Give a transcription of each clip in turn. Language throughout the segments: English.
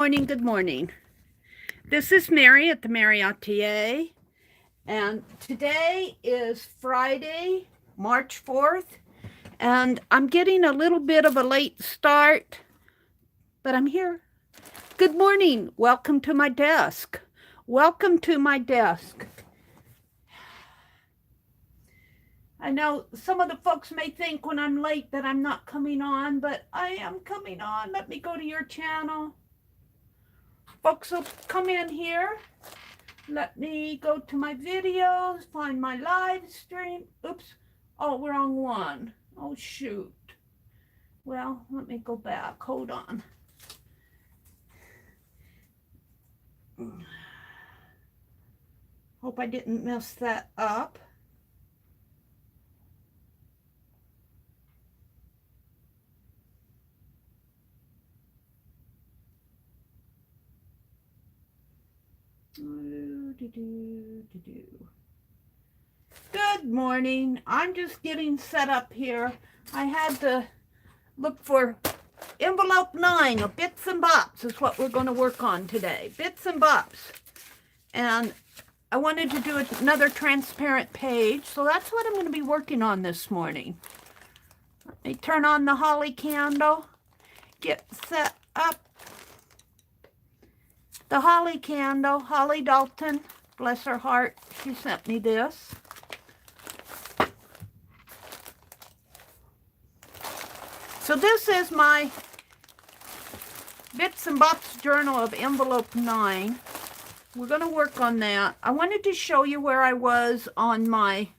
Morning, good morning. This is Meri at the.meri.atelier, and today is Friday, March 4th, and I'm getting a little bit of a late start, but I'm here. Good morning. Welcome to my desk. Welcome to my desk. I know some of the folks may think when I'm late that I'm not coming on, but I am coming on. Let me go to your channel. Folks will come in here. Let me go to my videos, find my live stream. Oops. Oh, wrong one. Oh, shoot. Well, let me go back. Hold on. Hope I didn't mess that up. Good morning. I'm just getting set up here. I had to look for envelope 9 of bits and bops is what we're going to work on today. Bits and bops. And I wanted to do another transparent page, so that's what I'm going to be working on this morning. Let me turn on the holly candle, get set up. The holly candle, Holly Dalton, bless her heart, she sent me this. So this is my Bits and Bops journal of envelope 9. We're going to work on that. I wanted to show you where I was on my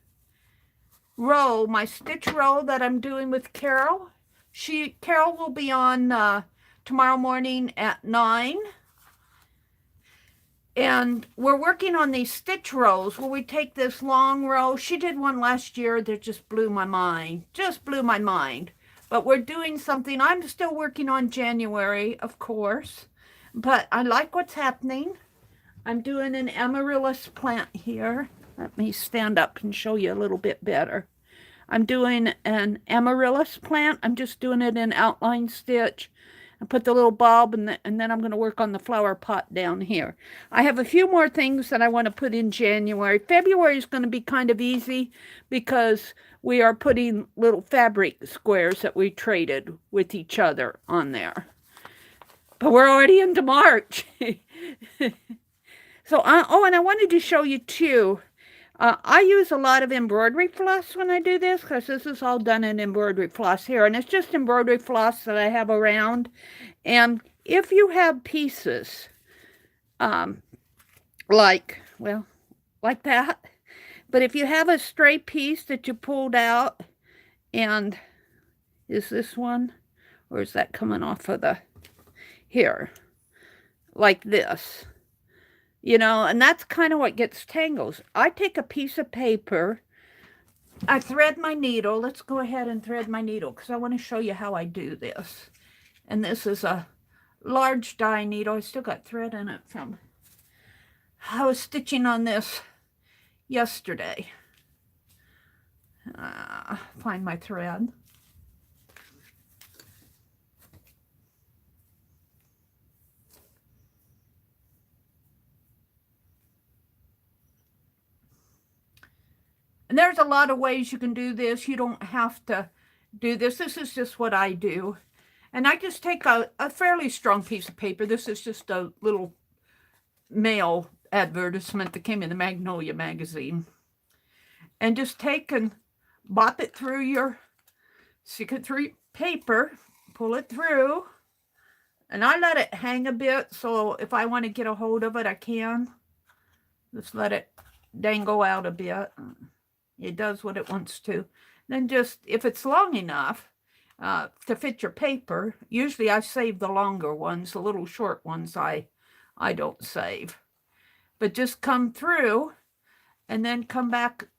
row, my stitch row that I'm doing with Carol. Carol will be on tomorrow morning at 9. And we're working on these stitch rows where we take this long row. She did one last year that just blew my mind. Just blew my mind. But we're doing something. I'm still working on January, of course. But I like what's happening. I'm doing an amaryllis plant here. Let me stand up and show you a little bit better. I'm doing an amaryllis plant. I'm just doing it in outline stitch. I put the little bulb, and then I'm going to work on the flower pot down here. I have a few more things that I want to put in January. February is going to be kind of easy because we are putting little fabric squares that we traded with each other on there. But we're already into March. So, and I wanted to show you too. I use a lot of embroidery floss when I do this because this is all done in embroidery floss here. And it's just embroidery floss that I have around. And if you have pieces like that, but if you have a stray piece that you pulled out, and is this one? Or is that coming off of the, here, like this? You know, and that's kind of what gets tangles. I take a piece of paper, I thread my needle. Let's go ahead and thread my needle because I want to show you how I do this. And this is a large dye needle. I still got thread in it from, I was stitching on this yesterday. Find my thread. And there's a lot of ways you can do this. You don't have to do this. This is just what I do. And I just take a fairly strong piece of paper. This is just a little mail advertisement that came in the Magnolia magazine. And just take and bop it through your, stick it through your paper, pull it through. And I let it hang a bit, so if I want to get a hold of it, I can. Just let it dangle out a bit. It does what it wants to. Then just, if it's long enough to fit your paper, usually I save the longer ones. The little short ones I don't save. But just come through and then come back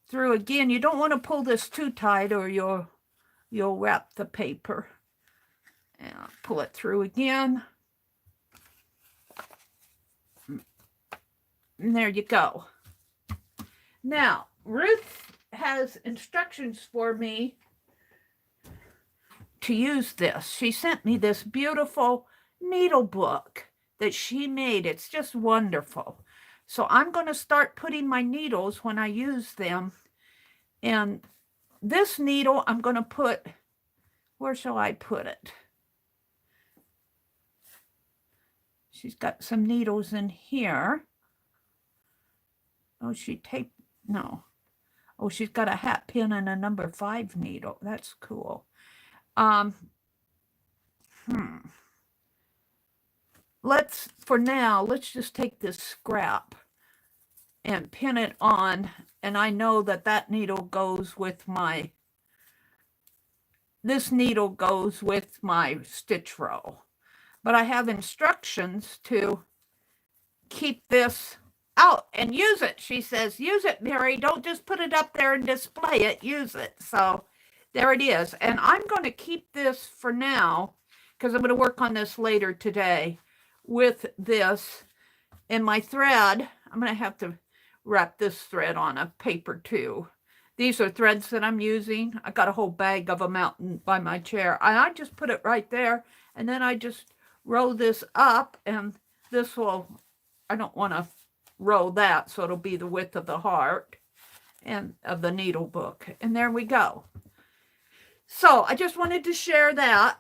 through again. You don't want to pull this too tight or you'll wrap the paper. And I'll pull it through again. And there you go. Now, Ruth has instructions for me to use this. She sent me this beautiful needle book that she made. It's just wonderful. So I'm going to start putting my needles when I use them. And this needle, I'm going to put, where shall I put it? She's got some needles in here. Oh, she taped, no. Oh, she's got a hat pin and a number 5 needle. That's cool. For now, let's just take this scrap and pin it on. And I know that that needle goes with my, this needle goes with my stitch row. But I have instructions to keep this out and use it. She says, use it, Meri. Don't just put it up there and display it. Use it. So there it is. And I'm going to keep this for now because I'm going to work on this later today with this. And my thread, I'm going to have to wrap this thread on a paper too. These are threads that I'm using. I got a whole bag of them out by my chair. And I just put it right there. And then I just roll this up, and this will, I don't want to roll that, so it'll be the width of the heart and of the needle book. And there we go. So I just wanted to share that.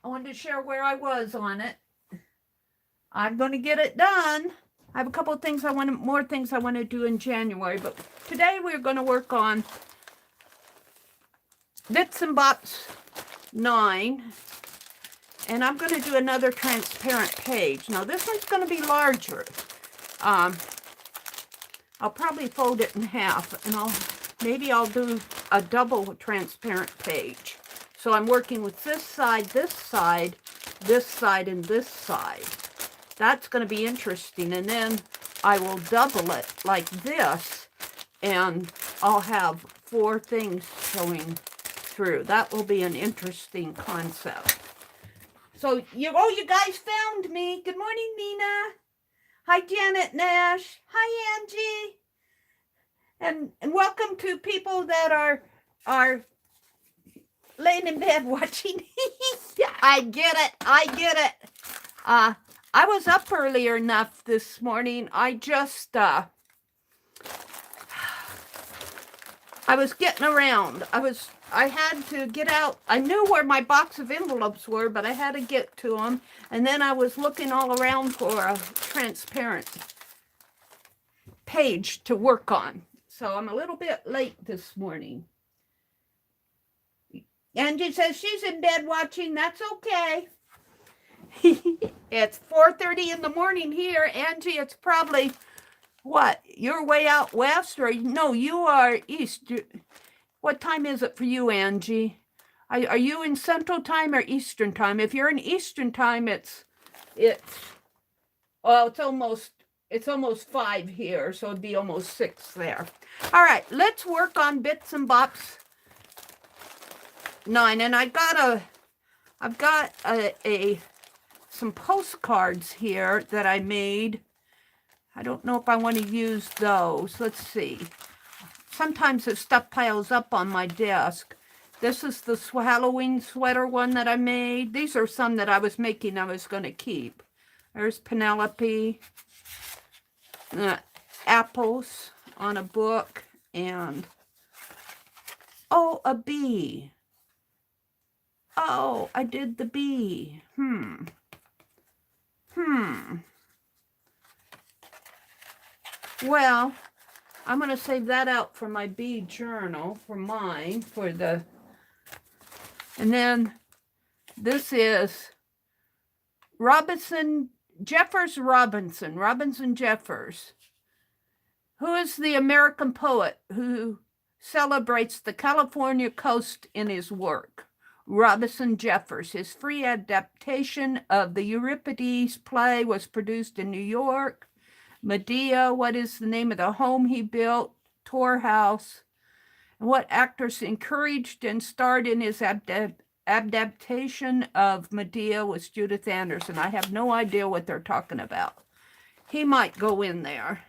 I wanted to share where I was on it. I'm going to get it done. I have a couple of things more things I want to do in January, but today we're going to work on Bits and Bops 9. And I'm going to do another transparent page. Now this one's going to be larger. I'll probably fold it in half, and maybe I'll do a double transparent page. So I'm working with this side, this side, this side, and this side. That's going to be interesting. And then I will double it like this, and I'll have 4 things showing through. That will be an interesting concept. So, you guys found me. Good morning, Nina. Hi, Janet Nash. Hi, Angie. And welcome to people that are laying in bed watching. I get it. I get it. I was up earlier enough this morning. I just, I was getting around. I had to get out. I knew where my box of envelopes were, but I had to get to them. And then I was looking all around for a transparent page to work on. So I'm a little bit late this morning. Angie says she's in bed watching. That's okay. It's 4:30 in the morning here. Angie, it's probably, what, you're way out west? Or no, you are east. What time is it for you, Angie? Are you in Central Time or Eastern Time? If you're in Eastern Time, it's almost 5 here, so it'd be almost 6 there. All right, let's work on Bits and Bops 9, and I've got some postcards here that I made. I don't know if I want to use those. Let's see. Sometimes the stuff piles up on my desk. This is the Halloween sweater one that I made. These are some that I was making I was going to keep. There's Penelope. Apples on a book. And, oh, a bee. Oh, I did the bee. Well, I'm going to save that out for my bee journal, for mine, and then this is Robinson Jeffers, who is the American poet who celebrates the California coast in his work. Robinson Jeffers. His free adaptation of the Euripides play was produced in New York. Medea, what is the name of the home he built? Tor House. And what actors encouraged and starred in his adaptation of Medea was Judith Anderson. I have no idea what they're talking about. He might go in there.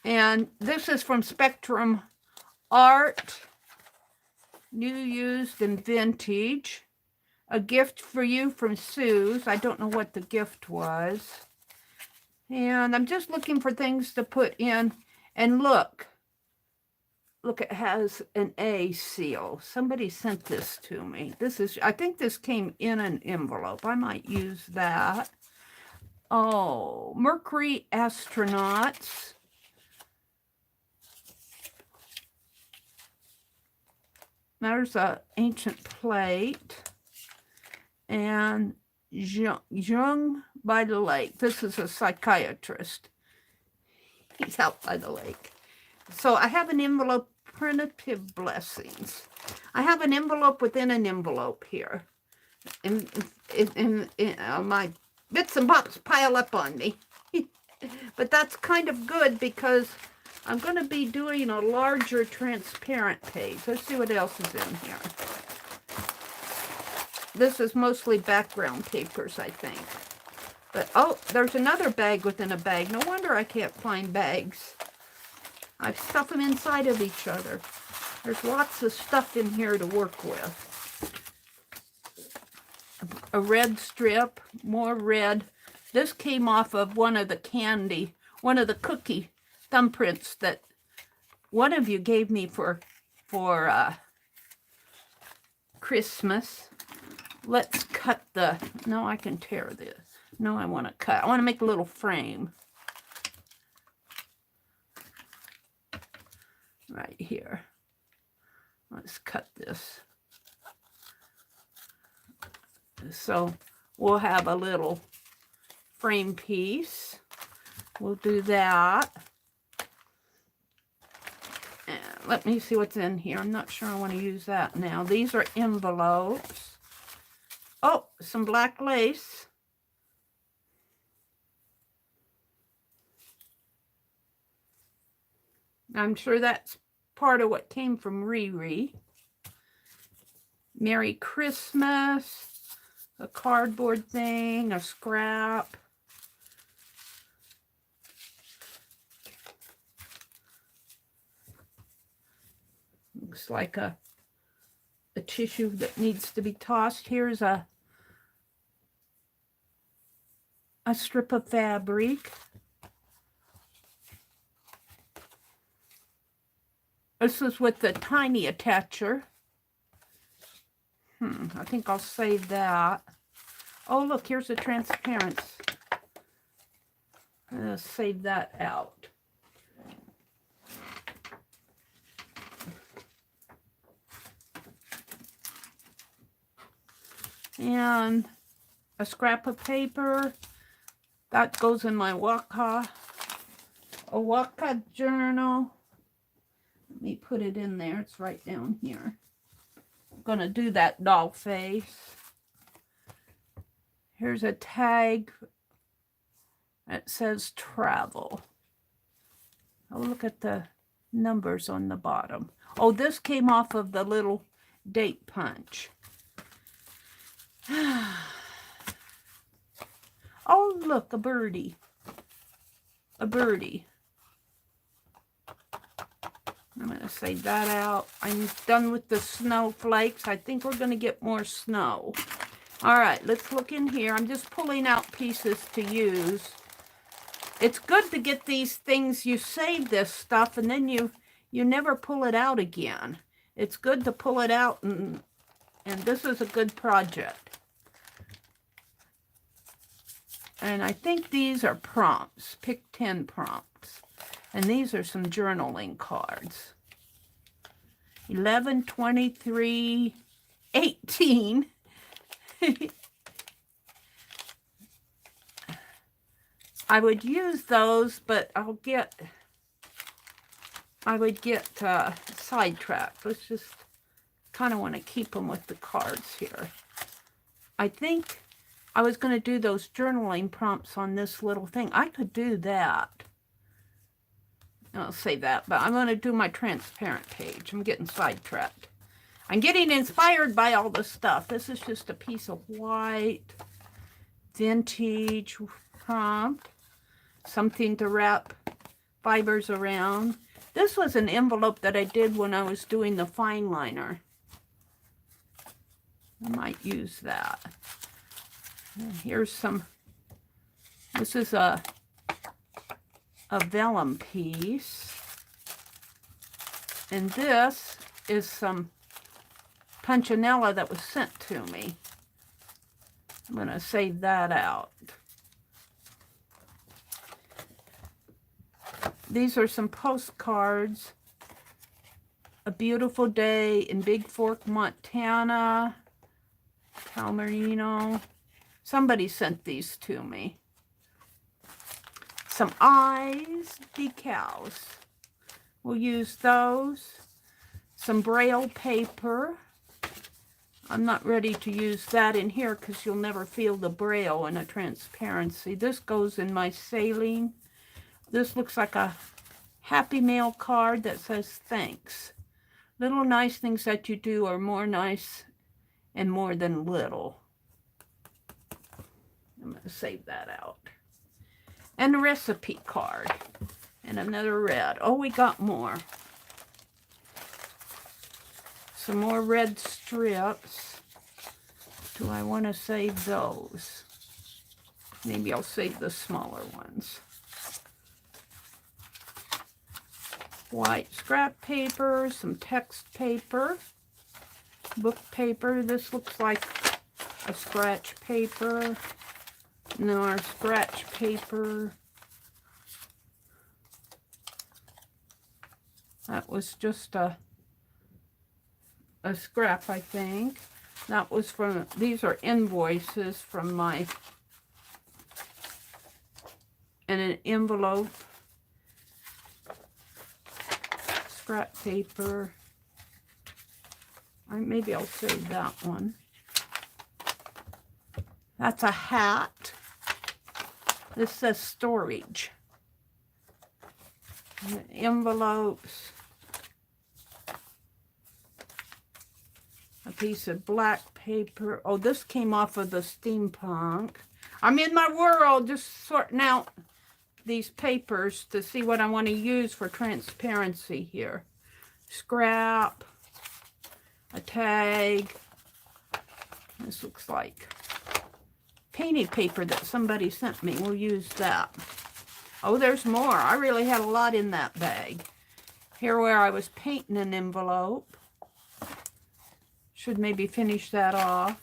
And this is from Spectrum Art. New, used, and vintage. A gift for you from Sue's. I don't know what the gift was. And I'm just looking for things to put in. And look, it has an A seal. Somebody sent this to me. This is, I think this came in an envelope. I might use that. Oh, Mercury astronauts. There's an ancient plate. And Jung by the lake. This is a psychiatrist. He's out by the lake. So I have an envelope, primitive blessings. I have an envelope within an envelope here. And my bits and bops pile up on me. But that's kind of good because I'm going to be doing a larger transparent page. Let's see what else is in here. This is mostly background papers, I think. But, oh, there's another bag within a bag. No wonder I can't find bags. I stuff them inside of each other. There's lots of stuff in here to work with. A red strip, more red. This came off of one of the cookie thumbprints that one of you gave me for Christmas. Let's cut the, no, I can tear this. No, I want to cut. I want to make a little frame. Right here. Let's cut this. So we'll have a little frame piece. We'll do that. And let me see what's in here. I'm not sure I want to use that now. These are envelopes. Oh, some black lace. I'm sure that's part of what came from Riri. Merry Christmas. A cardboard thing. A scrap. Looks like a tissue that needs to be tossed. Here's a strip of fabric. This is with the tiny attacher. I think I'll save that. Oh, look, here's a transparency. I'm going to save that out. And a scrap of paper. That goes in my Waka. A Waka journal. Let me put it in there. It's right down here. I'm going to do that doll face. Here's a tag that says travel. Oh, look at the numbers on the bottom. Oh, this came off of the little date punch. Oh, look, a birdie. A birdie. I'm going to save that out. I'm done with the snowflakes. I think we're going to get more snow. All right, let's look in here. I'm just pulling out pieces to use. It's good to get these things. You save this stuff, and then you never pull it out again. It's good to pull it out, and this is a good project. And I think these are prompts. Pick 10 prompts. And these are some journaling cards. 11, 23, 18. I would use those, but I would get sidetracked. Let's just kind of want to keep them with the cards here. I think I was going to do those journaling prompts on this little thing. I could do that. I'll say that, but I'm going to do my transparent page. I'm getting sidetracked. I'm getting inspired by all this stuff. This is just a piece of white, vintage prompt, something to wrap fibers around. This was an envelope that I did when I was doing the fine liner. I might use that. And here's some, this is a vellum piece. And this is some punchinella that was sent to me. I'm going to save that out. These are some postcards. A beautiful day in Big Fork, Montana. Palmerino. Somebody sent these to me. Some eyes decals. We'll use those. Some Braille paper. I'm not ready to use that in here because you'll never feel the Braille in a transparency. This goes in my saline. This looks like a Happy Mail card that says thanks. Little nice things that you do are more nice and more than little. I'm going to save that out. And a recipe card. And another red. Oh, we got more. Some more red strips. Do I want to save those? Maybe I'll save the smaller ones. White scrap paper, some text paper, book paper. This looks like a scratch paper. No, our scratch paper. That was just a scrap, I think. That was from, these are invoices from my, and an envelope. Scrap paper. Maybe I'll save that one. That's a hat. This says storage. Envelopes. A piece of black paper. Oh, this came off of the steampunk. I'm in my world just sorting out these papers to see what I want to use for transparency here. Scrap. A tag. This looks like painted paper that somebody sent me. We'll use that. Oh, there's more. I really had a lot in that bag. Here where I was painting an envelope. Should maybe finish that off.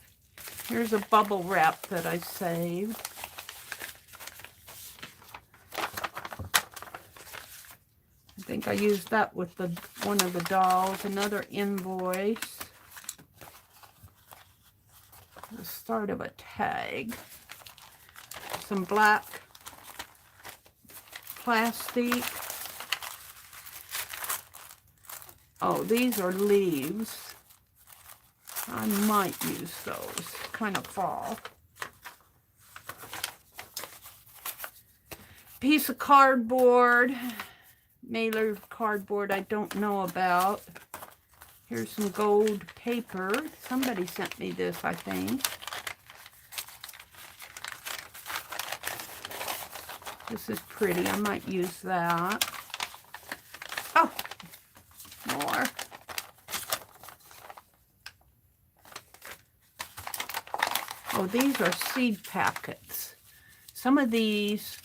Here's a bubble wrap that I saved. I think I used that with one of the dolls. Another invoice. The start of a tag. Some black plastic. Oh, these are leaves. I might use those. Kind of fall. Piece of cardboard. Mailer cardboard I don't know about. Here's some gold paper. Somebody sent me this, I think. This is pretty. I might use that. Oh, more. Oh, these are seed packets. Some of these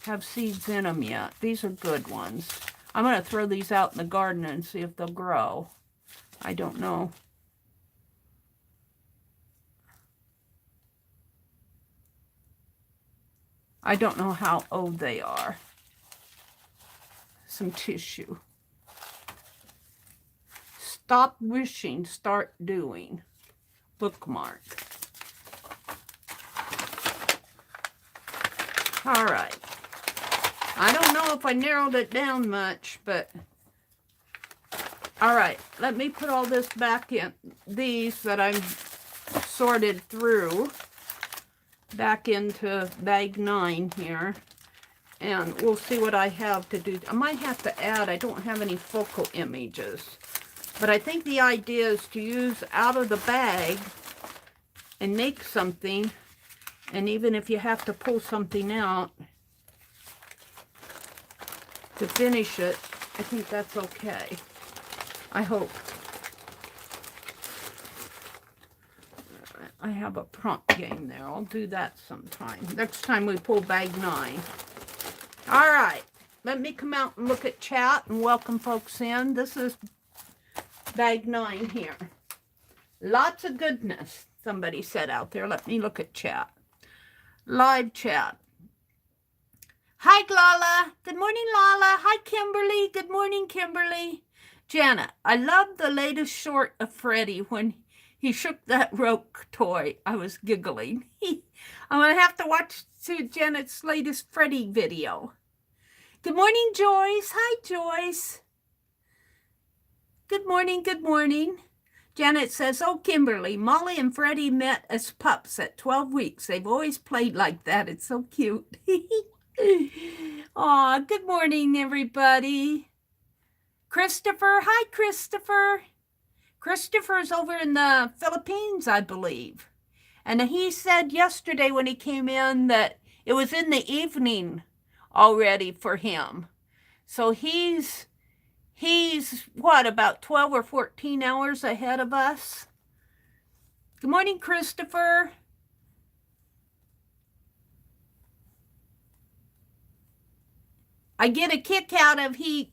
have seeds in them yet. These are good ones. I'm going to throw these out in the garden and see if they'll grow. I don't know. I don't know how old they are. Some tissue. Stop wishing, start doing. Bookmark. All right. I don't know if I narrowed it down much, but all right, let me put all this back in, these that I've sorted through, back into bag 9 here, and we'll see what I have to do. I might have to add, I don't have any focal images, but I think the idea is to use out of the bag and make something, and even if you have to pull something out to finish it, I think that's okay. I hope. I have a prompt game there. I'll do that sometime. Next time we pull bag 9. All right. Let me come out and look at chat and welcome folks in. This is bag 9 here. Lots of goodness, somebody said out there. Let me look at chat. Live chat. Hi, Lala. Good morning, Lala. Hi, Kimberly. Good morning, Kimberly. Janet, I love the latest short of Freddie when he shook that rope toy. I was giggling. I'm going to have to watch Janet's latest Freddie video. Good morning, Joyce. Hi, Joyce. Good morning, good morning. Janet says, oh, Kimberly, Molly and Freddie met as pups at 12 weeks. They've always played like that. It's so cute. Aw, good morning, everybody. Christopher. Hi, Christopher. Christopher's over in the Philippines, I believe. And he said yesterday when he came in that it was in the evening already for him. So he's what, about 12 or 14 hours ahead of us? Good morning, Christopher. I get a kick out of he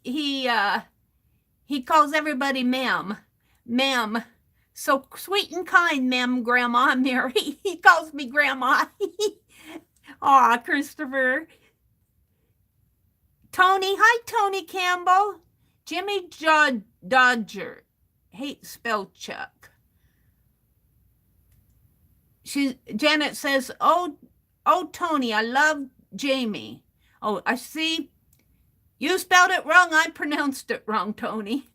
calls everybody ma'am. Ma'am. So sweet and kind, ma'am, Grandma Mary. He calls me Grandma. Aw, Christopher. Tony. Hi, Tony Campbell. Jimmy Dodger. Hate spell check. Janet says, oh, Tony, I love Jamie. Oh, I see. You spelled it wrong. I pronounced it wrong, Tony.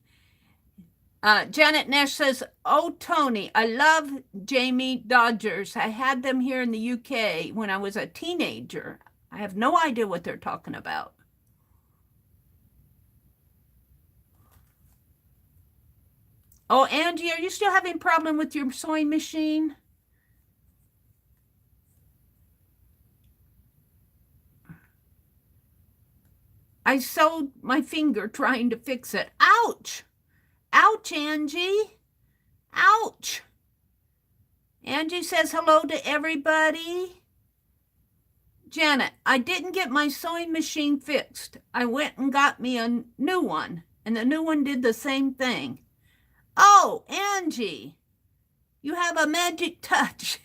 Janet Nash says, oh, Tony, I love Jamie Dodgers. I had them here in the UK when I was a teenager. I have no idea what they're talking about. Oh, Angie, are you still having a problem with your sewing machine? I sewed my finger trying to fix it. Ouch! Ouch, Angie. Ouch. Angie says hello to everybody. Janet, I didn't get my sewing machine fixed. I went and got me a new one, and the new one did the same thing. Oh, Angie, you have a magic touch.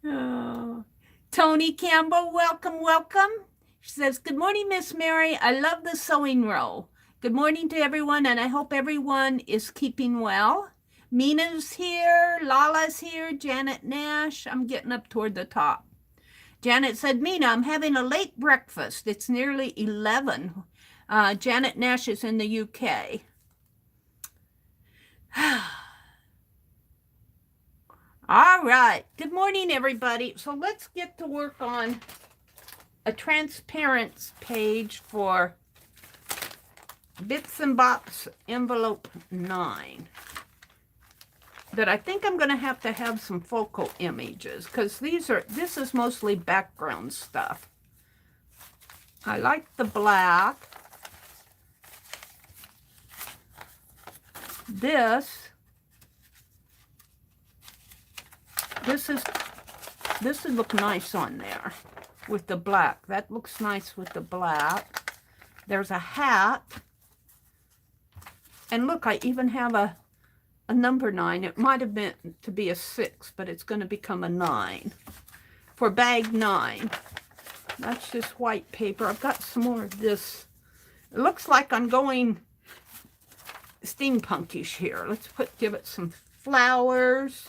Oh. Tony Campbell, welcome, welcome. She says, good morning, Miss Meri. I love the sewing roll. Good morning to everyone, and I hope everyone is keeping well. Mina's here, Lala's here, Janet Nash. I'm getting up toward the top. Janet said, Mina, I'm having a late breakfast. It's nearly 11. Janet Nash is in the UK. All right. Good morning, everybody. So let's get to work on a transparency page for Bits and Bops envelope 9. That I think I'm going to have some focal images because this is mostly background stuff. I like the black. This would look nice on there with the black. That looks nice with the black. There's a hat. And look, I even have a number 9. It might have been to be a 6, but it's going to become a 9 for bag 9. That's just white paper. I've got some more of this. It looks like I'm going steampunkish here. Let's give it some flowers.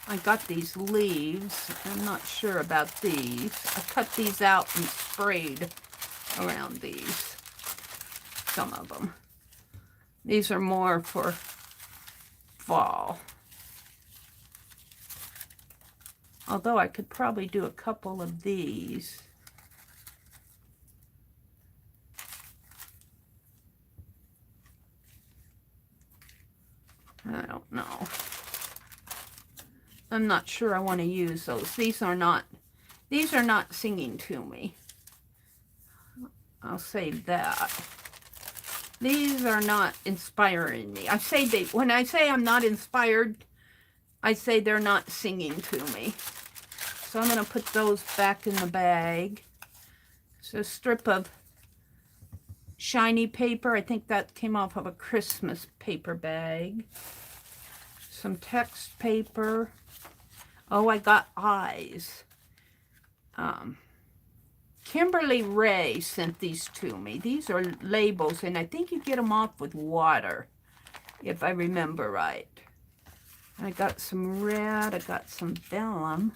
I got these leaves. I'm not sure about these. I cut these out and sprayed around these. Some of them. These are more for fall. Although I could probably do a couple of these. I don't know. I'm not sure I want to use those. These are not singing to me. I'll save that. These are not inspiring me. When I say I'm not inspired, I say they're not singing to me. So I'm going to put those back in the bag. It's a strip of shiny paper. I think that came off of a Christmas paper bag. Some text paper. Oh, I got eyes. Kimberly Ray sent these to me. These are labels, and I think you get them off with water, if I remember right. I got some red. I got some vellum.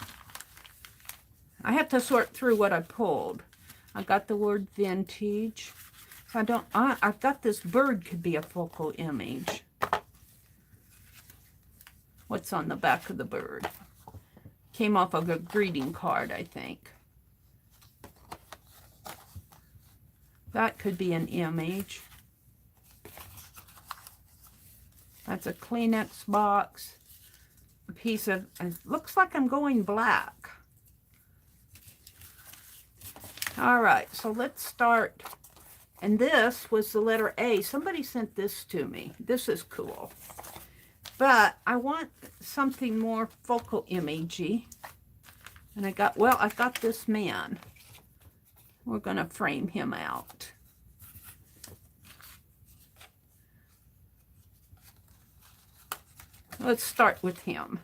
I have to sort through what I pulled. I got the word vintage. I've got this bird could be a focal image. What's on the back of the bird? Came off of a greeting card, I think. That could be an image. That's a Kleenex box. A piece of, it looks like I'm going black. All right, so let's start. And this was the letter A. Somebody sent this to me. This is cool. But I want something more focal imagey. And I got this man. We're going to frame him out. Let's start with him.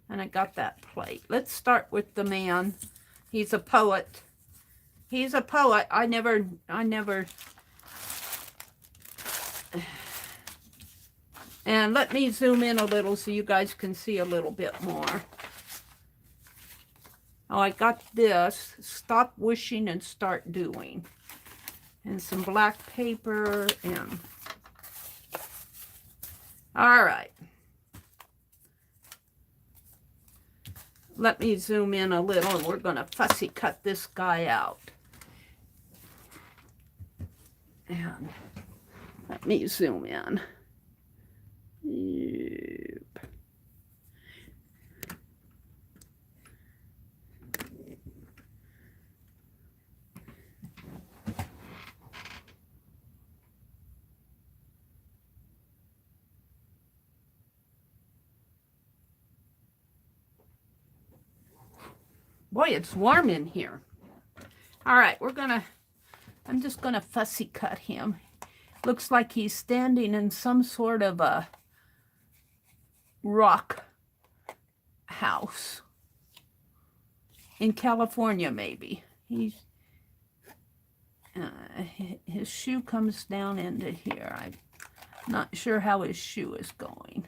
And I got that plate. Let's start with the man. He's a poet. He's a poet. I never. And let me zoom in a little so you guys can see a little bit more. Oh, I got this. Stop wishing and start doing. And some black paper and... All right. Let me zoom in a little, and we're going to fussy cut this guy out. And let me zoom in. Yep. Boy, it's warm in here. All right, I'm just gonna fussy cut him. Looks like he's standing in some sort of a rock house in California, maybe. His shoe comes down into here. I'm not sure how his shoe is going.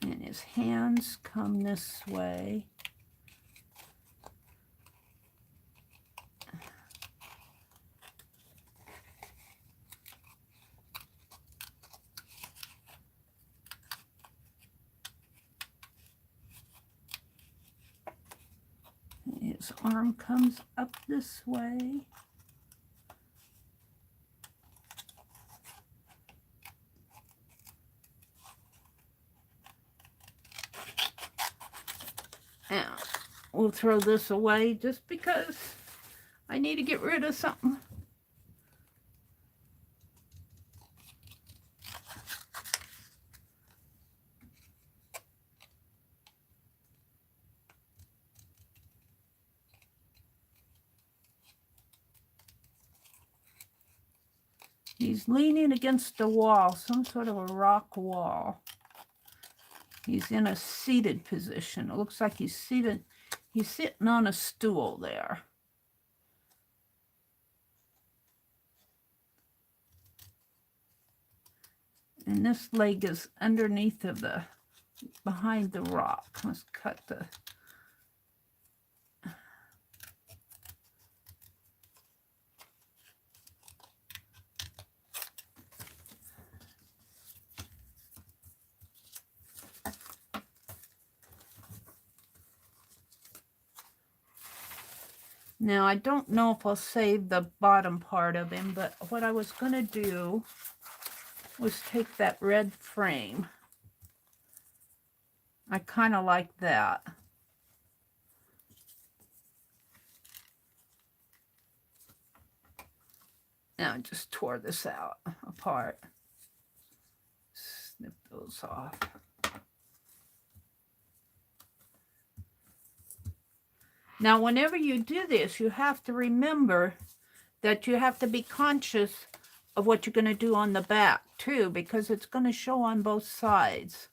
And his hands come this way. His arm comes up this way. Now, we'll throw this away just because I need to get rid of something. He's leaning against the wall, some sort of a rock wall. He's in a seated position. It looks like he's seated. He's sitting on a stool there. And this leg is underneath of behind the rock. Let's cut the... Now, I don't know if I'll save the bottom part of him, but what I was going to do was take that red frame I kind of like that. Now I just tore this out apart. Snip those off. Now, whenever you do this, you have to remember that you have to be conscious of what you're going to do on the back, too, because it's going to show on both sides.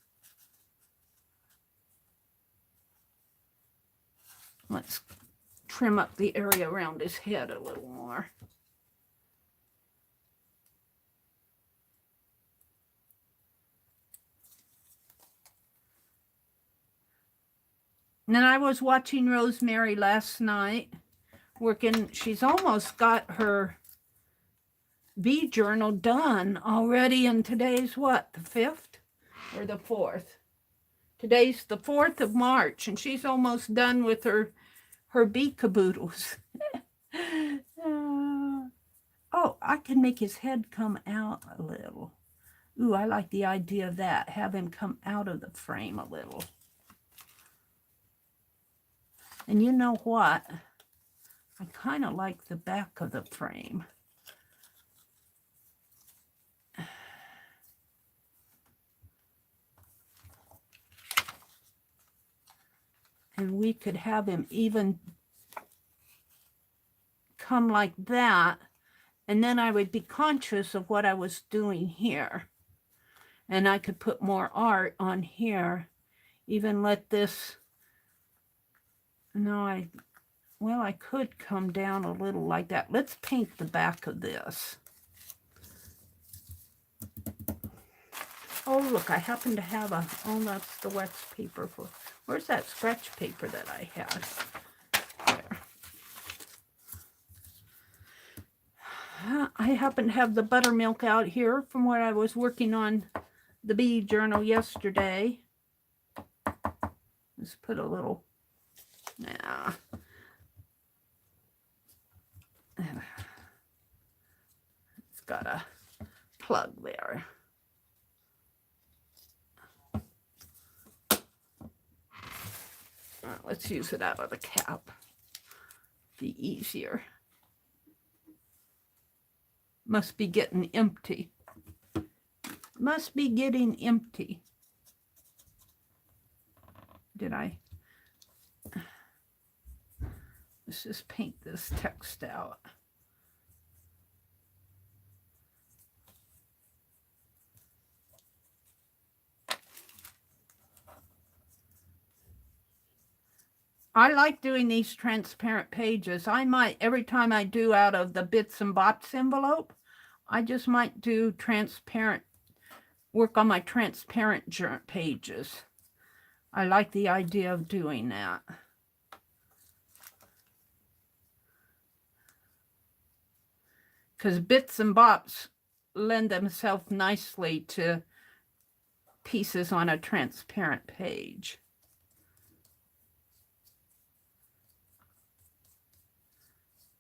Let's trim up the area around his head a little more. And then I was watching Rosemary last night, working. She's almost got her bee journal done already, and today's what, the 5th or the 4th? Today's the 4th of March, and she's almost done with her bee caboodles. Oh, I can make his head come out a little. Ooh, I like the idea of that. Have him come out of the frame a little. And you know what? I kind of like the back of the frame. And we could have him even come like that. And then I would be conscious of what I was doing here. And I could put more art on here. Even let this... No, I could come down a little like that. Let's paint the back of this. Oh, look, I happen to have a... Oh, that's the wax paper for... Where's that scratch paper that I had? There. I happen to have the buttermilk out here from where I was working on the bee journal yesterday. Let's put a little... Yeah. It's got a plug there. Let's use it out of the cap. Be easier. Must be getting empty. Must be getting empty. Did I? Let's just paint this text out. I like doing these transparent pages. I might, every time I do out of the Bits and Bops envelope, I just might do transparent, work on my transparent pages. I like the idea of doing that. Because Bits and Bops lend themselves nicely to pieces on a transparent page.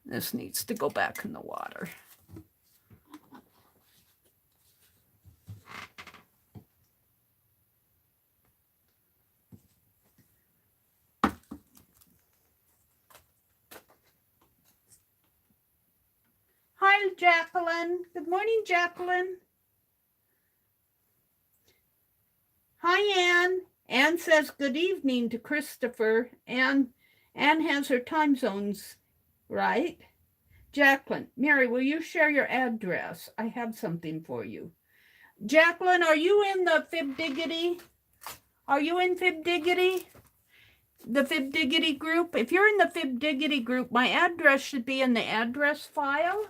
This needs to go back in the water. Hi, Jacqueline. Good morning, Jacqueline. Hi, Anne. Anne says good evening to Christopher. Anne has her time zones right. Jacqueline, Meri, will you share your address? I have something for you. Jacqueline, are you in the Fibdiggity? Are you in Fibdiggity? The Fibdiggity group? If you're in the Fibdiggity group, my address should be in the address file.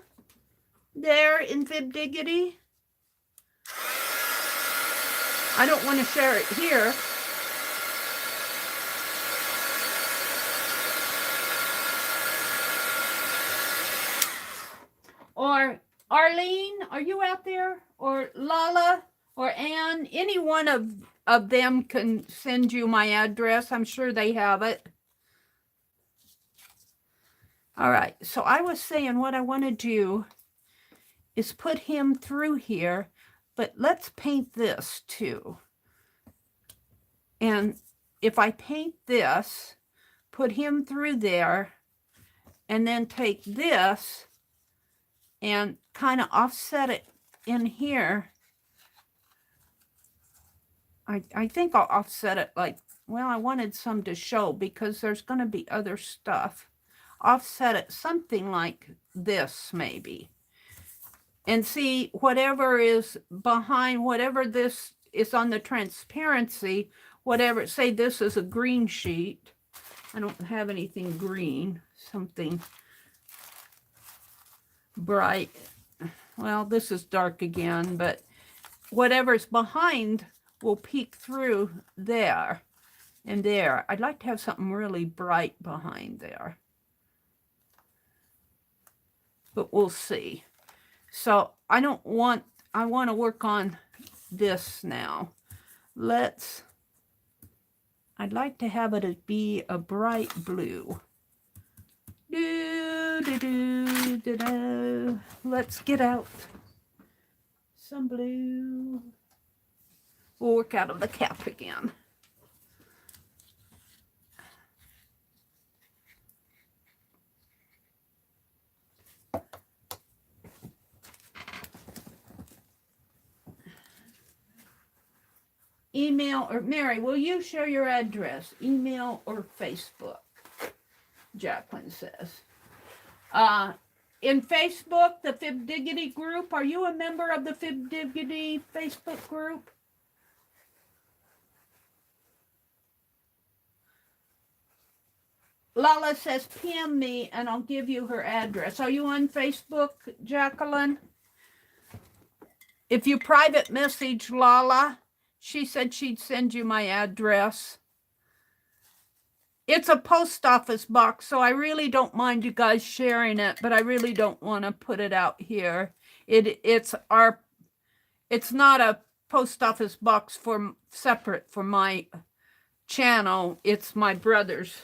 There in Fibdiggity. I don't want to share it here. Or Arlene, are you out there? Or Lala or Anne, any one of them can send you my address. I'm sure they have it. All right, so I was saying what I want to do is put him through here, but let's paint this too. And if I paint this, put him through there, and then take this and kind of offset it in here. I think I'll offset it like, well, I wanted some to show because there's going to be other stuff. Offset it something like this maybe. And see, whatever is behind, whatever this is on the transparency, whatever, say this is a green sheet. I don't have anything green, something bright. Well, this is dark again, but whatever's behind will peek through there and there. I'd like to have something really bright behind there, but we'll see. So I want to work on this now. I'd like to have it be a bright blue. Let's get out some blue. We'll work out of the cap again. Email or Meri, will you share your address? Email or Facebook? Jacqueline says. In Facebook, the Fib Diggity group, are you a member of the Fib Diggity Facebook group? Lala says, PM me and I'll give you her address. Are you on Facebook, Jacqueline? If you private message Lala, she said she'd send you my address. It's a post office box, so I really don't mind you guys sharing it, but I really don't want to put it out here. It's not a post office box separate for my channel. It's my brother's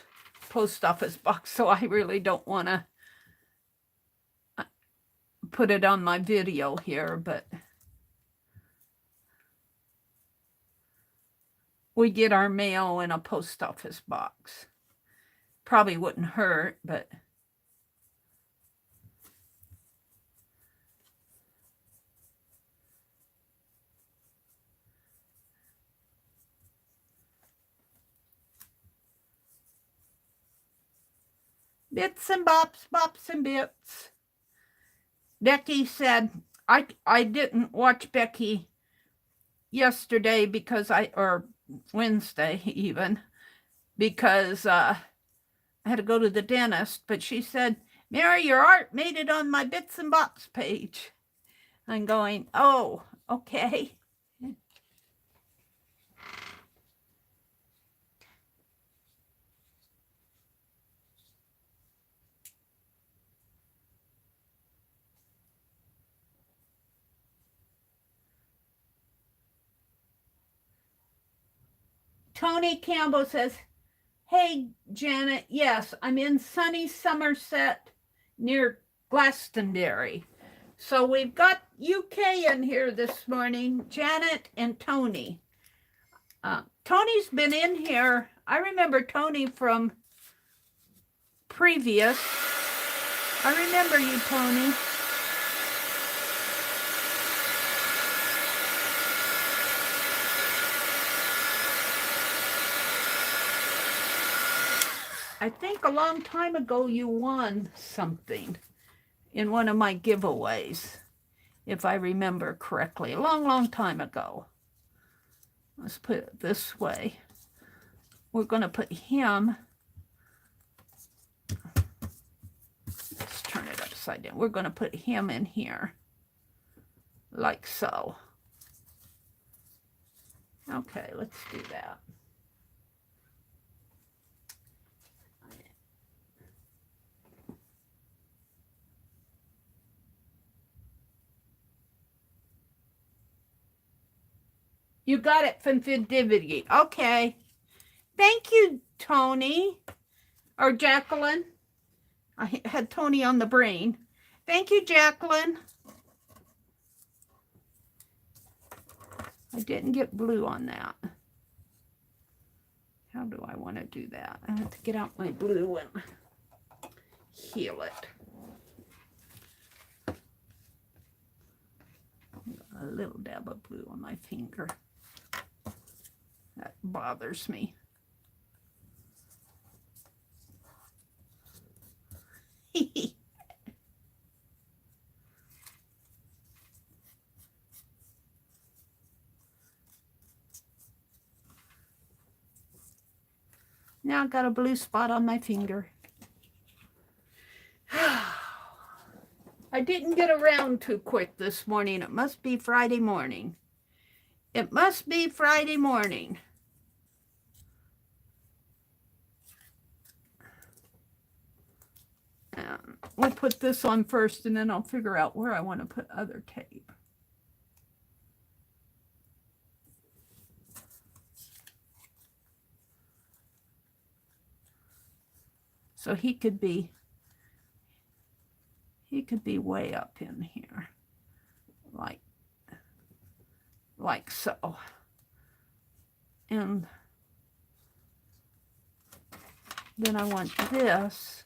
post office box, so I really don't want to put it on my video here, but we get our mail in a post office box. Probably wouldn't hurt, but bits and bops, bops and bits. Becky said, I didn't watch Becky yesterday because or Wednesday even, because I had to go to the dentist, but she said, Meri, your art made it on my bits and bops page. I'm going, oh, okay. Tony Campbell says, hey, Janet, yes, I'm in sunny Somerset near Glastonbury. So we've got UK in here this morning, Janet and Tony. Tony's been in here. I remember Tony from previous. I remember you, Tony. I think a long time ago you won something in one of my giveaways, if I remember correctly. A long, long time ago. Let's put it this way. We're going to put him. Let's turn it upside down. We're going to put him in here, like so. Okay, let's do that. You got it from Fidivity. Okay. Thank you, Tony. Or Jacqueline. I had Tony on the brain. Thank you, Jacqueline. I didn't get blue on that. How do I want to do that? I have to get out my blue and heal it. A little dab of blue on my finger. That bothers me. Now I've got a blue spot on my finger. I didn't get around too quick this morning. It must be Friday morning. It must be Friday morning. We'll put this on first, and then I'll figure out where I want to put other tape. So he could be way up in here, like so. And then I want this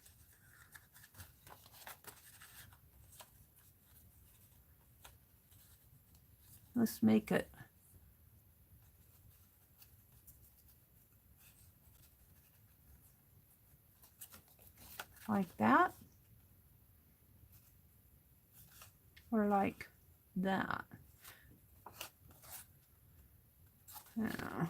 let's make it like that, or like that. Yeah.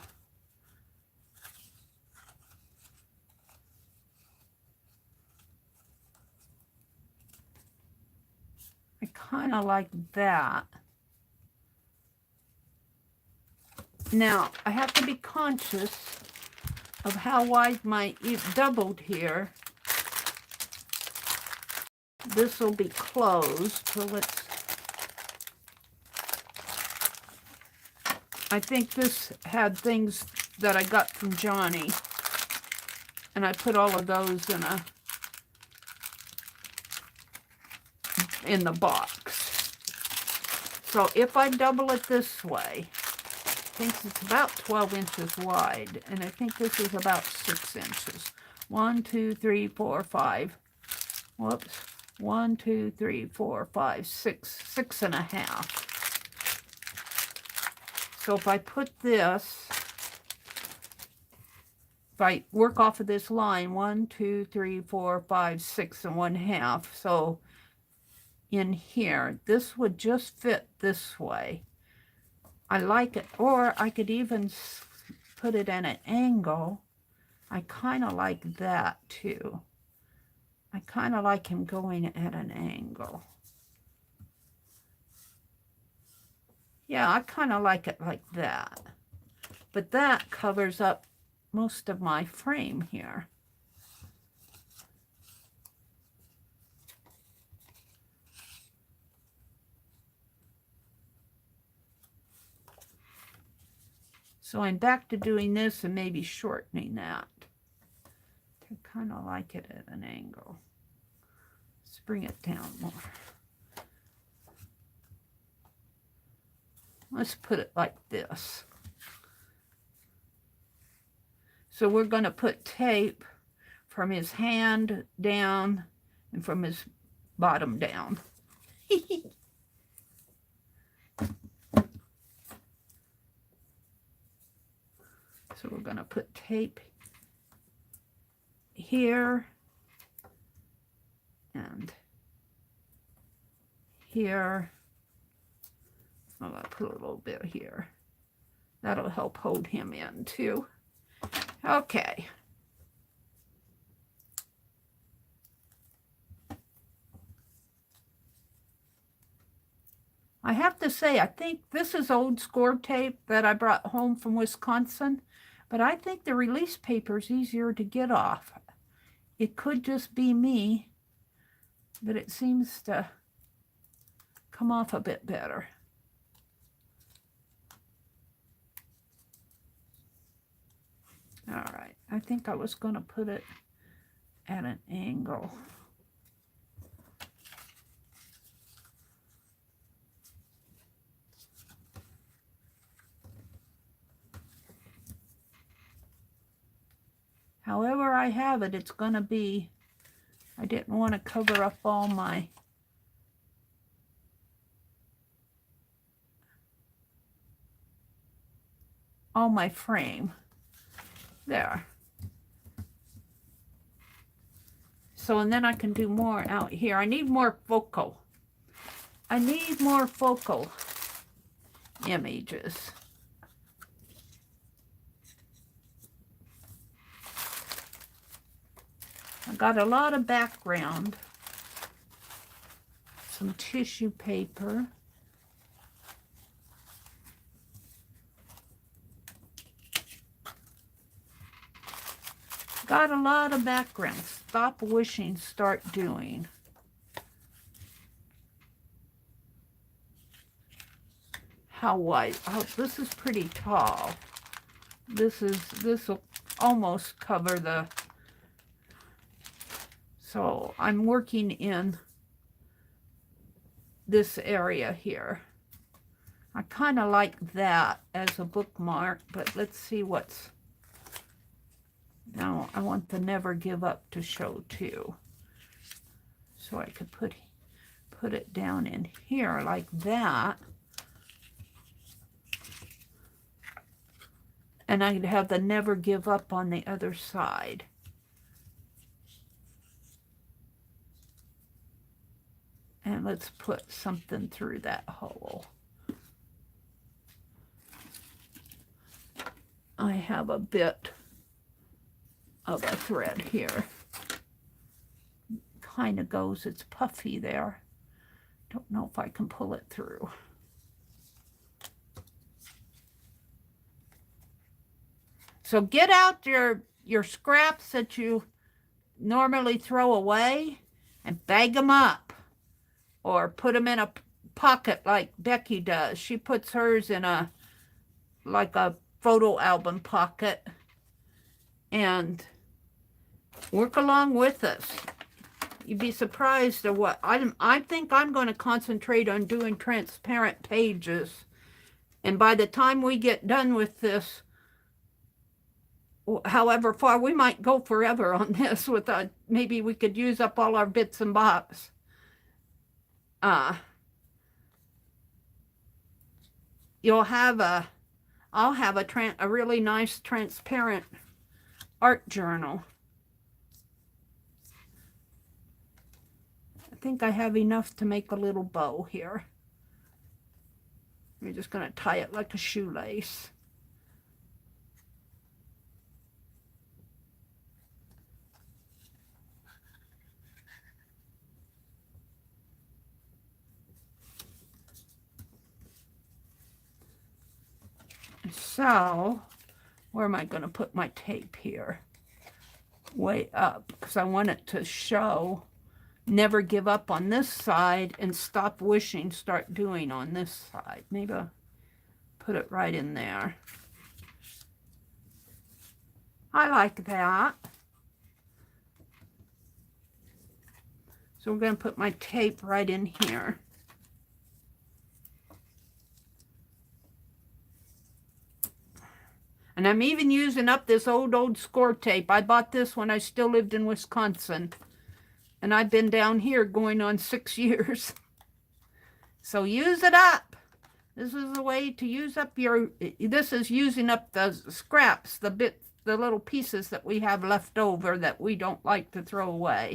I kind of like that. Now, I have to be conscious of how wide my doubled here. This will be closed, so let's... I think this had things that I got from Johnny, and I put all of those in the box. So if I double it this way, I think it's about 12 inches wide, and I think this is about 6 inches. 1, 2, 3, 4, 5. Whoops. 1, 2, 3, 4, 5, 6, 6.5. So if I put this, if I work off of this line, 1, 2, 3, 4, 5, 6 and 1/2. So in here, this would just fit this way. I like it, or I could even put it at an angle. I kind of like that too. I kind of like him going at an angle. Yeah, I kind of like it like that. But that covers up most of my frame here. So I'm back to doing this and maybe shortening that. I kind of like it at an angle. Let's bring it down more. Let's put it like this. So we're going to put tape from his hand down and from his bottom down. So we're going to put tape here and here. I'm going to put a little bit here. That'll help hold him in too. Okay. I have to say, I think this is old score tape that I brought home from Wisconsin, but I think the release paper is easier to get off. It could just be me, but it seems to come off a bit better. All right, I think I was going to put it at an angle. However I have it, it's going to be, I didn't want to cover up all my frame. There. So, and then I can do more out here. I need more focal. I need more focal images. I got a lot of background. Some tissue paper. Got a lot of background. Stop wishing, start doing. How wide? Oh, this is pretty tall. This will almost cover the, so I'm working in this area here. I kind of like that as a bookmark, but let's see what's, now I want the never give up to show too. So I could put it down in here like that. And I could have the never give up on the other side. And let's put something through that hole. I have a bit of a thread here. Kind of goes, it's puffy there. Don't know if I can pull it through. So get out your scraps that you normally throw away and bag them up, or put them in a pocket like Becky does. She puts hers in like a photo album pocket, and work along with us. You'd be surprised at what I think I'm going to concentrate on doing transparent pages, and by the time we get done with this, however far, we might go forever on this without, maybe we could use up all our bits and bobs. I'll have a really nice transparent art journal. I think I have enough to make a little bow here. We're just going to tie it like a shoelace. So, where am I going to put my tape here? Way up, because I want it to show never give up on this side and stop wishing, start doing on this side. Maybe I'll put it right in there. I like that. So we're going to put my tape right in here. And I'm even using up this old score tape. I bought this when I still lived in Wisconsin. And I've been down here going on 6 years. So use it up. This is a way to use up this is using up the scraps, the little pieces that we have left over that we don't like to throw away.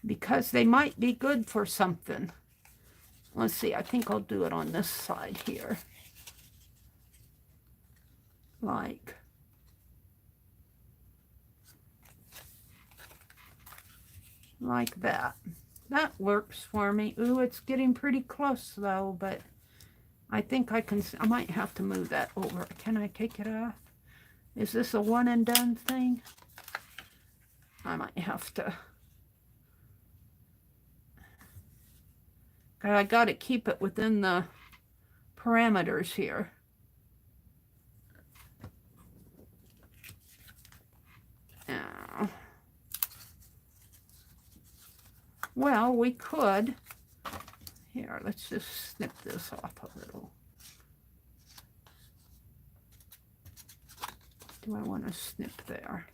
Because they might be good for something. Let's see, I think I'll do it on this side here. Like that. That works for me. Ooh, it's getting pretty close though, but I think I might have to move that over. Can I take it off? Is this a one and done thing? I might have to. I got to keep it within the parameters here. Well, we could. Here, let's just snip this off a little. Do I want to snip there?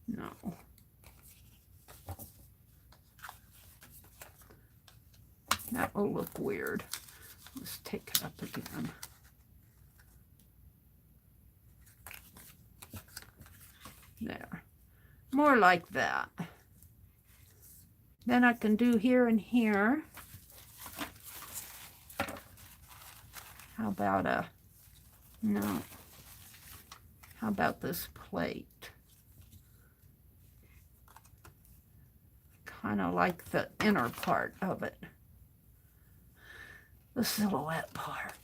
No. That will look weird. Let's take it up again. There. More like that. Then I can do here and here. How about no. How about this plate? Kind of like the inner part of it. The silhouette part.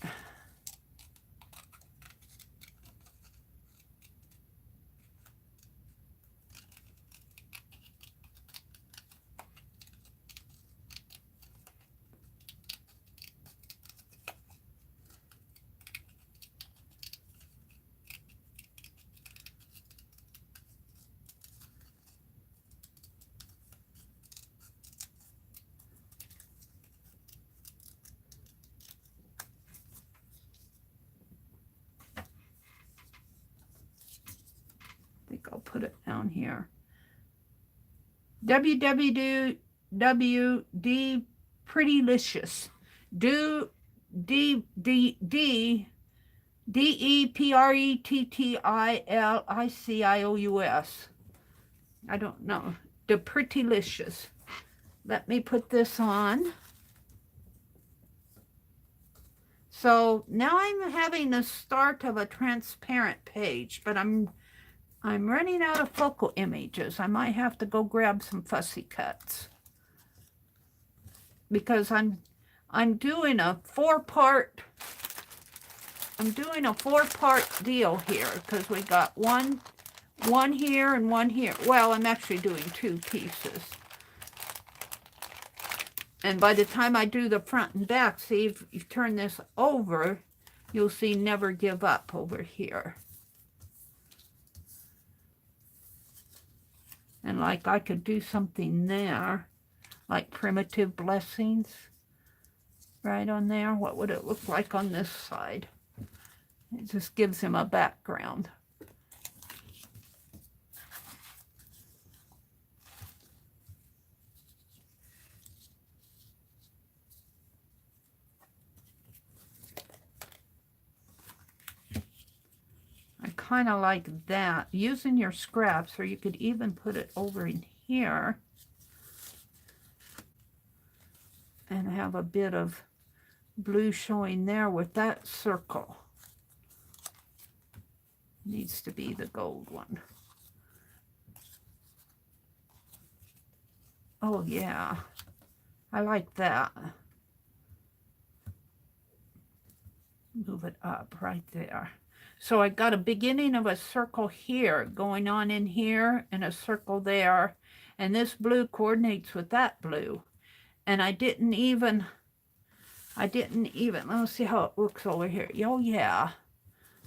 I'll put it down here. www.d.prettylicious. DEPRETTILICIOUS. I don't know. The.prettylicious. Let me put this on. So now I'm having the start of a transparent page, but I'm running out of focal images. I might have to go grab some fussy cuts because I'm doing a four-part deal here because we got one here and one here. Well, I'm actually doing two pieces. And by the time I do the front and back, see, if you turn this over, you'll see Never Give Up over here. And like I could do something there, like Primitive Blessings, right on there. What would it look like on this side? It just gives him a background. I kind of like that, using your scraps, or you could even put it over in here and have a bit of blue showing there with that circle. Needs to be the gold one. Oh yeah, I like that. Move it up right there. So I got a beginning of a circle here going on in here and a circle there. And this blue coordinates with that blue. And I didn't even, let's see how it looks over here. Oh yeah,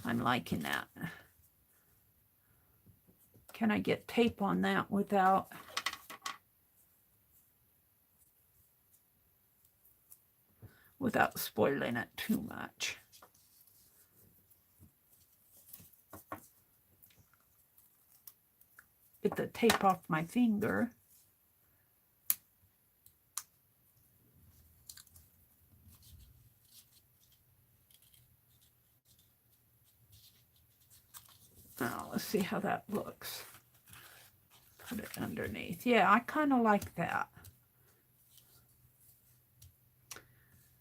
I'm liking that. Can I get tape on that without spoiling it too much? Get the tape off my finger. Now let's see how that looks. Put it underneath. Yeah, I kind of like that.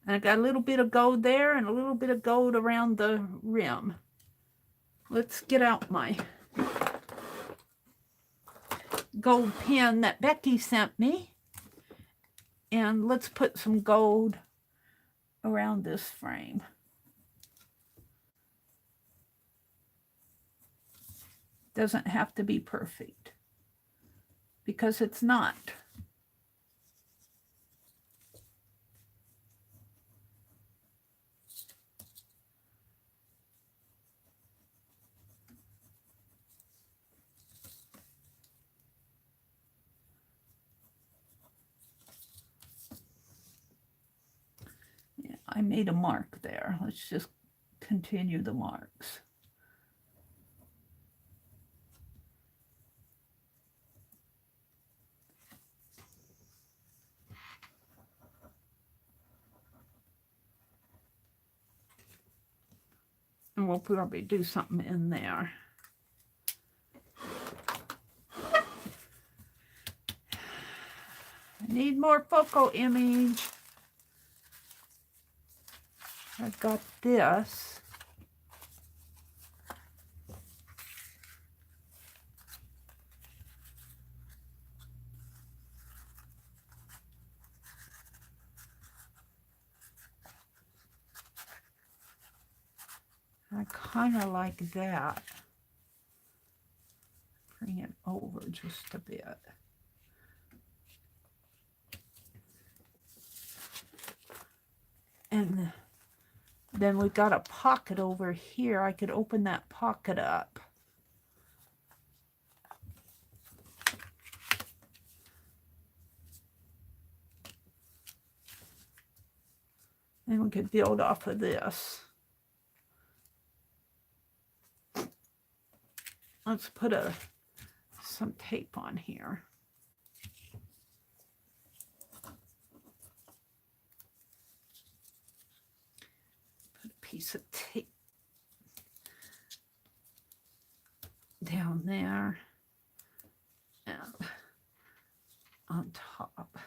And I got a little bit of gold there and a little bit of gold around the rim. Let's get out my gold pen that Becky sent me. And let's put some gold around this frame. Doesn't have to be perfect, because it's not. Yeah, I made a mark there. Let's just continue the marks. and we'll probably do something in there. I need more focal image. I've got this. I kind of like that. Bring it over just a bit. And then we've got a pocket over here. I could open that pocket up. And we could build off of this. Let's put some tape on here. Put a piece of tape down there and on top.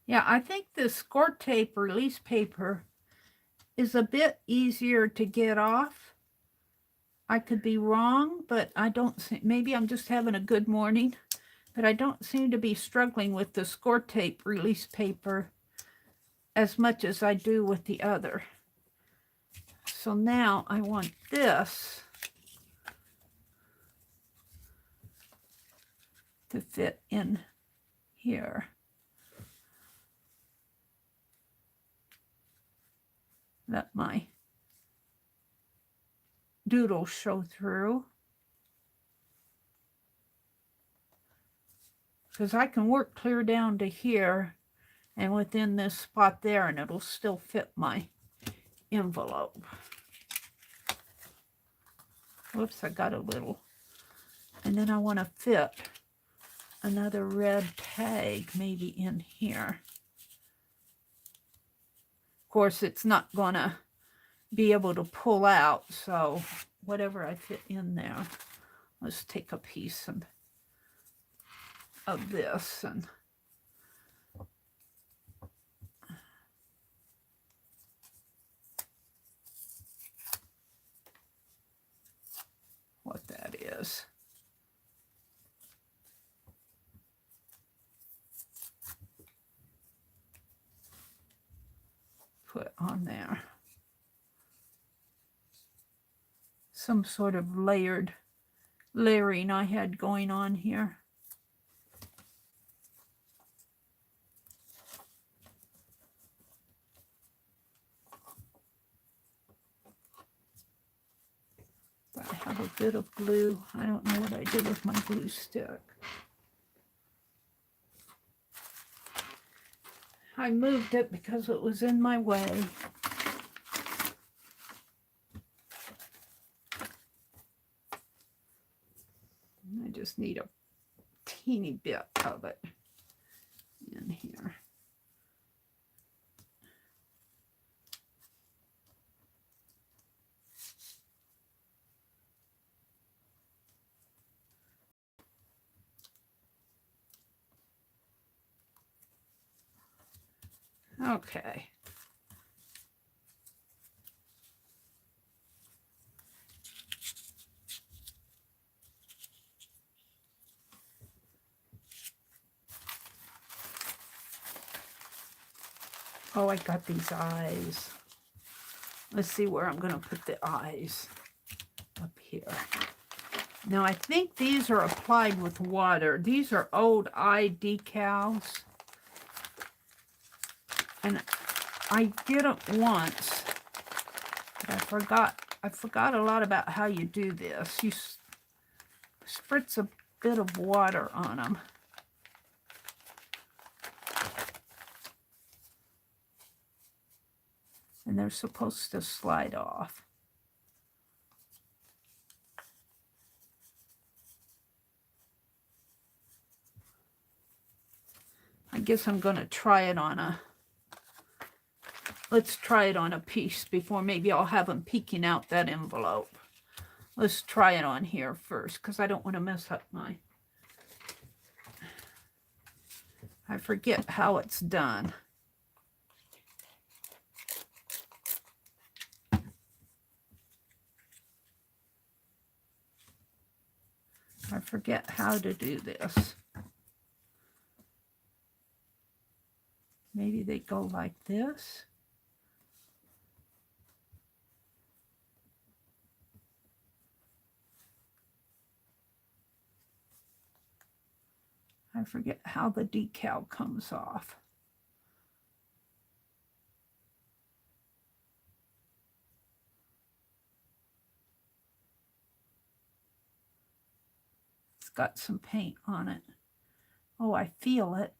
Yeah, I think this score tape release paper is a bit easier to get off. I could be wrong, but I don't see, maybe I'm just having a good morning, but I don't seem to be struggling with the score tape release paper as much as I do with the other. So now I want this to fit in here. Let my doodle show through. Because I can work clear down to here and within this spot there, and it'll still fit my envelope. Whoops, I got a little. And then I want to fit another red tag maybe in here. Of course, it's not going to be able to pull out, so whatever I fit in there. Let's take a piece of this and what that is. Put on there. Some sort of layering I had going on here. I have a bit of glue. I don't know what I did with my glue stick. I moved it because it was in my way. I just need a teeny bit of it in here. Okay. Oh, I got these eyes. Let's see where I'm going to put the eyes. Up here. Now, I think these are applied with water. These are old eye decals. And I did it once, but I forgot a lot about how you do this. You spritz a bit of water on them. And they're supposed to slide off. I guess I'm going to try it on a, let's try it on a piece before maybe I'll have them peeking out that envelope. Let's try it on here first because I don't want to mess up my, I forget how it's done. I forget how to do this. Maybe they go like this. I forget how the decal comes off. It's got some paint on it. Oh, I feel it.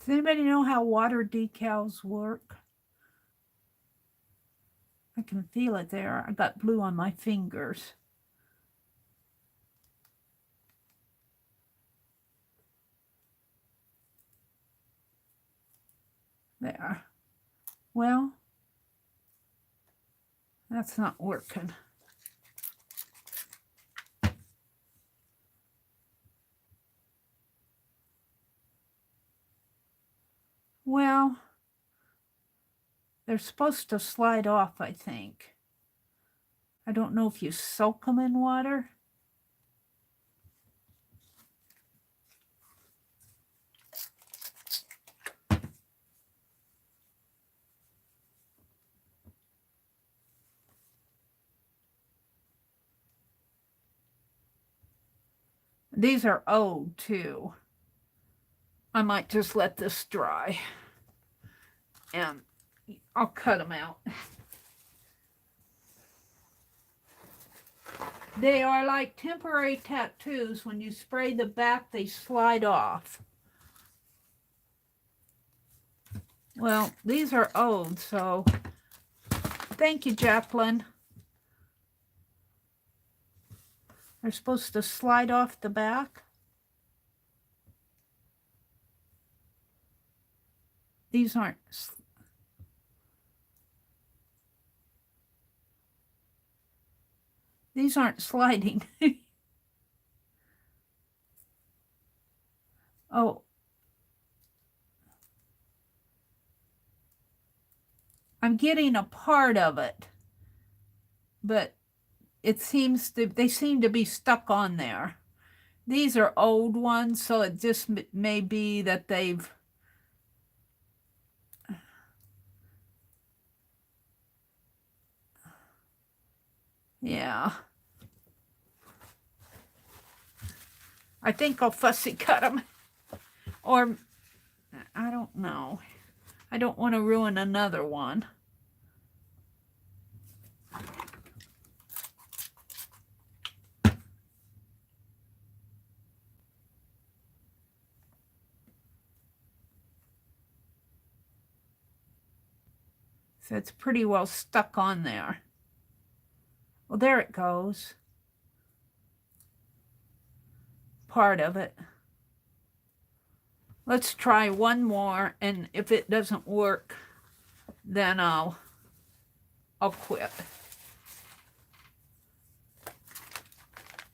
Does anybody know how water decals work? I can feel it there. I got blue on my fingers. There. Well, that's not working. Well, they're supposed to slide off, I think. I don't know if you soak them in water. These are old too. I might just let this dry and I'll cut them out. They are like temporary tattoos. When you spray the back, they slide off. Well, these are old, so thank you, Jacqueline. They're supposed to slide off the back. These aren't. These aren't sliding. Oh. I'm getting a part of it, but it seems to, they seem to be stuck on there. These are old ones, so it just may be that they've, yeah. I think I'll fussy cut them, or I don't know. I don't want to ruin another one. So it's pretty well stuck on there. Well, there it goes. Part of it. Let's try one more, and if it doesn't work, then I'll quit.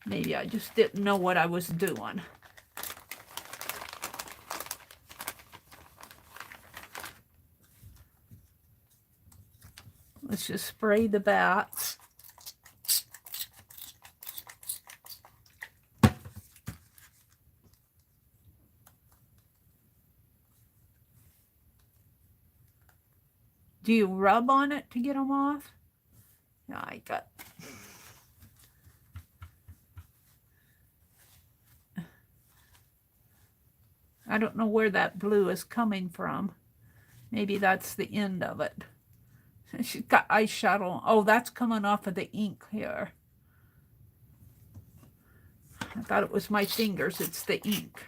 Maybe I just didn't know what I was doing. Let's just spray the bats. Do you rub on it to get them off? No, I don't know where that blue is coming from. Maybe that's the end of it. She's got eyeshadow. Oh, that's coming off of the ink here. I thought it was my fingers. It's the ink.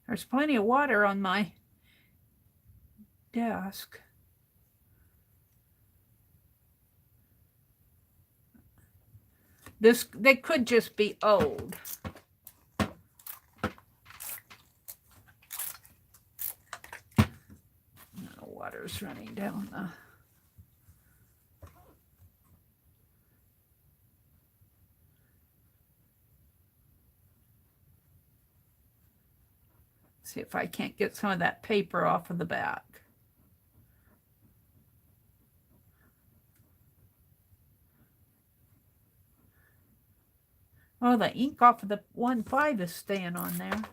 There's plenty of water on my desk. They could just be old. The water's running down the... See if I can't get some of that paper off of the back. Oh, the ink off of the 1.5 is staying on there.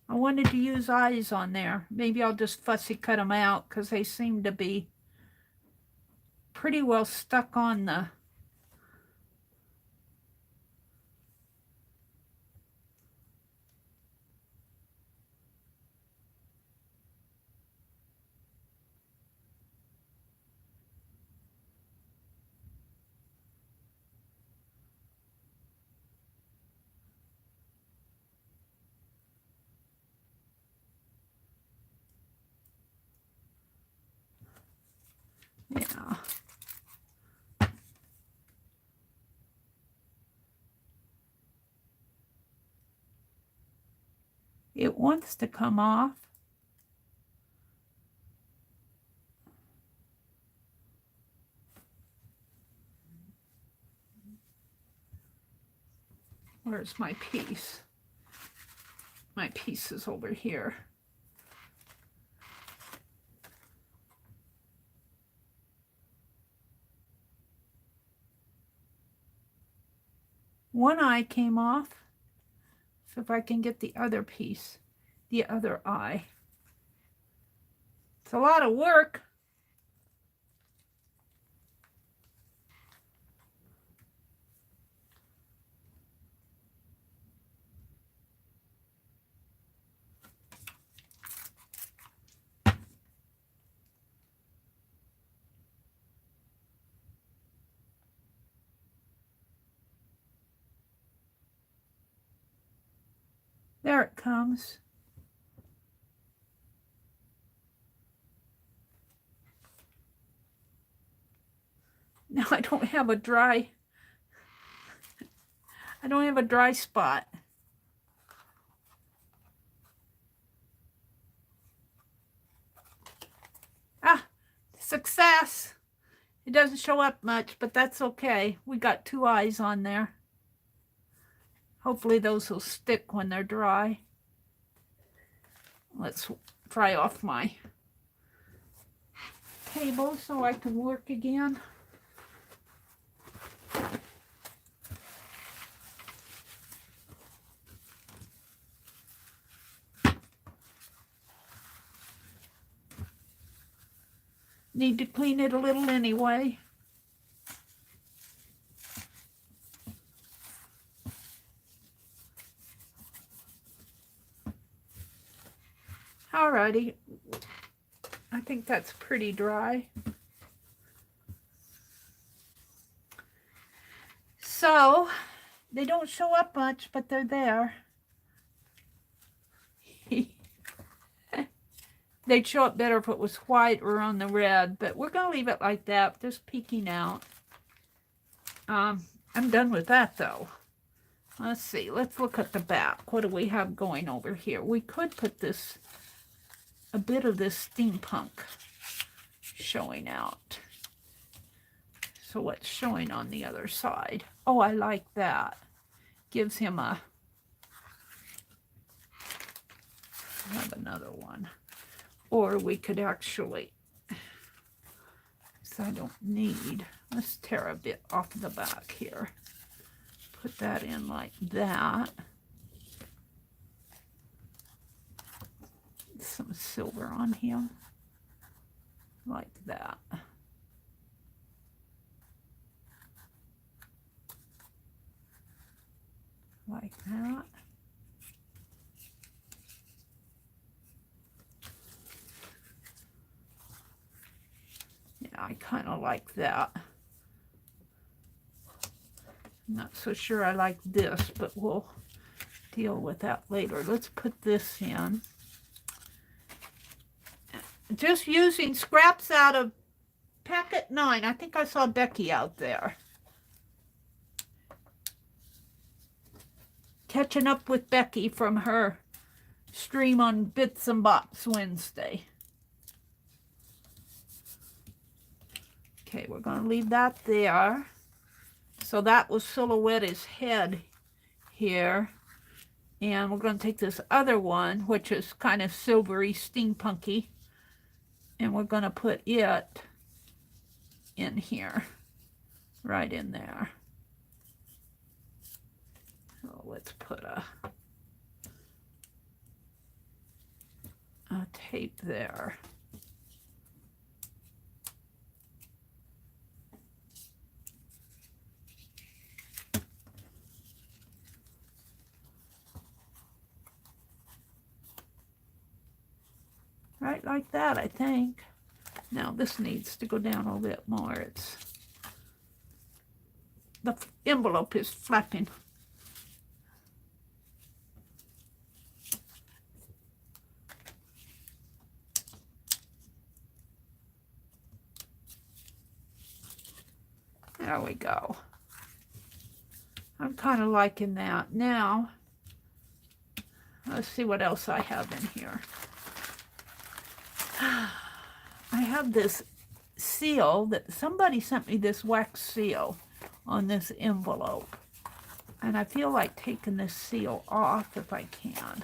I wanted to use eyes on there. Maybe I'll just fussy cut them out because they seem to be pretty well stuck on the... Yeah. It wants to come off. Where's my piece? My piece is over here. One eye came off. So if I can get the other piece, the other eye. It's a lot of work. There it comes. Now I don't have a dry spot. Ah, success. It doesn't show up much, but that's okay. We got 2 eyes on there. Hopefully those will stick when they're dry. Let's dry off my table so I can work again. Need to clean it a little anyway. Alrighty, I think that's pretty dry. So, they don't show up much, but they're there. They'd show up better if it was white or on the red, but we're going to leave it like that, just peeking out. I'm done with that, though. Let's see, let's look at the back. What do we have going over here? We could put this, a bit of this steampunk showing out. So what's showing on the other side? Oh, I like that. Gives him a... I have another one. Or we could actually... So I don't need... Let's tear a bit off the back here. put that in like that. Some silver on him, like that. Like that. Yeah, I kind of like that. I'm not so sure I like this, but we'll deal with that later. Let's put this in. Just using scraps out of packet 9. I think I saw Becky out there. Catching up with Becky from her stream on Bits and Bops Wednesday. Okay, we're going to leave that there. So that will silhouette his head here. And we're going to take this other one, which is kind of silvery, steampunky, and we're going to put it in here, right in there. So let's put a tape there. Right like that, I think. Now this needs to go down a little bit more. It's the envelope is flapping. There we go. I'm kind of liking that. Now, let's see what else I have in here. I have this seal that somebody sent me, this wax seal on this envelope. And I feel like taking this seal off if I can.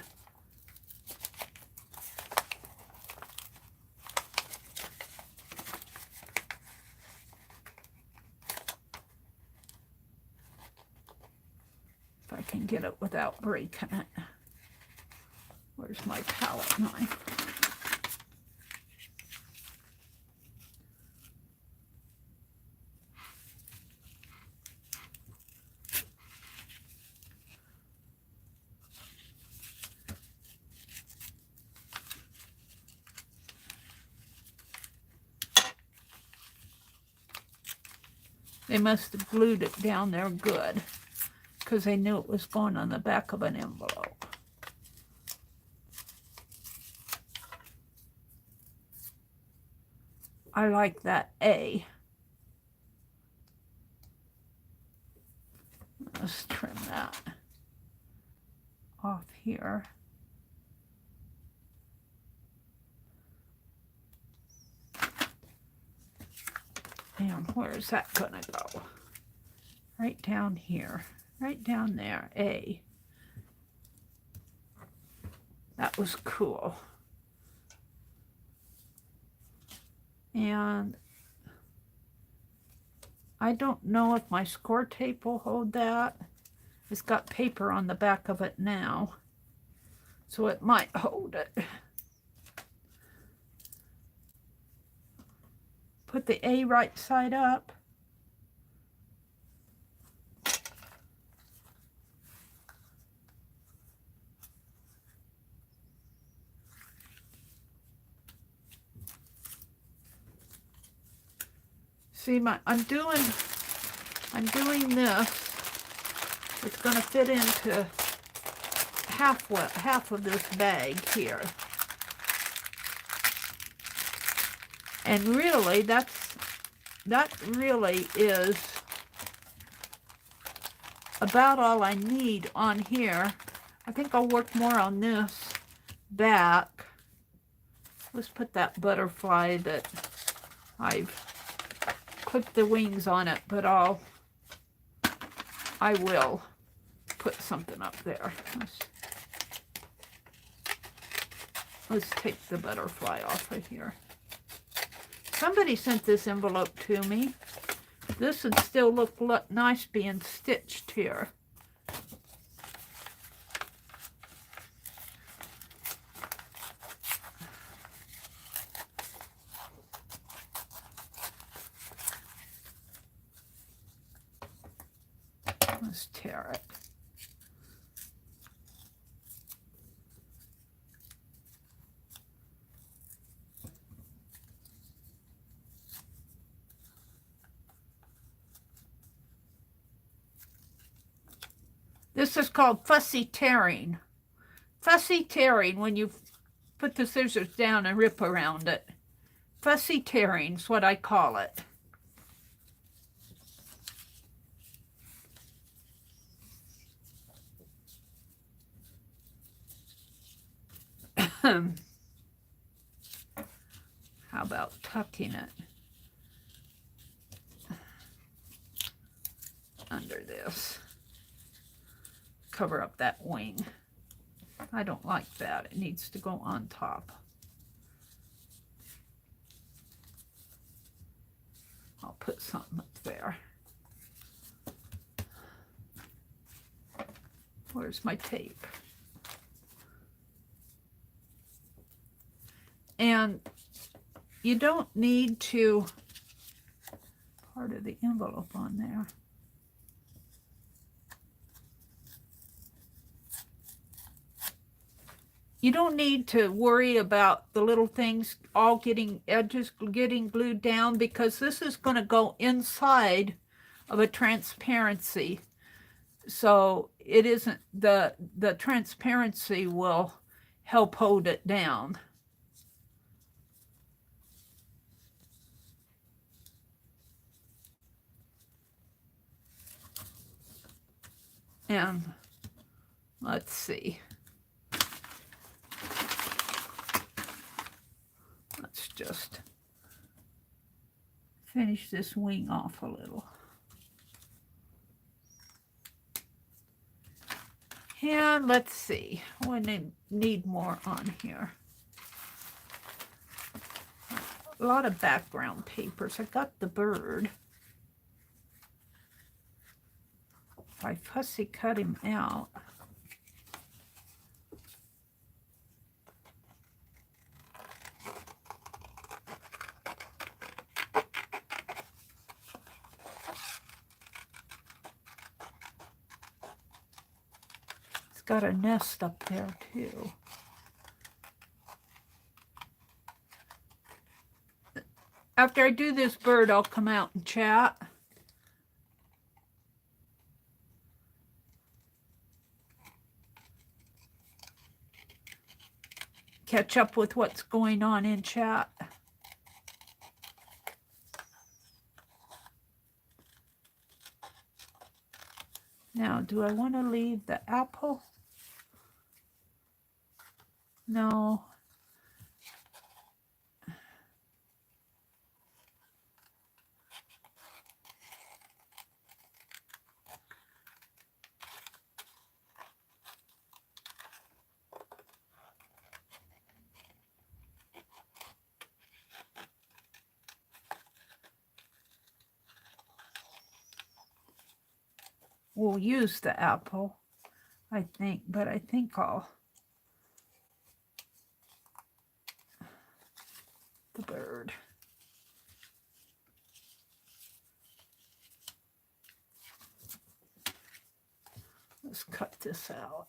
If I can get it without breaking it. Where's my palette knife? They must have glued it down there good, because they knew it was going on the back of an envelope. I like that A. Let's trim that off here. And where is that going to go? Right down here. Right down there. A. That was cool. And I don't know if my score tape will hold that. It's got paper on the back of it now, so it might hold it. Put the A right side up. See, I'm doing this. It's going to fit into half of this bag here. And really, that really is about all I need on here. I think I'll work more on this back. Let's put that butterfly that I've clipped the wings on it, but I will put something up there. Let's take the butterfly off of here. Somebody sent this envelope to me. This would still look nice being stitched here. Let's tear it. This is called fussy tearing. Fussy tearing, when you put the scissors down and rip around it. Fussy tearing is what I call it. How about tucking it under this? Cover up that wing. I don't like that. It needs to go on top. I'll put something up there. Where's my tape? And you don't need to, part of the envelope on there. You don't need to worry about the little things all getting, edges getting glued down, because this is going to go inside of a transparency. So it isn't, the transparency will help hold it down. And let's see. Let's just finish this wing off a little. And let's see, we need more on here. A lot of background papers. I got the bird. I fussy cut him out. It's got a nest up there too. After I do this bird, I'll come out and chat. Catch up with what's going on in chat. Now, do I want to leave the apple? No. We'll use the apple, I think, but I think I'll the bird. Let's cut this out.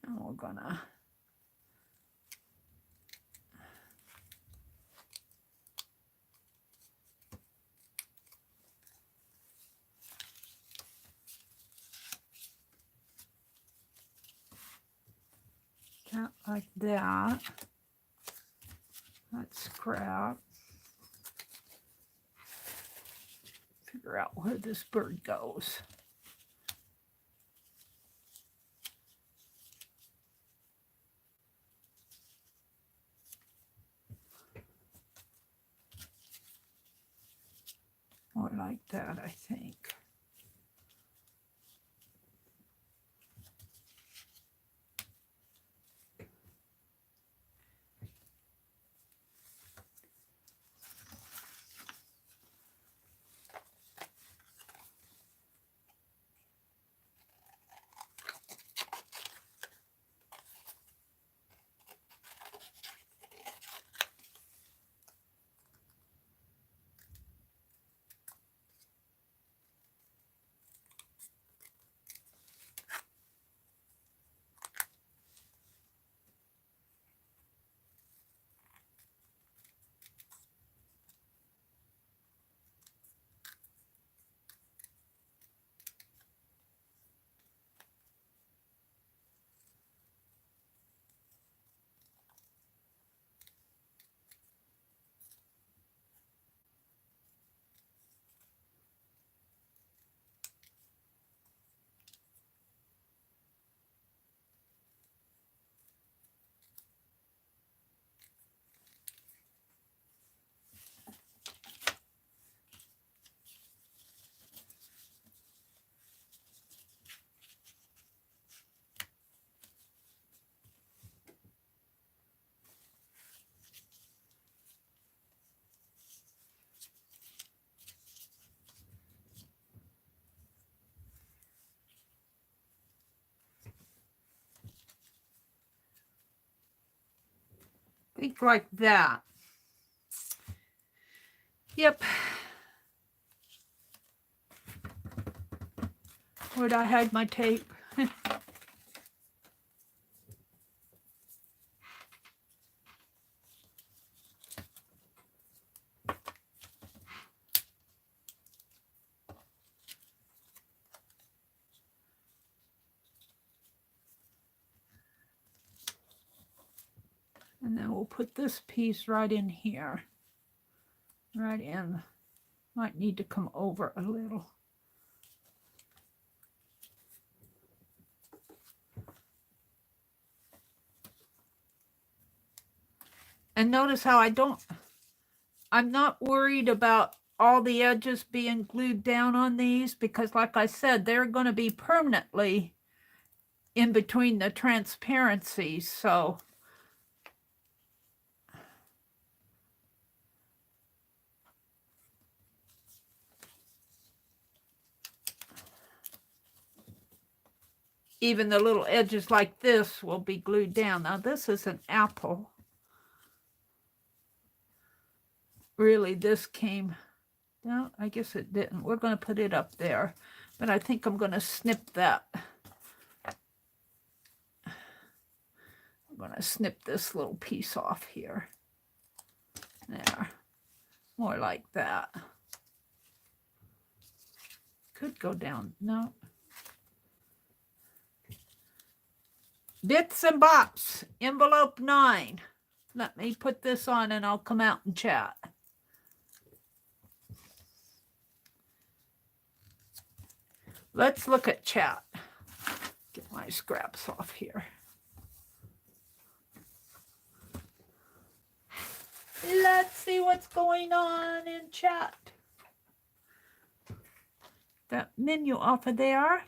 And we're gonna cut like that. Let's scrap. Figure out where this bird goes. that, I think. I think like that. Yep. Where'd I hide my tape? And then we'll put this piece right in here. Right in. Might need to come over a little. And notice how I'm not worried about all the edges being glued down on these, because like I said, they're going to be permanently in between the transparencies. So even the little edges like this will be glued down. Now this is an apple. Really, this came, no, I guess it didn't. We're going to put it up there, but I think I'm going to snip that. I'm going to snip this little piece off here. There, more like that. Could go down, no. Bits and Bops, envelope 9. Let me put this on and I'll come out and chat. Let's look at chat. Get my scraps off here. Let's see what's going on in chat. That menu off of there.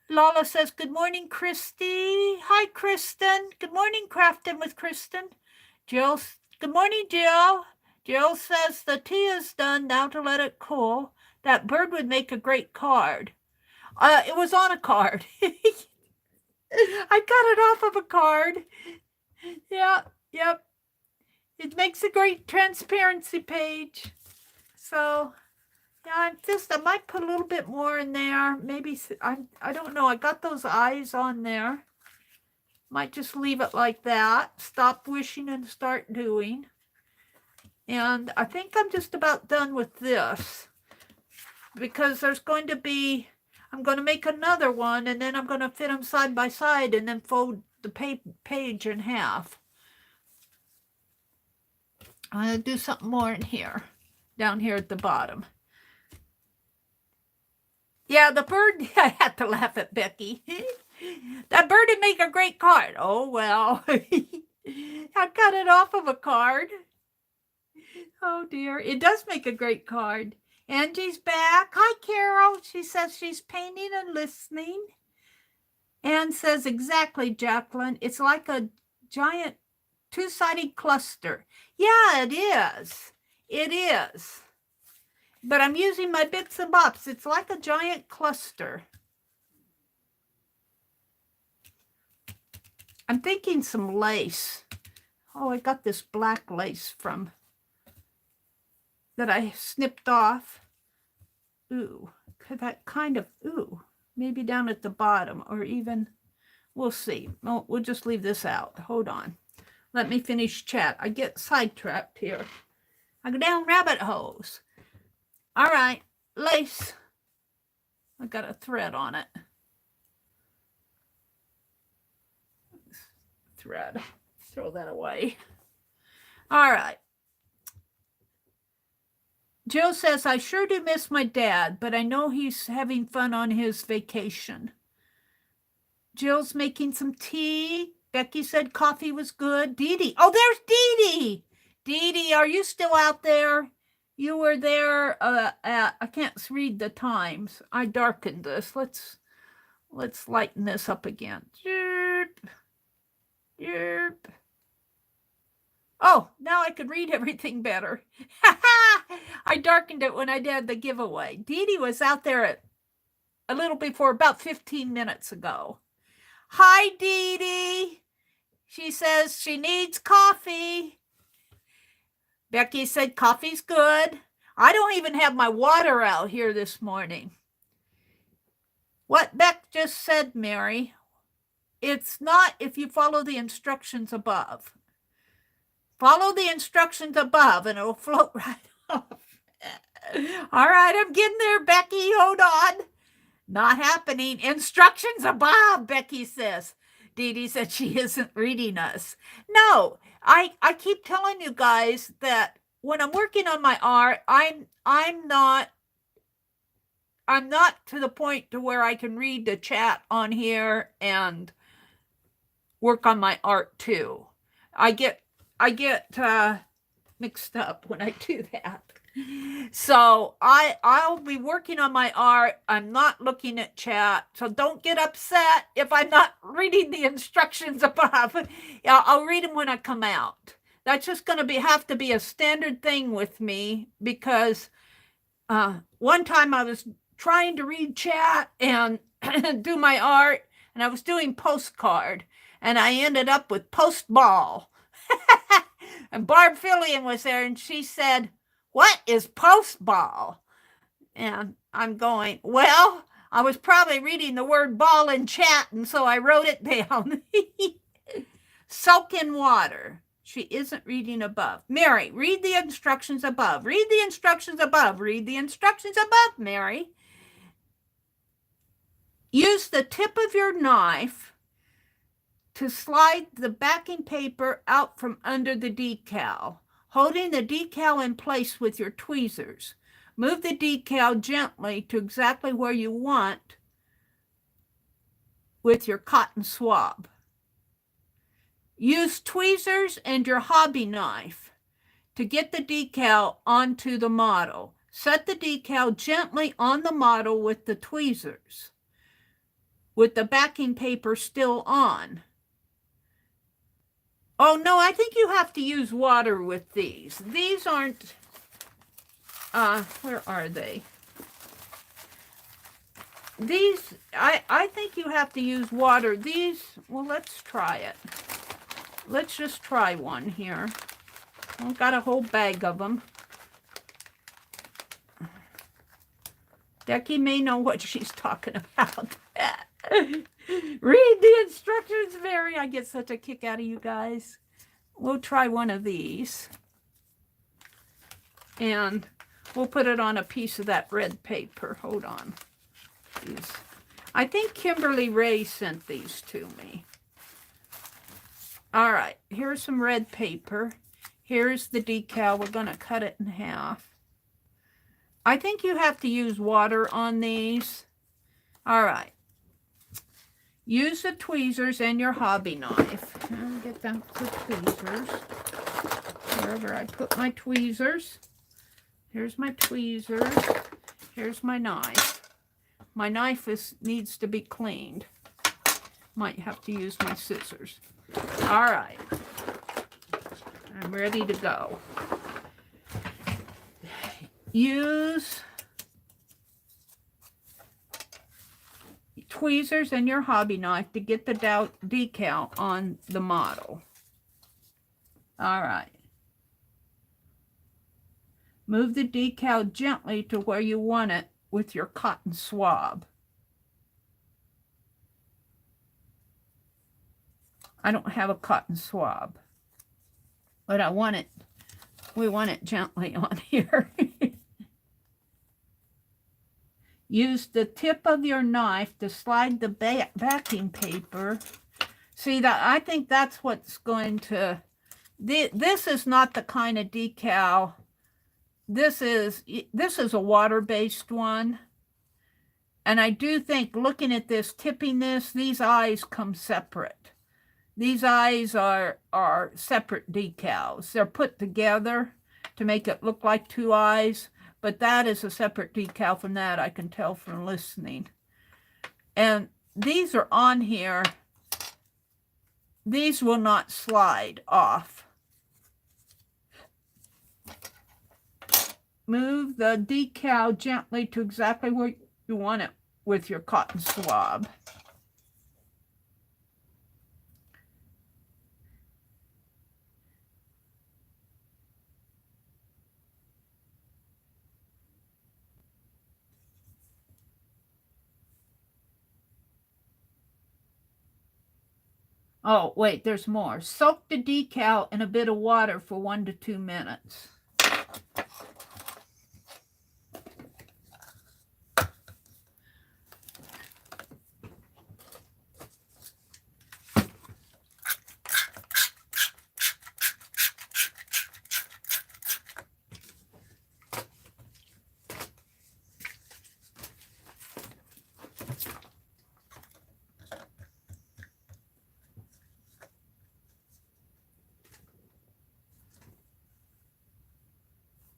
Lala says, good morning, Christy. Hi, Kristen. Good morning, Crafting with Kristen. Jill, good morning, Jill. Jill says, the tea is done, now to let it cool. That bird would make a great card. It was on a card. I got it off of a card. Yeah, yep. It makes a great transparency page. So, yeah, I might put a little bit more in there. Maybe, I don't know. I got those eyes on there. Might just leave it like that. Stop wishing and start doing. And I think I'm just about done with this. Because there's going to be, I'm going to make another one, and then I'm going to fit them side by side and then fold the page in half. I'm going to do something more in here, down here at the bottom. Yeah, the bird, I had to laugh at Becky. That bird would make a great card. Oh, well. I got it off of a card. Oh, dear. It does make a great card. Angie's back. Hi, Carol. She says she's painting and listening. Anne says, exactly, Jacqueline. It's like a giant two-sided cluster. Yeah, it is. It is. But I'm using my bits and bops. It's like a giant cluster. I'm thinking some lace. Oh, I got this black lace from that I snipped off. Ooh, that kind of, ooh, maybe down at the bottom or even, we'll see. We'll just leave this out. Hold on. Let me finish chat. I get sidetracked here. I go down rabbit holes. All right, lace. I got a thread on it. Thread. Throw that away. All right. Jill says, I sure do miss my dad, but I know he's having fun on his vacation. Jill's making some tea. Becky said coffee was good. Dee Dee. Oh, there's Dee Dee. Dee Dee, are you still out there? You were there I can't read the times. I darkened this. Let's lighten this up again. Yerp. Yerp. Oh, now I could read everything better. I darkened it when I did the giveaway. Dee Dee was out there at a little before, about 15 minutes ago. Hi, Dee Dee. She says she needs coffee. Becky said coffee's good. I don't even have my water out here this morning. What Beck just said, Mary, it's not if you follow the instructions above. Follow the instructions above and it'll float right off. All right, I'm getting there, Becky. Hold on. Not happening. Instructions above, Becky says. Dee Dee said she isn't reading us. No, I keep telling you guys that when I'm working on my art, I'm not to the point to where I can read the chat on here and work on my art too. I get mixed up when I do that. So I'll be working on my art. I'm not looking at chat. So don't get upset if I'm not reading the instructions above. I'll read them when I come out. That's just going to have to be a standard thing with me because one time I was trying to read chat and do my art and I was doing postcard and I ended up with postball. And Barb Fillion was there and she said, what is postball? And I'm going, well, I was probably reading the word ball in chat, and so I wrote it down. Soak in water. She isn't reading above. Mary, read the instructions above. Read the instructions above. Read the instructions above, Mary. Use the tip of your knife to slide the backing paper out from under the decal, holding the decal in place with your tweezers. Move the decal gently to exactly where you want with your cotton swab. Use tweezers and your hobby knife to get the decal onto the model. Set the decal gently on the model with the tweezers, with the backing paper still on. Oh, no, I think you have to use water with these. These aren't, where are they? These, I think you have to use water. These, well, let's try it. Let's just try one here. I've got a whole bag of them. Becky may know what she's talking about. Read the instructions, Mary. I get such a kick out of you guys. We'll try one of these. And we'll put it on a piece of that red paper. Hold on. These. I think Kimberly Ray sent these to me. All right. Here's some red paper. Here's the decal. We're going to cut it in half. I think you have to use water on these. All right. Use the tweezers and your hobby knife. I'll get them the tweezers. Wherever I put my tweezers. Here's my tweezers. Here's my knife. My knife needs to be cleaned. Might have to use my scissors. All right. I'm ready to go. Use tweezers and your hobby knife to get the decal on the model. All right. Move the decal gently to where you want it with your cotton swab. I don't have a cotton swab, but we want it gently on here. Use the tip of your knife to slide the backing paper. See, I think that's what's going to... This is not the kind of decal. This is a water-based one. And I do think, looking at this, tipping this, these eyes come separate. These eyes are separate decals. They're put together to make it look like two eyes, but that is a separate decal from that, I can tell from listening. And these are on here. These will not slide off. Move the decal gently to exactly where you want it with your cotton swab. Oh, wait, there's more. Soak the decal in a bit of water for 1 to 2 minutes.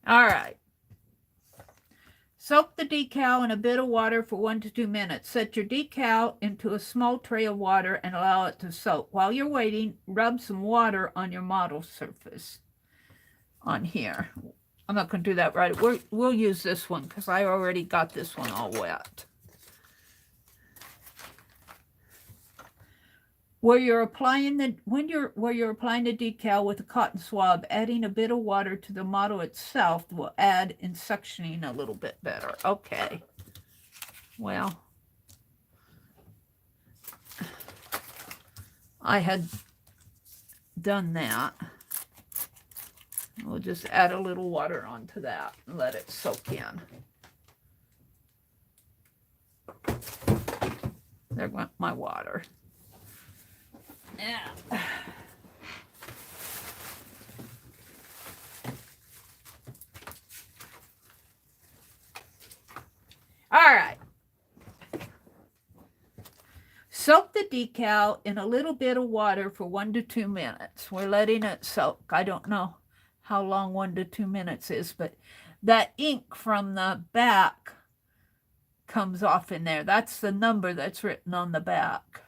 All right. Soak the decal in a bit of water for 1 to 2 minutes. Set your decal into a small tray of water and allow it to soak. While you're waiting, rub some water on your model surface on here. I'm not going to do that right. We'll use this one because I already got this one all wet. Where you're applying the decal with a cotton swab, adding a bit of water to the model itself will add in sectioning a little bit better. Okay. Well, I had done that. We'll just add a little water onto that and let it soak in. There went my water. Yeah. All right. Soak the decal in a little bit of water for 1 to 2 minutes. We're letting it soak. I don't know how long 1 to 2 minutes is, but that ink from the back comes off in there. That's the number that's written on the back.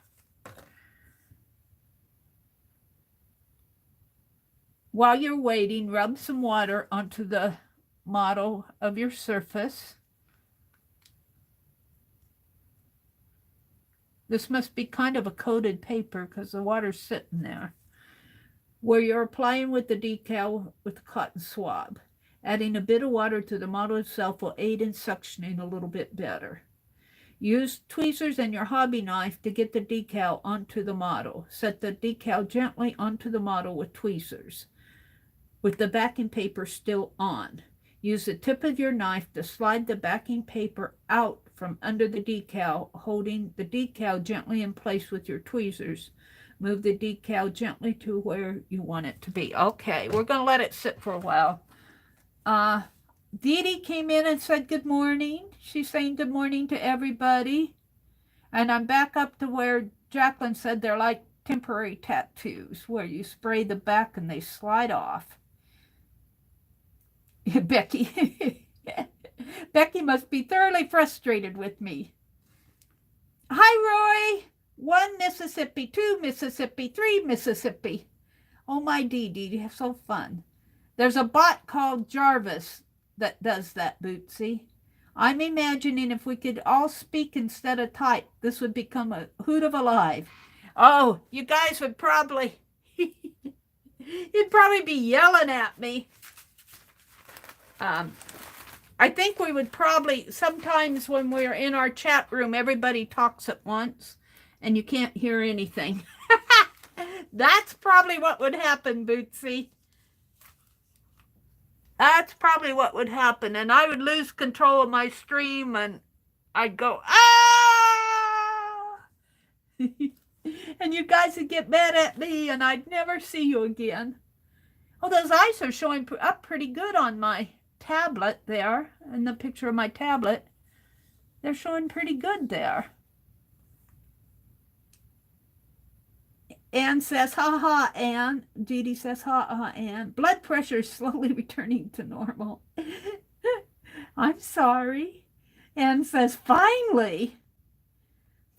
While you're waiting, rub some water onto the model of your surface. This must be kind of a coated paper because the water's sitting there. Where you're applying with the decal with the cotton swab. Adding a bit of water to the model itself will aid in suctioning a little bit better. Use tweezers and your hobby knife to get the decal onto the model. Set the decal gently onto the model with tweezers, with the backing paper still on. Use the tip of your knife to slide the backing paper out from under the decal, holding the decal gently in place with your tweezers. Move the decal gently to where you want it to be. Okay, we're going to let it sit for a while. Dee Dee came in and said good morning. She's saying good morning to everybody. And I'm back up to where Jacqueline said they're like temporary tattoos, where you spray the back and they slide off. Becky. Becky must be thoroughly frustrated with me. Hi, Roy. 1 Mississippi, 2 Mississippi, 3 Mississippi. Oh, my Dee, so fun. There's a bot called Jarvis that does that, Bootsy. I'm imagining if we could all speak instead of type, this would become a hoot of a live. Oh, you guys would probably, you'd probably be yelling at me. I think we would probably, sometimes when we're in our chat room, everybody talks at once and you can't hear anything. That's probably what would happen, Bootsy. That's probably what would happen. And I would lose control of my stream and I'd go, ah! And you guys would get mad at me and I'd never see you again. Oh, those eyes are showing up pretty good on my tablet there. In the picture of my tablet, they're showing pretty good there. Anne says, ha ha, Anne. Dee says, ha ha, Anne. Blood pressure is slowly returning to normal. I'm sorry. Anne says, finally.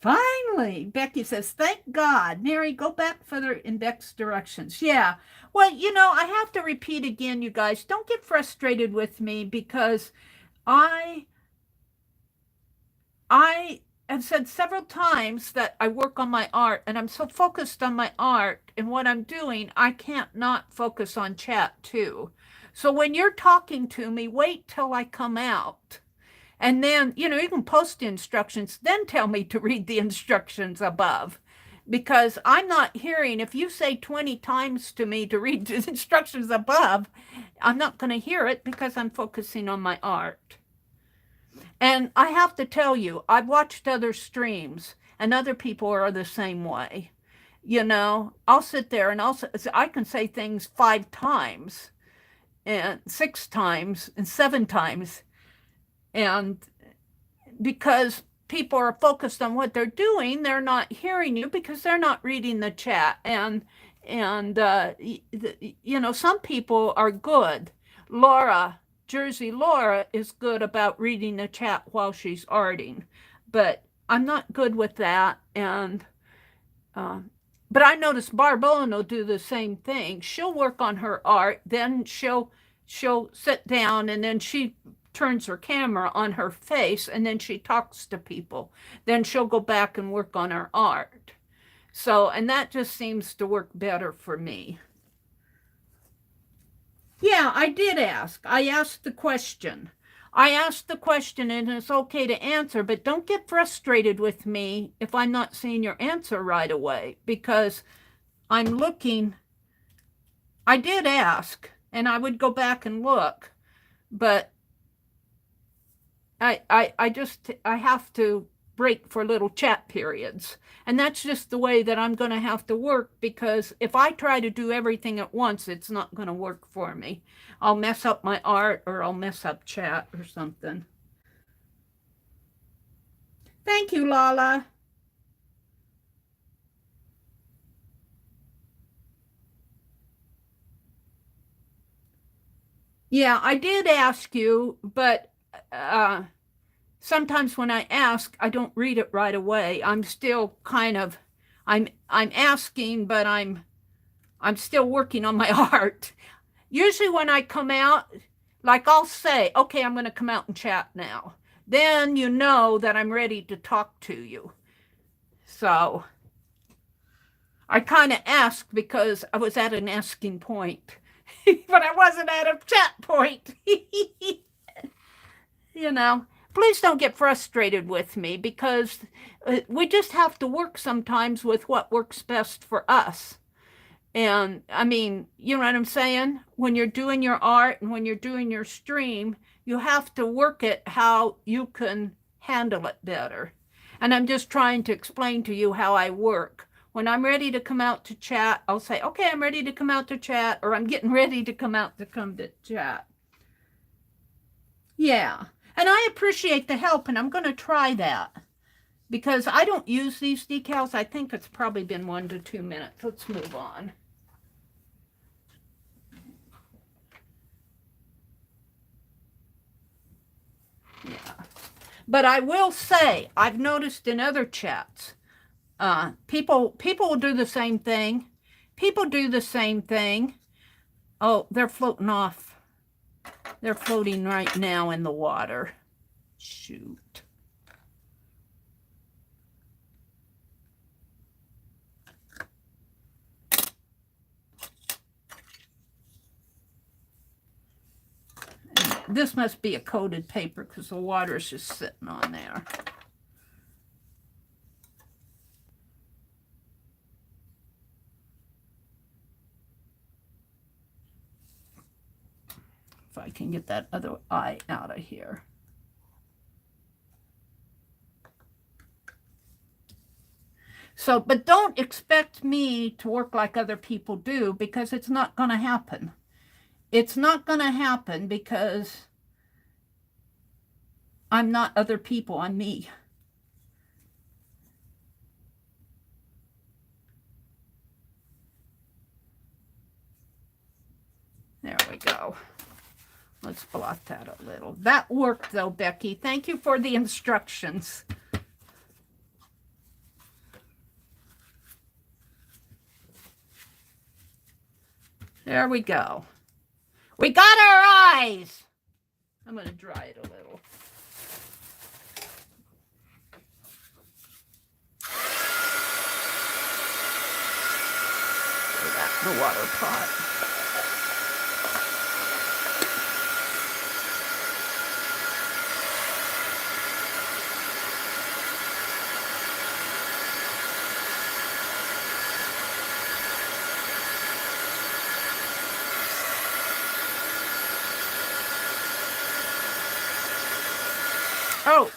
Finally. Becky says, thank God. Meri, go back further in Beck's directions. Yeah. Well, you know, I have to repeat again, you guys. Don't get frustrated with me because I have said several times that I work on my art and I'm so focused on my art and what I'm doing, I can't not focus on chat too. So when you're talking to me, wait till I come out. And then, you know, you can post the instructions, then tell me to read the instructions above. Because I'm not hearing, if you say 20 times to me to read the instructions above, I'm not going to hear it because I'm focusing on my art. And I have to tell you, I've watched other streams and other people are the same way. You know, I'll sit there and I can say things 5 times and 6 times and 7 times. And because people are focused on what they're doing, they're not hearing you because they're not reading the chat. And you know, some people are good. Jersey Laura is good about reading the chat while she's arting, but I'm not good with that. And but I noticed Barbone will do the same thing. She'll work on her art, then she'll sit down, and then she turns her camera on her face, and then she talks to people. Then she'll go back and work on her art. So, and that just seems to work better for me. Yeah, I did ask. I asked the question. I asked the question and it's okay to answer, but don't get frustrated with me if I'm not seeing your answer right away because I'm looking. I did ask and I would go back and look, but I have to break for little chat periods. And that's just the way that I'm going to have to work because if I try to do everything at once, it's not going to work for me. I'll mess up my art or I'll mess up chat or something. Thank you, Lala. Yeah, I did ask you, but sometimes when I ask, I don't read it right away. I'm still kind of, I'm asking, but I'm still working on my art. Usually when I come out, like I'll say, okay, I'm going to come out and chat now. Then you know that I'm ready to talk to you. So I kind of asked because I was at an asking point, but I wasn't at a chat point. You know. Please don't get frustrated with me because we just have to work sometimes with what works best for us. And I mean, you know what I'm saying? When you're doing your art and when you're doing your stream, you have to work it how you can handle it better. And I'm just trying to explain to you how I work. When I'm ready to come out to chat, I'll say, okay, I'm ready to come out to chat, or I'm getting ready to come to chat. Yeah. And I appreciate the help, and I'm going to try that because I don't use these decals. I think it's probably been 1 to 2 minutes. Let's move on. But I will say, I've noticed in other chats, people will do the same thing. People do the same thing. Oh, they're floating off. They're floating right now in the water. Shoot. This must be a coated paper because the water is just sitting on there. If I can get that other eye out of here. So, but don't expect me to work like other people do, because it's not going to happen. It's not going to happen because I'm not other people, I'm me. There we go. Let's blot that a little. That worked though, Becky. Thank you for the instructions. There we go. We got our eyes. I'm going to dry it a little. Throw that in the water pot. Oh,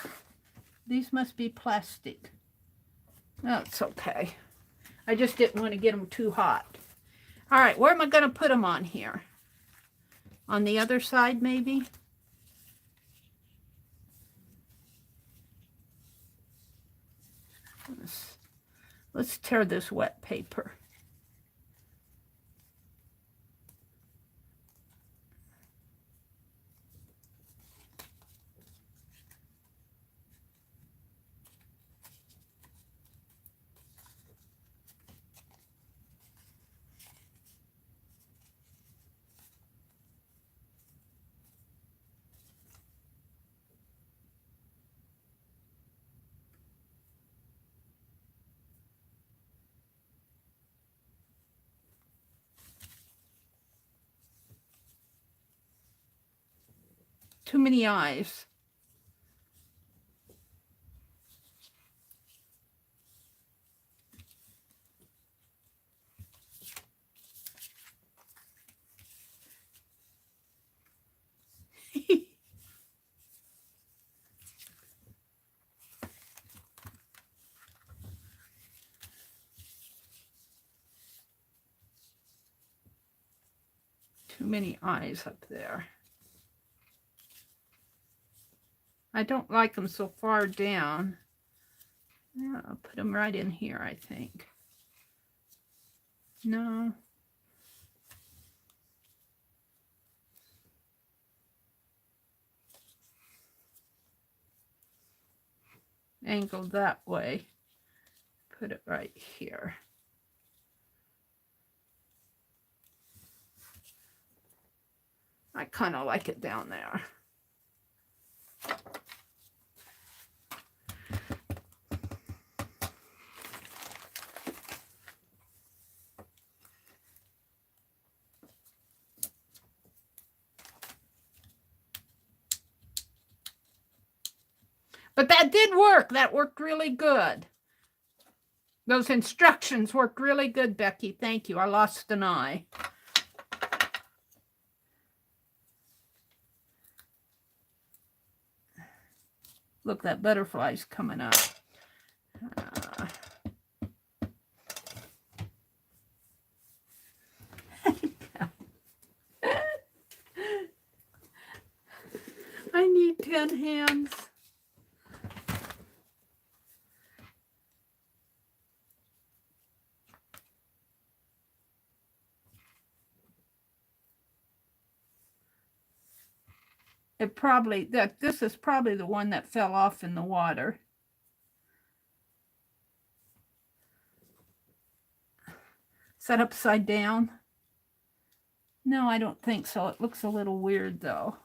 these must be plastic. No, it's okay. I just didn't want to get them too hot. All right, where am I going to put them on here? On the other side, maybe? Let's tear this wet paper. Too many eyes. Too many eyes up there. I don't like them so far down. Yeah, I'll put them right in here, I think. No. Angled that way. Put it right here. I kind of like it down there. But that did work. That worked really good. Those instructions worked really good, Becky. Thank you. I lost an eye. Look, that butterfly's coming up. I need 10 hands. This is probably the one that fell off in the water. Is that upside down? No, I don't think so. It looks a little weird though.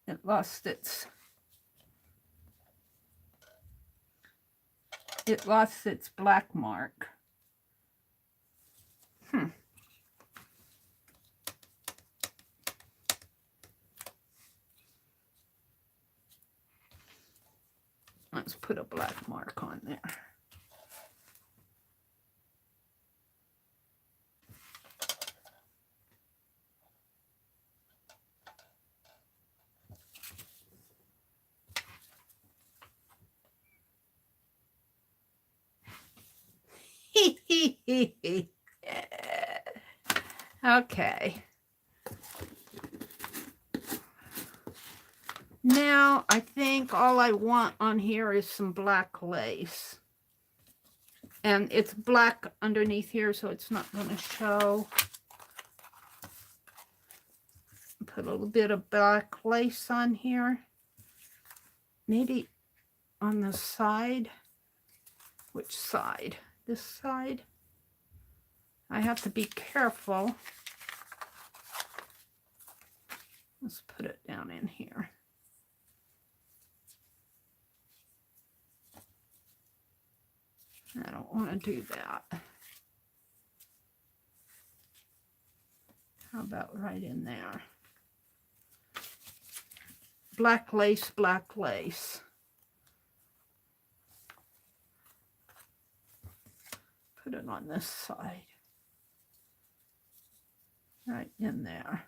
It lost its black mark. Let's put a black mark on there. Okay. Now I think all I want on here is some black lace. And it's black underneath here, so it's not going to show. Put a little bit of black lace on here. Maybe on the side. Which side? This side. I have to be careful. Let's put it down in here. I don't want to do that. How about right in there? Black lace, black lace. Put it on this side. Right in there.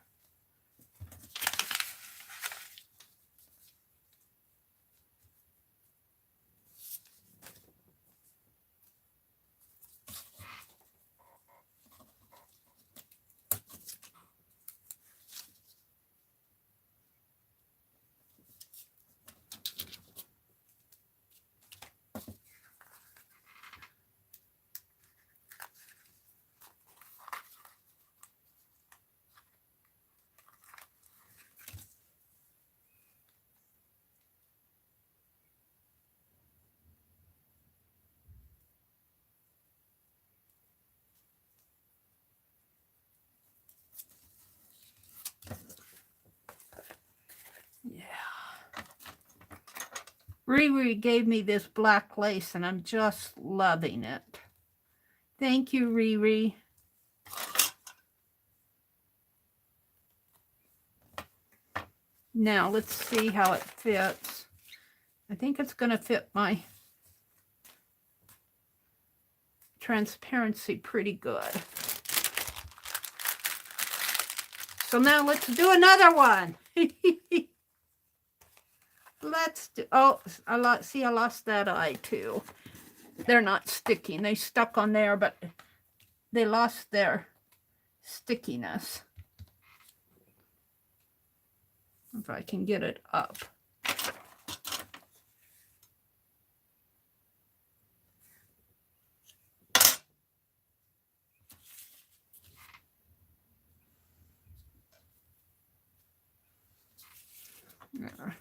Riri gave me this black lace and I'm just loving it. Thank you, Riri. Now let's see how it fits. I think it's going to fit my transparency pretty good. So now let's do another one. Let's do, oh, I lost that eye too. They're not sticking. They stuck on there, but they lost their stickiness. If I can get it up. There.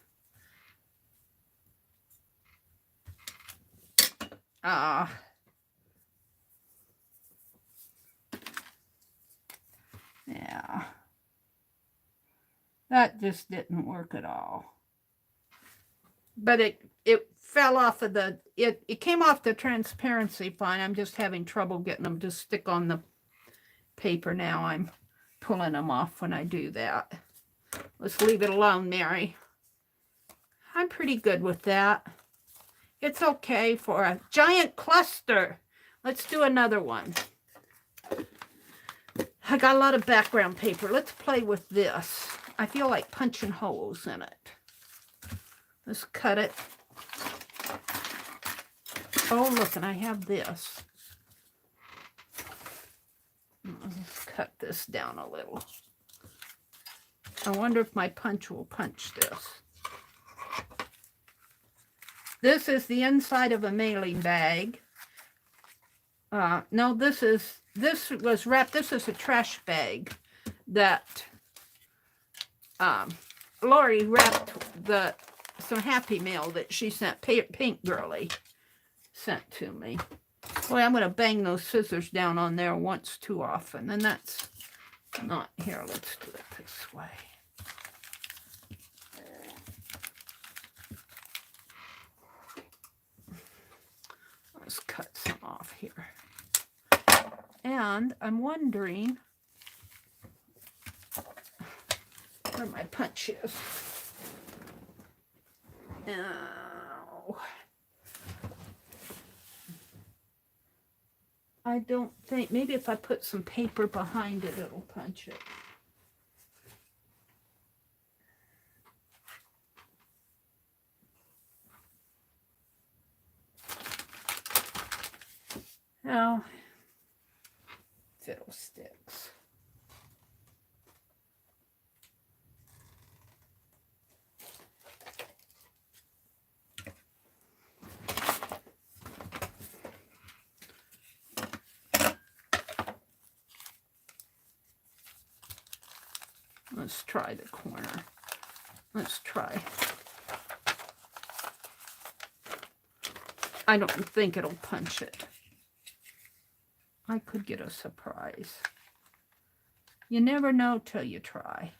Yeah. That just didn't work at all. But it fell off of the, it came off the transparency fine. I'm just having trouble getting them to stick on the paper now. I'm pulling them off when I do that. Let's leave it alone, Meri. I'm pretty good with that. It's okay for a giant cluster. Let's do another one. I got a lot of background paper. Let's play with this. I feel like punching holes in it. Let's cut it. Oh, look, and I have this. Let's cut this down a little. I wonder if my punch will punch this. This is the inside of a mailing bag. No, this was wrapped. This is a trash bag that Lori wrapped some Happy Mail that she sent, Pink Girly sent to me. Boy, I'm going to bang those scissors down on there once too often, and that's not here. Let's do it this way. Let's cut some off here. And I'm wondering where my punch is. Ow. I don't think, maybe if I put some paper behind it, it'll punch it. Now, fiddlesticks. Let's try the corner. Let's try. I don't think it'll punch it. I could get a surprise. You never know till you try.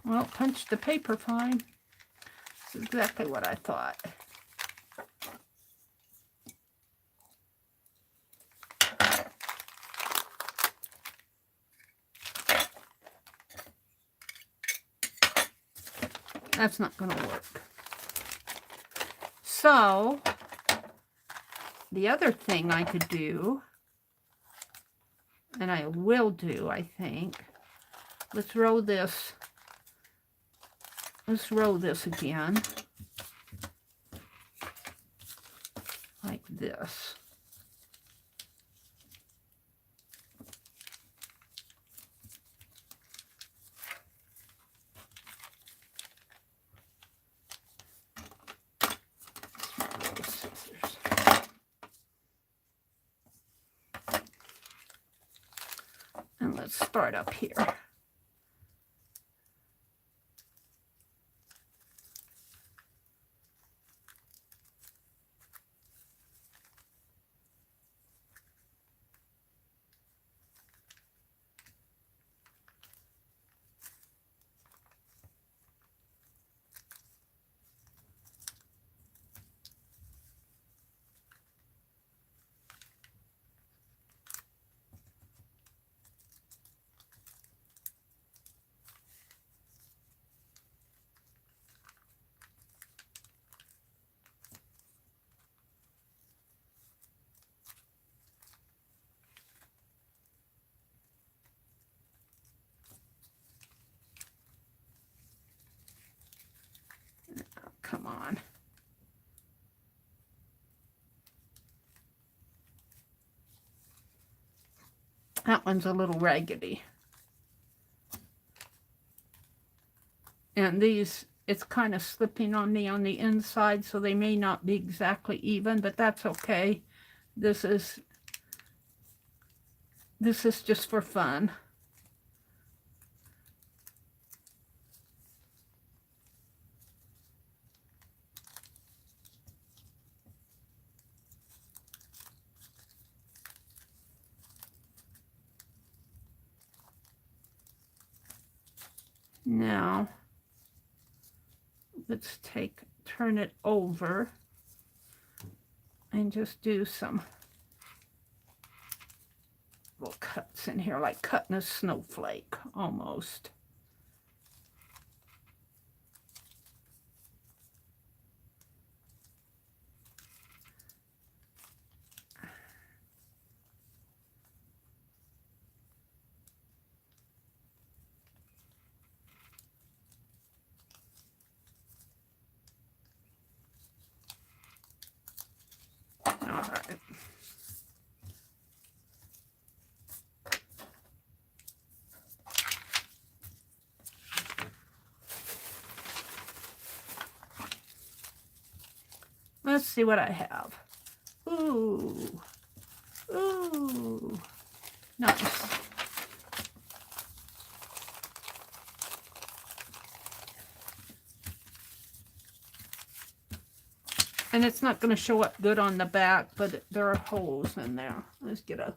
Well, punch the paper fine. That's exactly what I thought. That's not going to work. So, the other thing I could do, and I will do, I think, let's roll this. Let's roll this again. Like this. And let's start up here. Come on. That one's a little raggedy. And these, it's kind of slipping on me on the inside, so they may not be exactly even, but that's okay. This is just for fun. Now, let's turn it over and just do some little cuts in here, like cutting a snowflake almost. Let's see what I have. Ooh. Ooh. Nice. And it's not going to show up good on the back, but there are holes in there. Let's get a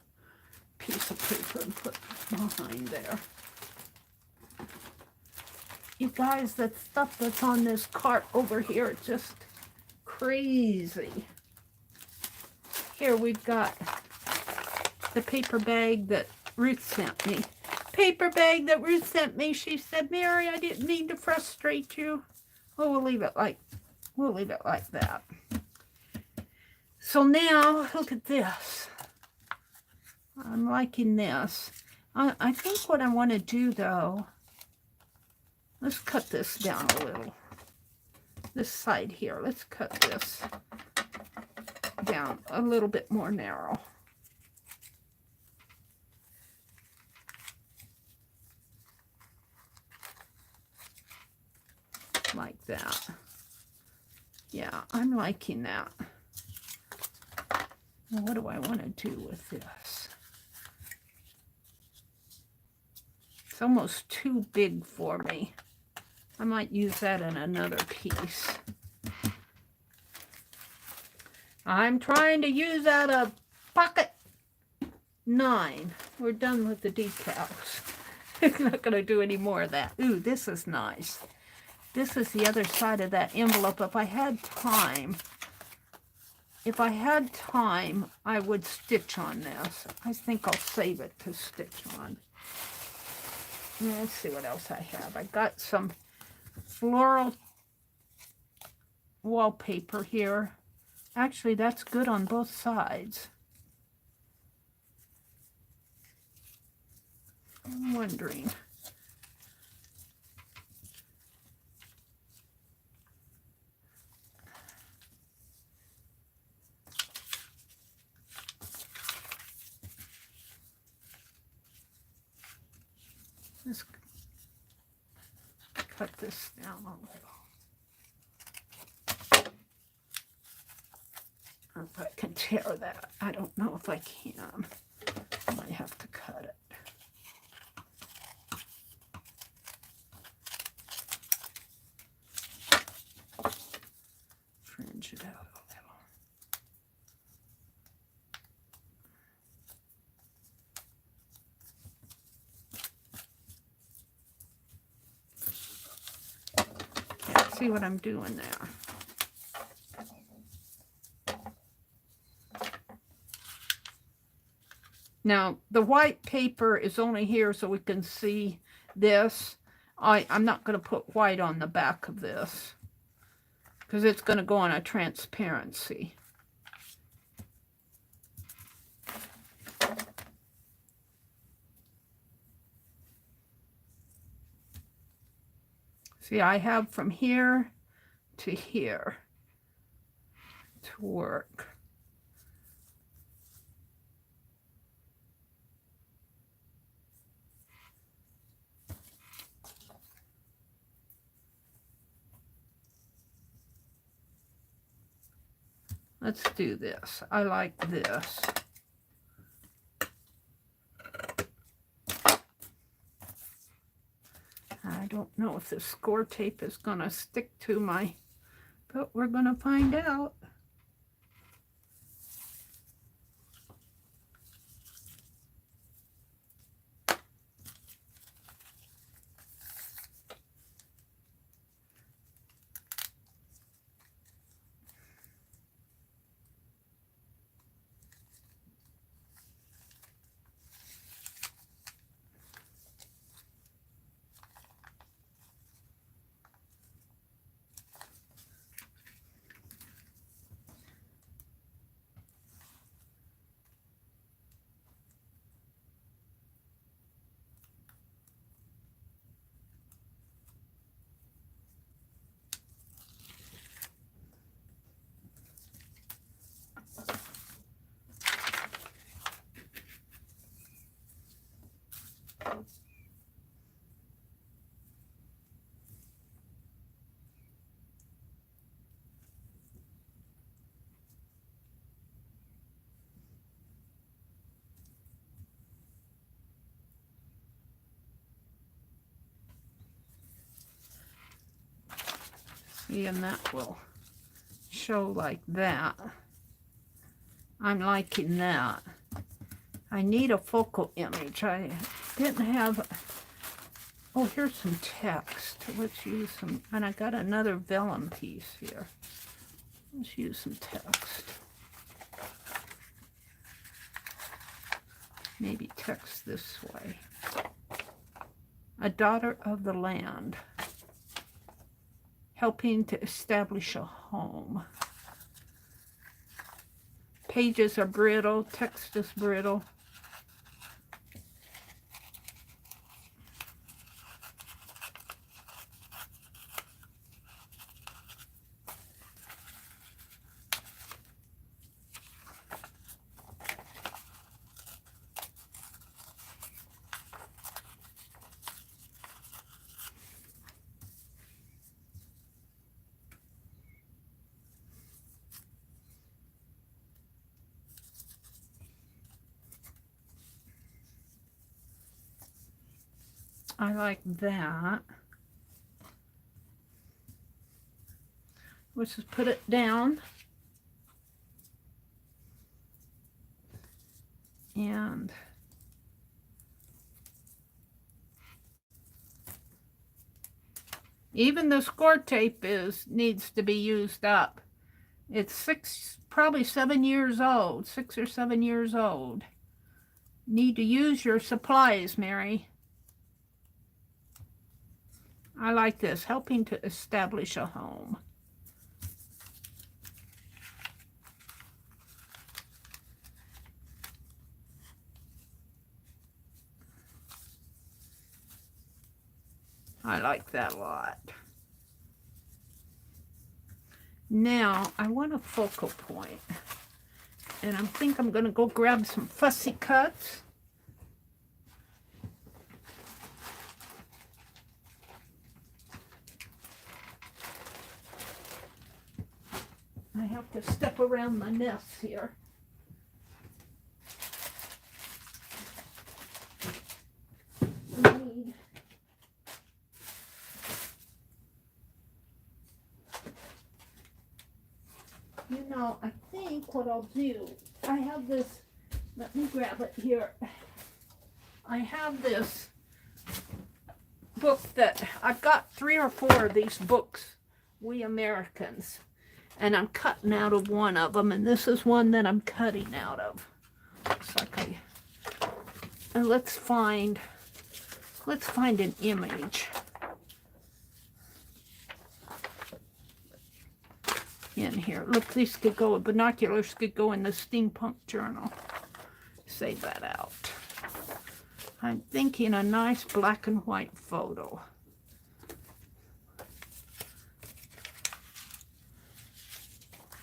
piece of paper and put behind there. You guys, that stuff that's on this cart over here, it's just crazy. Here we've got the paper bag that Ruth sent me. Paper bag that Ruth sent me. She said, Meri, I didn't mean to frustrate you. Oh, we'll leave it like that. So now, look at this. I'm liking this. I think what I want to do, though, let's cut this down a little. This side here, let's cut this down a little bit more narrow. Like that. Yeah, I'm liking that. Now, what do I want to do with this? It's almost too big for me. I might use that in another piece. I'm trying to use out a pocket 9. We're done with the decals. I'm not going to do any more of that. Ooh, this is nice. This is the other side of that envelope. If I had time, I would stitch on this. I think I'll save it to stitch on. Let's see what else I have. I got some floral wallpaper here. Actually, that's good on both sides. I'm wondering. Let's cut this down a little. If I can tear that. I don't know if I can. I might have to cut it. Fringe it out a little. Yeah, see what I'm doing there. Now, the white paper is only here so we can see this. I'm not going to put white on the back of this because it's going to go on a transparency. See, I have from here to here to work. Let's do this. I like this. I don't know if this score tape is going to stick to my, but we're going to find out. And that will show like that. I'm liking that. I need a focal image. I didn't have... Oh, here's some text. Let's use some... And I got another vellum piece here. Let's use some text. Maybe text this way. A daughter of the land. Helping to establish a home. Pages are brittle. Text is brittle. I like that. Let's just put it down. And even the score tape needs to be used up. It's probably 7 years old, 6 or 7 years old. Need to use your supplies, Meri. I like this, helping to establish a home. I like that a lot. Now, I want a focal point. And I think I'm going to go grab some Fussy cuts. I have to step around my nest here. You know, I think what I'll do, I have this, let me grab it here. I have this book that, I've got 3 or 4 of these books, We Americans. And I'm cutting out of one of them, and this is one that I'm cutting out of. Looks like and let's find an image in here. Look, these could go, binoculars could go in the steampunk journal. Save that out. I'm thinking a nice black and white photo.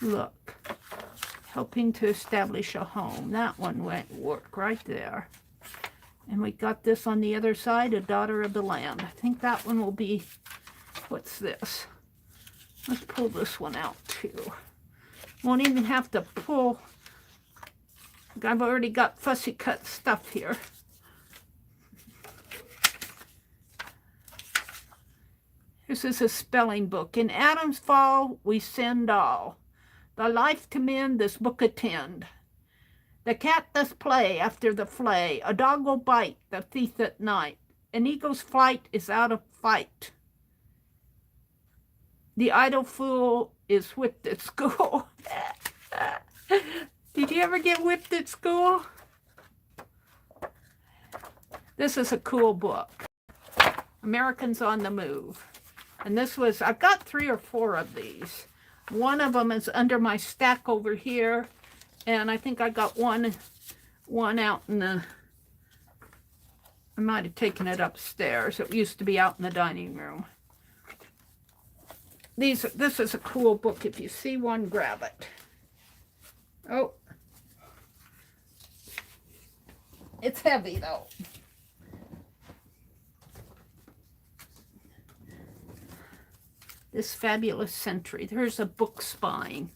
Look, helping to establish a home. That one went work right there. And we got this on the other side, a daughter of the land. I think that one will be, what's this? Let's pull this one out too. Won't even have to pull. I've already got fussy cut stuff here. This is a spelling book. In Adam's fall, we send all. The life to mend, this book attend. The cat does play after the flay. A dog will bite, the thief at night. An eagle's flight is out of fight. The idle fool is whipped at school. Did you ever get whipped at school? This is a cool book. Americans on the Move. And this was, I've got 3 or 4 of these. One of them is under my stack over here. And I think I got one out in the, I might have taken it upstairs. It used to be out in the dining room. This is a cool book. If you see one, grab it. Oh. It's heavy though. This Fabulous Century. There's a book spine.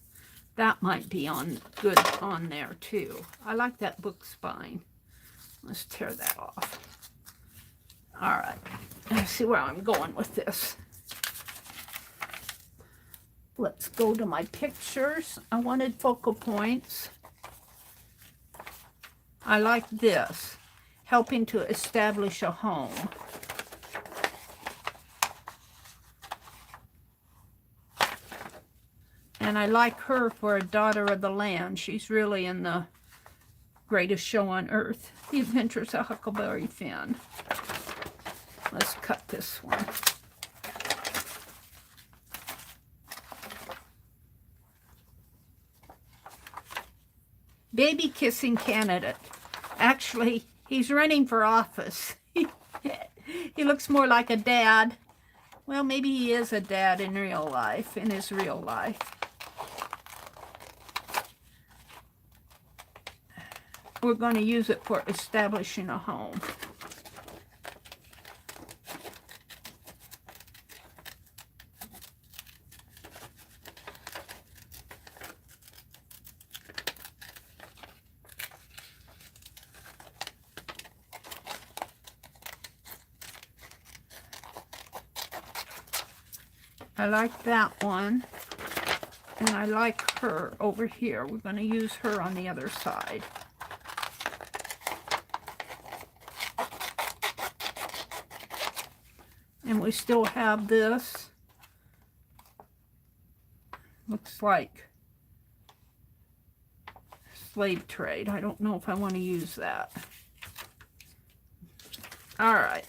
That might be good on there too. I like that book spine. Let's tear that off. All right. Let's see where I'm going with this. Let's go to my pictures. I wanted focal points. I like this, helping to establish a home. And I like her for a daughter of the land. She's really in the greatest show on earth, The Adventures of Huckleberry Finn. Let's cut this one. Baby kissing candidate. Actually, he's running for office. He looks more like a dad. Well, maybe he is a dad in real life, in his real life. We're going to use it for establishing a home. I like that one, and I like her over here. We're going to use her on the other side. And we still have this. Looks like slave trade. I don't know if I want to use that. All right.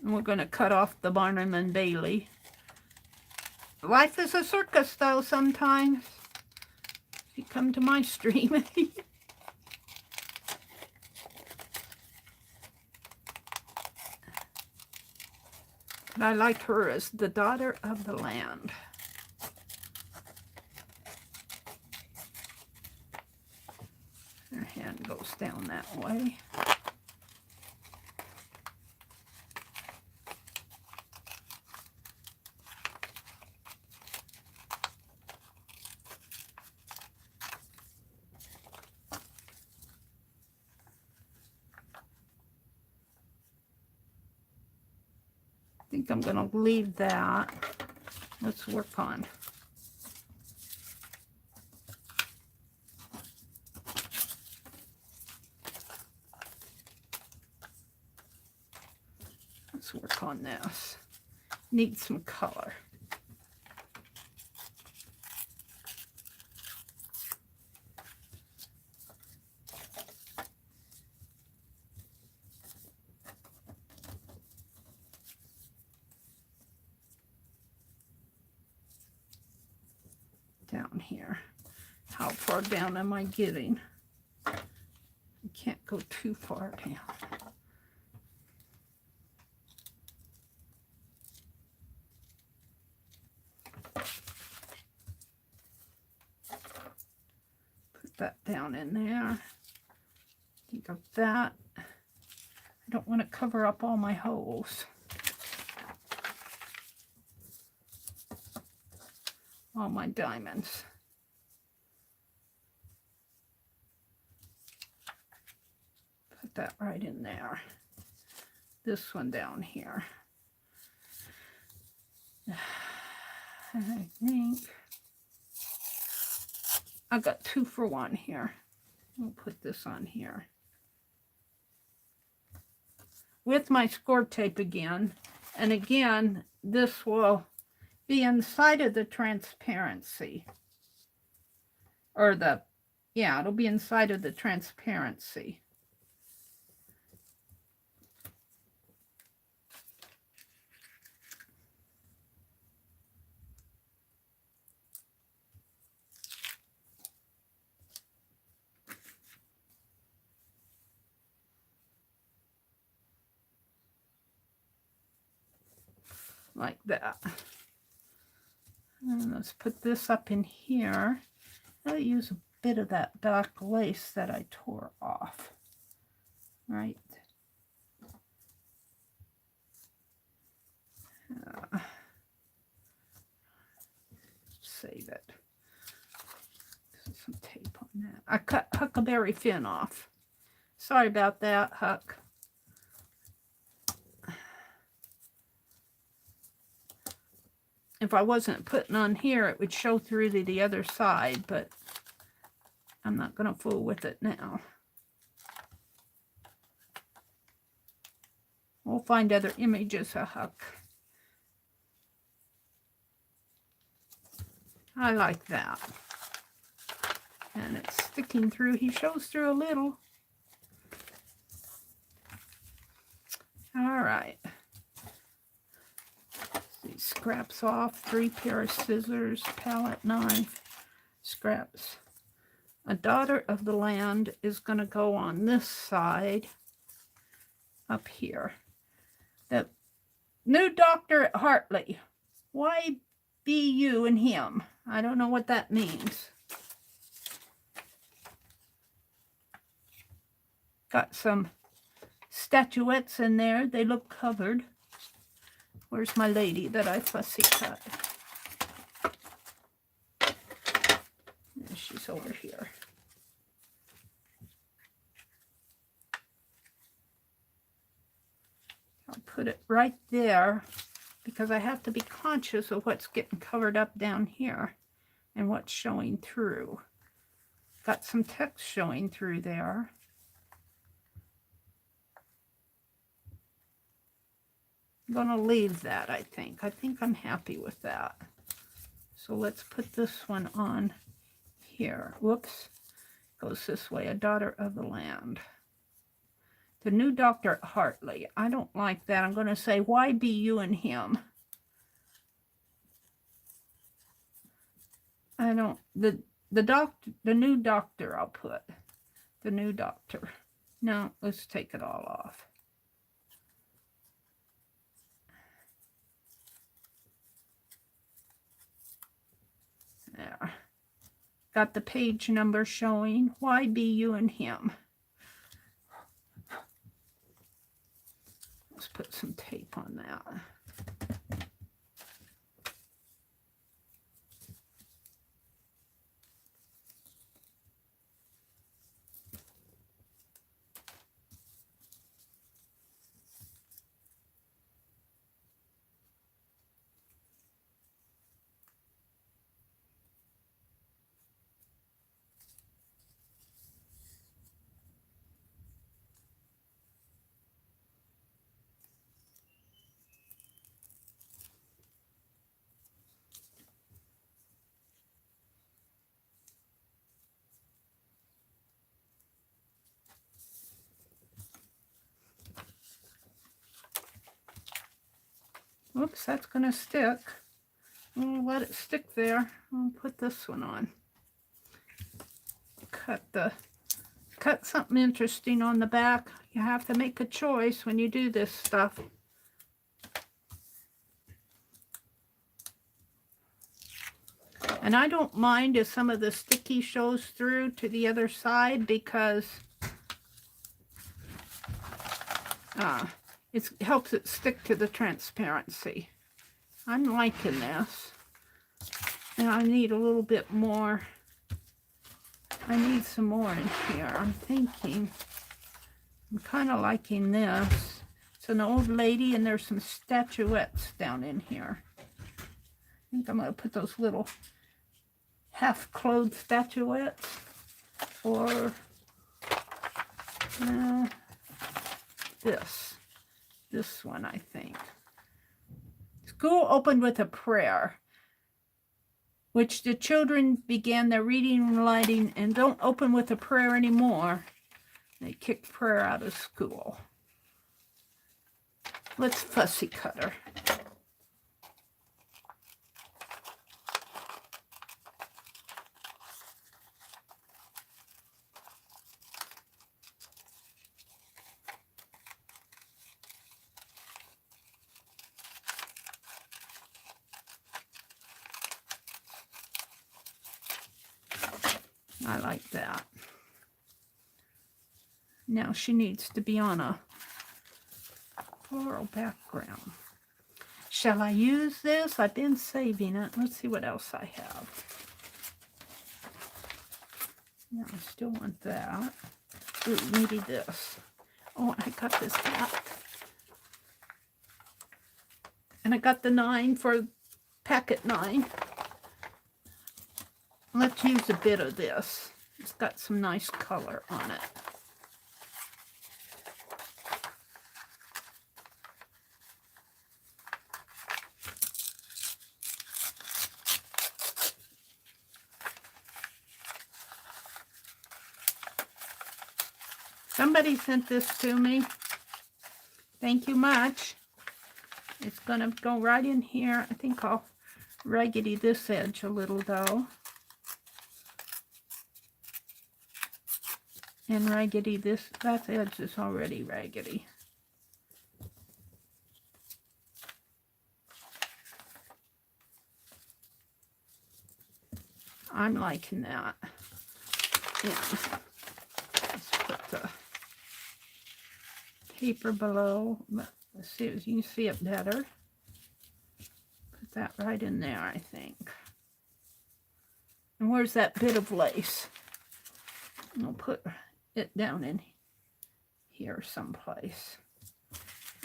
And we're going to cut off the Barnum and Bailey. Life is a circus, though, sometimes. If you come to my stream. But I like her as the daughter of the land. Her hand goes down that way. I think I'm going to leave that. Let's work on. Let's work on this. Need some color. Down here. How far down am I getting? I can't go too far down. Put that down in there. Think of that. I don't want to cover up all my holes. All my diamonds. Put that right in there. This one down here. I think I got 2 for 1 here. We'll put this on here. With my score tape again. And again, this will be inside of the transparency. Or the, yeah, it'll be inside of the transparency. Like that. And let's put this up in here. I'll use a bit of that dark lace that I tore off. Right. Save it. Some tape on that. I cut Huckleberry Finn off. Sorry about that, Huck. if I wasn't putting on here, it would show through to the other side, but I'm not going to fool with it now. We'll find other images of Huck. I like that. And it's sticking through. He shows through a little. All right. These scraps off. 3 pair of scissors, palette knife, scraps. A daughter of the land is going to go on this side up here. The new doctor at Hartley. Why be you and him? I don't know what that means. Got some statuettes in there. They look covered. Where's my lady that I fussy cut? She's over here. I'll put it right there because I have to be conscious of what's getting covered up down here and what's showing through. Got some text showing through there. I'm going to leave that, I think. I think I'm happy with that. So let's put this one on here. Whoops. Goes this way. A daughter of the land. The new doctor at Hartley. I don't like that. I'm going to say, why be you and him? I don't. The new doctor I'll put. The new doctor. No, let's take it all off. There. Got the page number showing. Why be you and him? Let's put some tape on that. Oops, that's going to stick. We'll let it stick there. I'll put this one on. Cut something interesting on the back. You have to make a choice when you do this stuff. And I don't mind if some of the sticky shows through to the other side because it helps it stick to the transparency. I'm liking this. And I need a little bit more. I need some more in here. I'm thinking, I'm kind of liking this. It's an old lady and there's some statuettes down in here. I think I'm going to put those little half-clothed statuettes. Or this one, I think. School opened with a prayer, which the children began their reading and writing, and don't open with a prayer anymore. They kicked prayer out of school. Let's fussy cut her. I like that. Now she needs to be on a floral background. Shall I use this? I've been saving it. Let's see what else I have. Yeah, I still want that. Ooh, maybe this. Oh, I got this back. And I got the 9 for packet 9. Let's use a bit of this. It's got some nice color on it. Somebody sent this to me. Thank you much. It's going to go right in here. I think I'll raggedy this edge a little though. And raggedy this, that edge is already raggedy. I'm liking that. Yeah. Let's put the paper below. Let's see if you can see it better. Put that right in there, I think. And where's that bit of lace? I'll put it down in here someplace.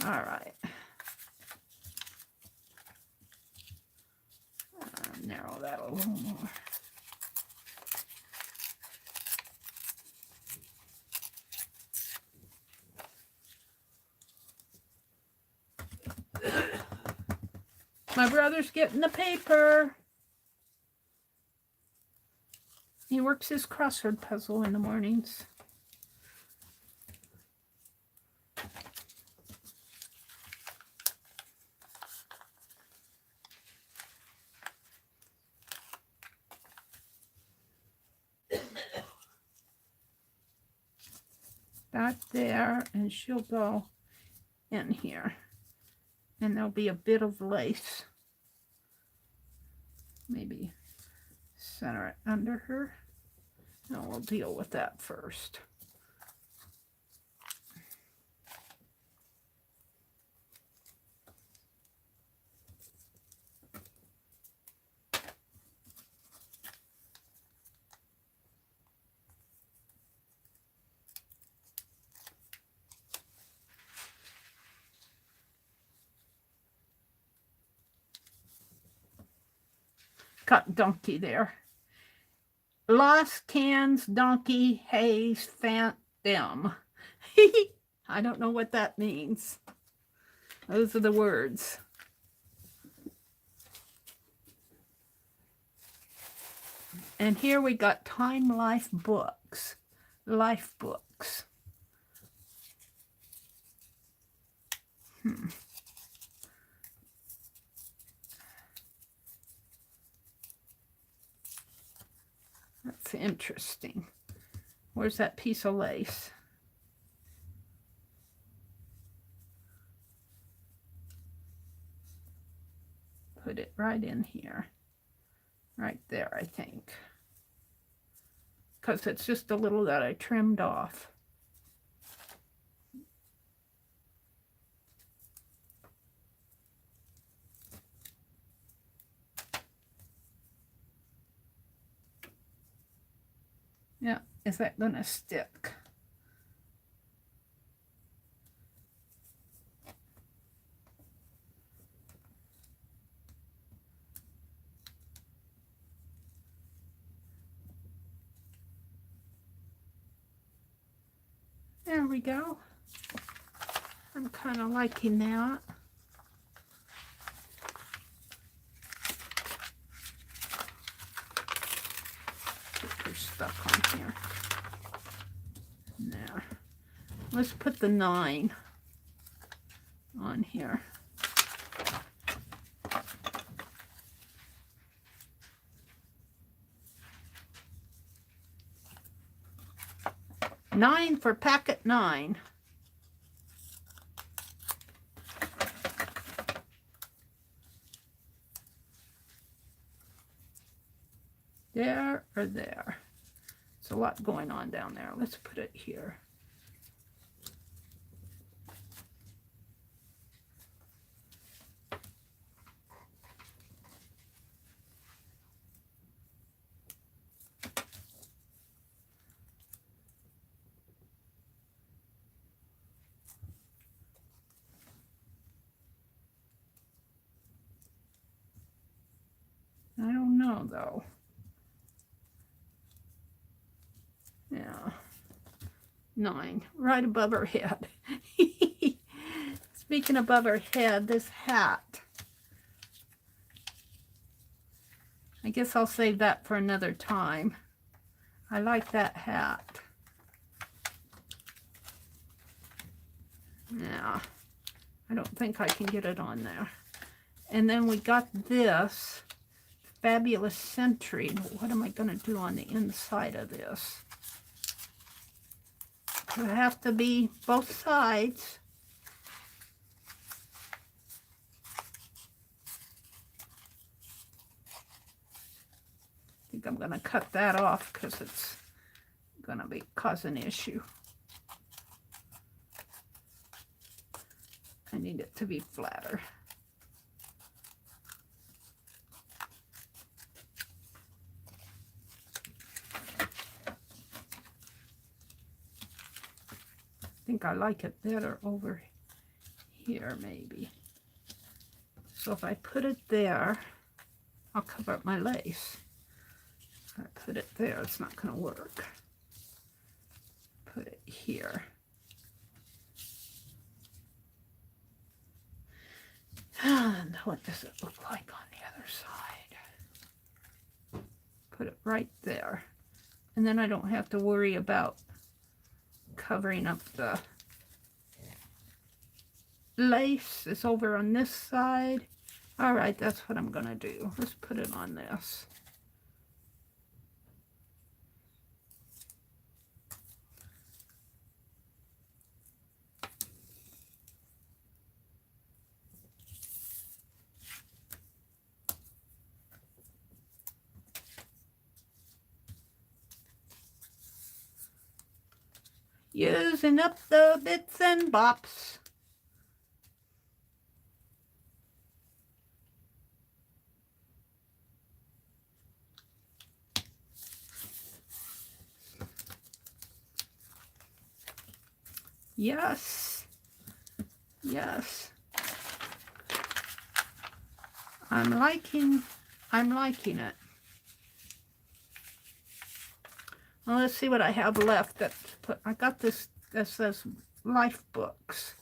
All right. Narrow that a little more. My brother's getting the paper. He works his crossword puzzle in the mornings. That there, and she'll go in here. And there'll be a bit of lace. Maybe center it under her. No, we'll deal with that first. Got donkey there. Lost cans, donkey, haze, fant, them. I don't know what that means. Those are the words. And here we got Time Life books. Life books. That's interesting. Where's that piece of lace? Put it right in here. Right there, I think. Because it's just a little that I trimmed off. Yeah, is that gonna stick? There we go. I'm kind of liking that. Stuck on here. There. Let's put the 9 on here. Nine for packet 9. There or there. There's a lot going on down there. Let's put it here. now, though. Yeah. 9, right above her head. Speaking above her head, this hat. I guess I'll save that for another time. I like that hat. Yeah, I don't think I can get it on there. And then we got this fabulous century. What am I going to do on the inside of this? It have to be both sides. I think I'm going to cut that off because it's going to be causing an issue. I need it to be flatter. I think I like it better over here, maybe. So if I put it there, I'll cover up my lace. If I put it there, it's not going to work. Put it here. And what does it look like on the other side? Put it right there. And then I don't have to worry about covering up the lace. It's over on this side. All right, that's what I'm going to do. Let's put it on this. Using up the bits and bops. Yes. Yes. I'm liking it. Well, let's see what I have left. I got this that says life books.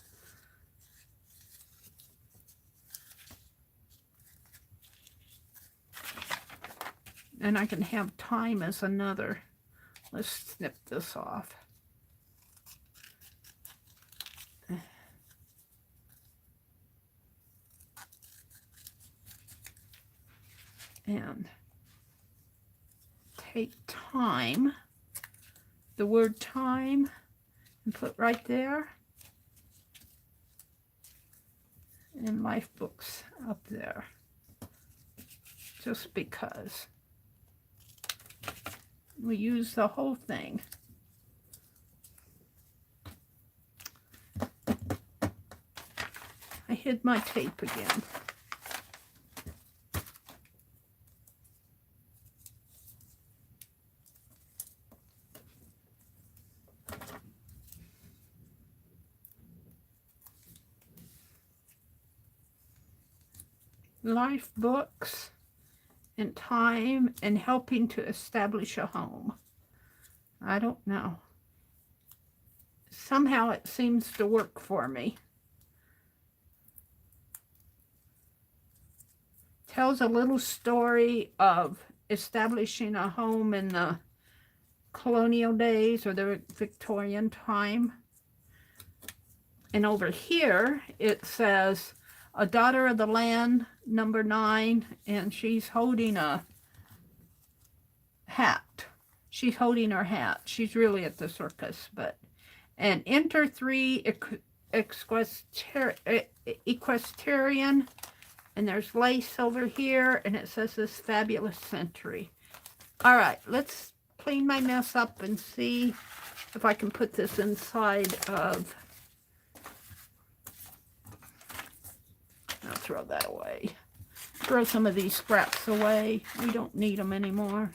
And I can have time as another. Let's snip this off. And take time, the word time, and put right there. And life books up there. Just because. We use the whole thing. I hid my tape again. Life books and time and helping to establish a home. I don't know. Somehow it seems to work for me. Tells a little story of establishing a home in the colonial days or the Victorian time. And over here it says a daughter of the land, number 9, and she's holding a hat. She's holding her hat. She's really at the circus, but and enter 3 equestrian, and there's lace over here, and it says this fabulous century. All right, let's clean my mess up and see if I can put this inside of. I'll throw that away. Throw some of these scraps away. We don't need them anymore.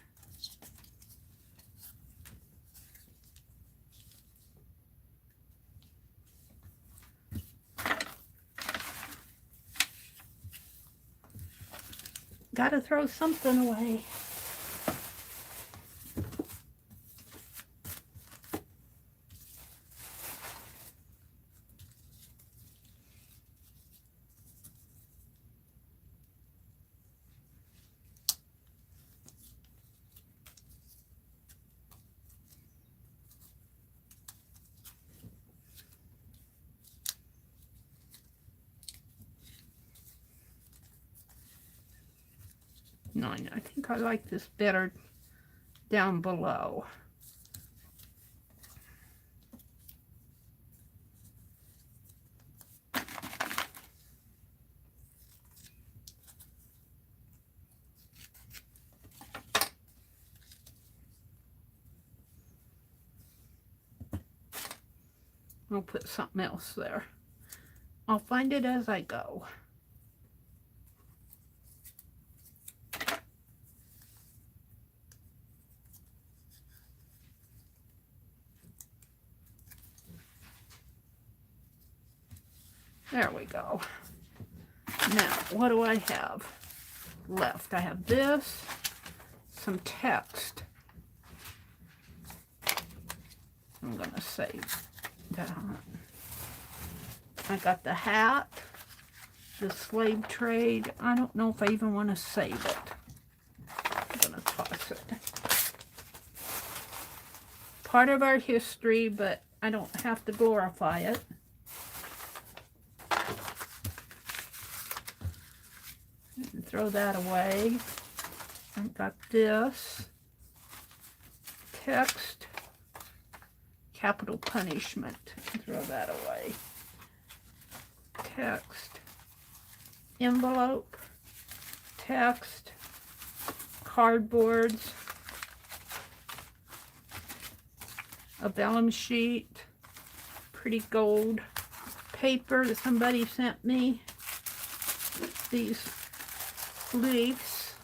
Gotta throw something away. No, I think I like this better down below. I'll put something else there. I'll find it as I go. There we go. Now, what do I have left? I have this, some text. I'm going to save that. I got the hat, the slave trade. I don't know if I even want to save it. I'm going to toss it. Part of our history, but I don't have to glorify it. Throw that away. I've got this. Text. Capital punishment. Throw that away. Text. Envelope. Text. Cardboards. A vellum sheet. Pretty gold paper that somebody sent me. These leaves.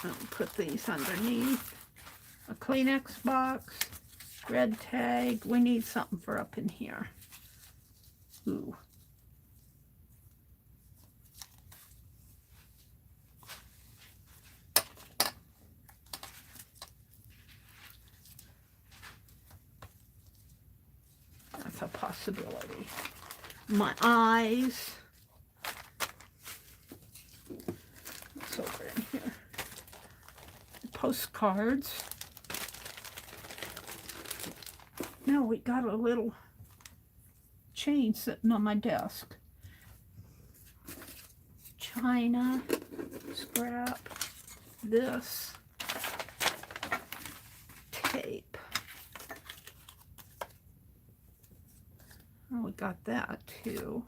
I'll put these underneath. A Kleenex box. Red tag. We need something for up in here. Ooh. That's a possibility. My eyes. Over in here. Postcards. Now we got a little chain sitting on my desk. China, scrap, this, tape. Oh, we got that too.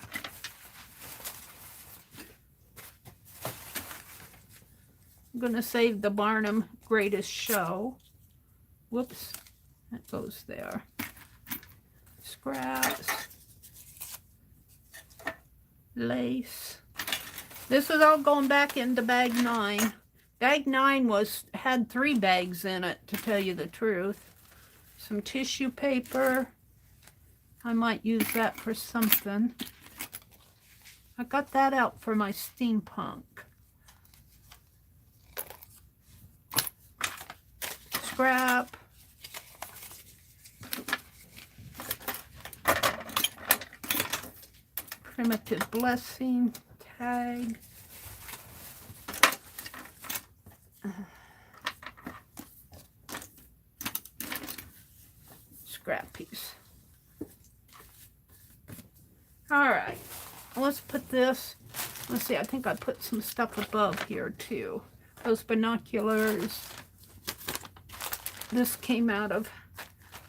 I'm going to save the Barnum Greatest Show. Whoops, that goes there. Scraps. Lace. This is all going back into bag 9. Bag 9 had 3 bags in it, to tell you the truth. Some tissue paper. I might use that for something. I got that out for my steampunk. Scrap. Primitive blessing tag. Scrap piece. All right, let's put this. Let's see, I think I put some stuff above here too. Those binoculars. This came out of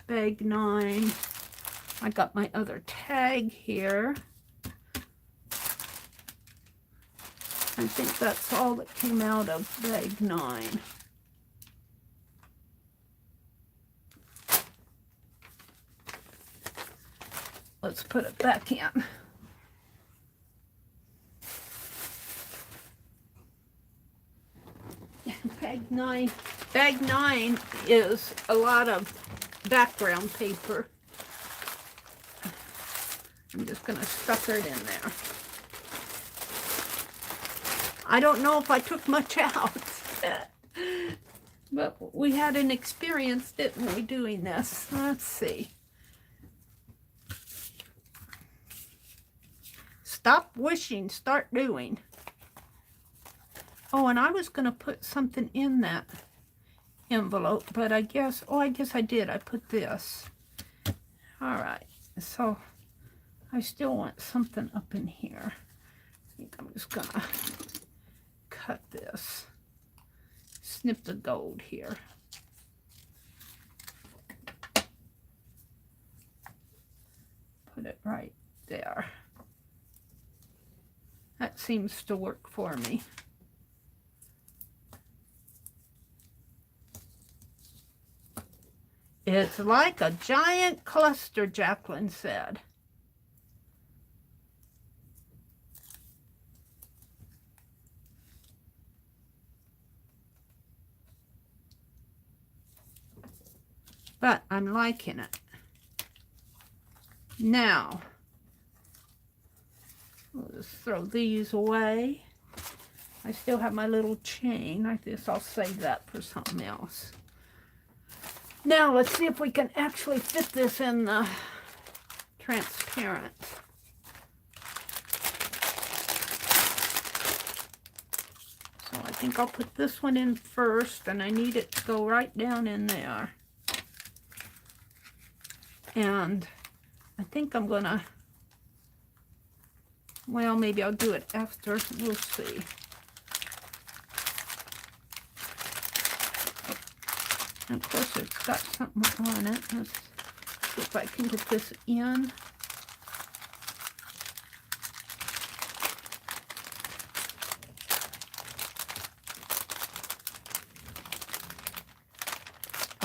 bag 9. I got my other tag here. I think that's all that came out of bag 9. Let's put it back in. Bag 9. Bag 9 is a lot of background paper. I'm just going to stuff it in there. I don't know if I took much out. But we had an experience, didn't we, doing this? Let's see. Stop wishing, start doing. Oh, and I was going to put something in that envelope, but I guess, oh, I guess I did. I put this. All right. So I still want something up in here. I think I'm just going to cut this. Snip the gold here. Put it right there. That seems to work for me. It's like a giant cluster, Jacqueline said. But I'm liking it. Now, we'll just throw these away. I still have my little chain. I guess I'll save that for something else. Now, let's see if we can actually fit this in the transparent. So I think I'll put this one in first, and I need it to go right down in there. And I think I'm gonna, well, maybe I'll do it after. We'll see. And of course, it's got something on it. Let's see if I can get this in.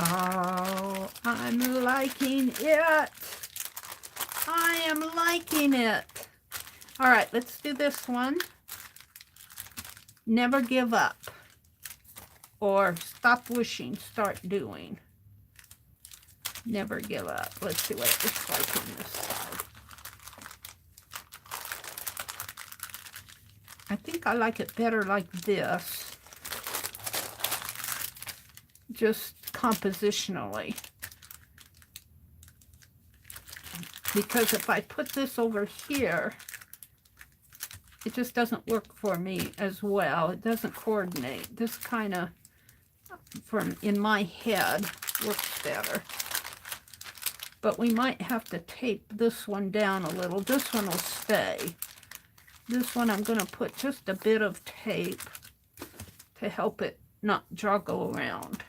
Oh, I'm liking it. I am liking it. All right, let's do this one. Never give up. Or stop wishing, start doing. Never give up. Let's see what it looks like on this side. I think I like it better like this. Just compositionally. Because if I put this over here, it just doesn't work for me as well. It doesn't coordinate. This kind of, from in my head, works better. But we might have to tape this one down a little. This one will stay. This one I'm going to put just a bit of tape to help it not joggle around.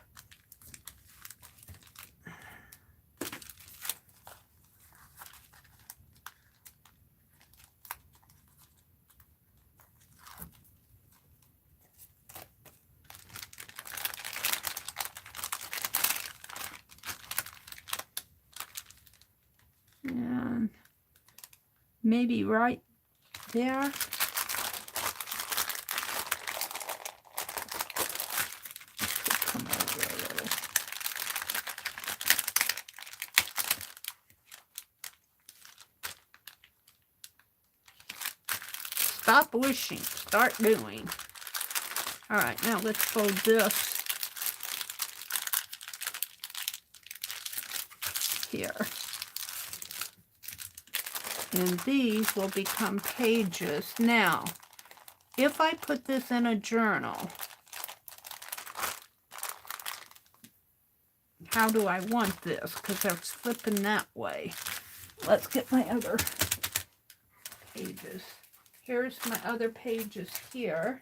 And maybe right there. Come over a little. Stop wishing, start doing. All right, now let's fold this here. And these will become pages. Now, if I put this in a journal, how do I want this? Because I was flipping that way. Let's get my other pages. Here's my other pages here.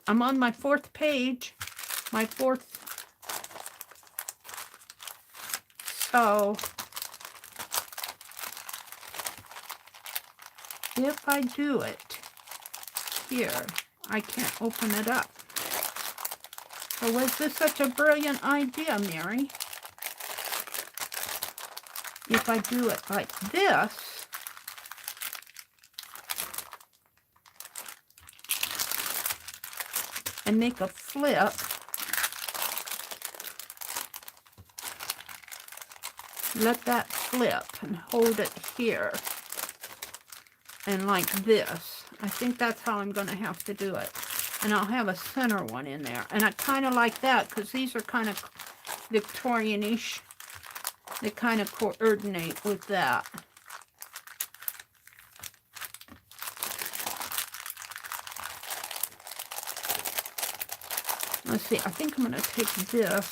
I'm on my fourth page, my fourth. So if I do it here, I can't open it up. So was this such a brilliant idea, Meri? If I do it like this, and make a flip, let that flip and hold it here. and like this. I think that's how I'm going to have to do it. And I'll have a center one in there. And I kind of like that because these are kind of Victorian-ish. They kind of coordinate with that. Let's see, I think I'm going to take this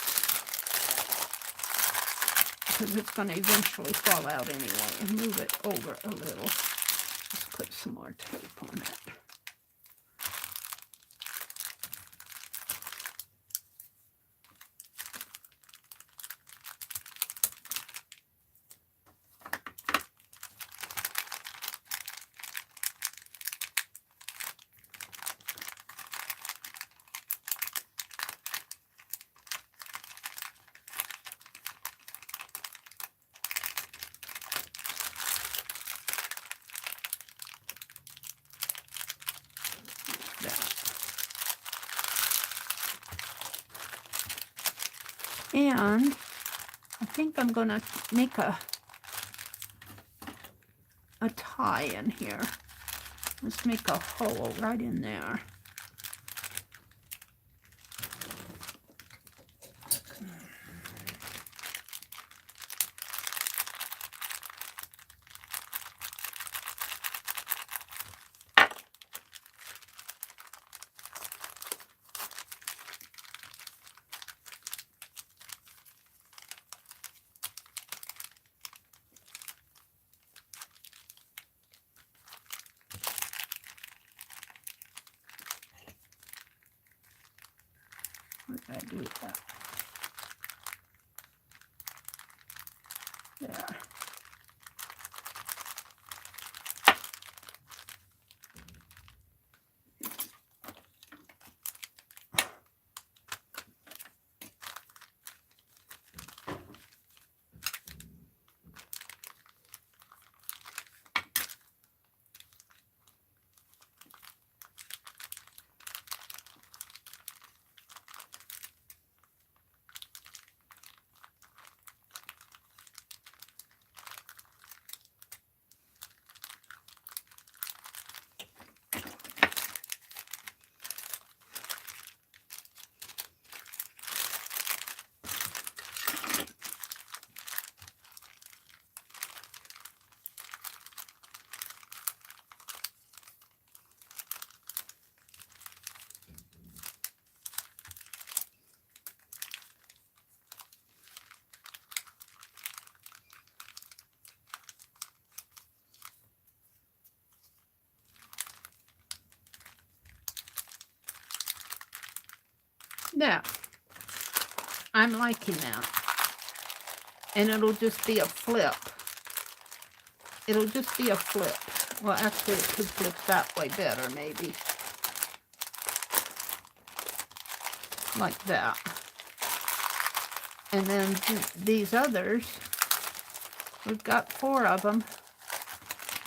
because it's going to eventually fall out anyway, and move it over a little. Let's put some more tape on it. And I think I'm going to make a tie in here. Let's make a hole right in there. Where did I do that? There. There. I'm liking that. And it'll just be a flip. It'll just be a flip. Well, actually, it could flip that way better, maybe. Like that. And then these others, we've got 4 of them.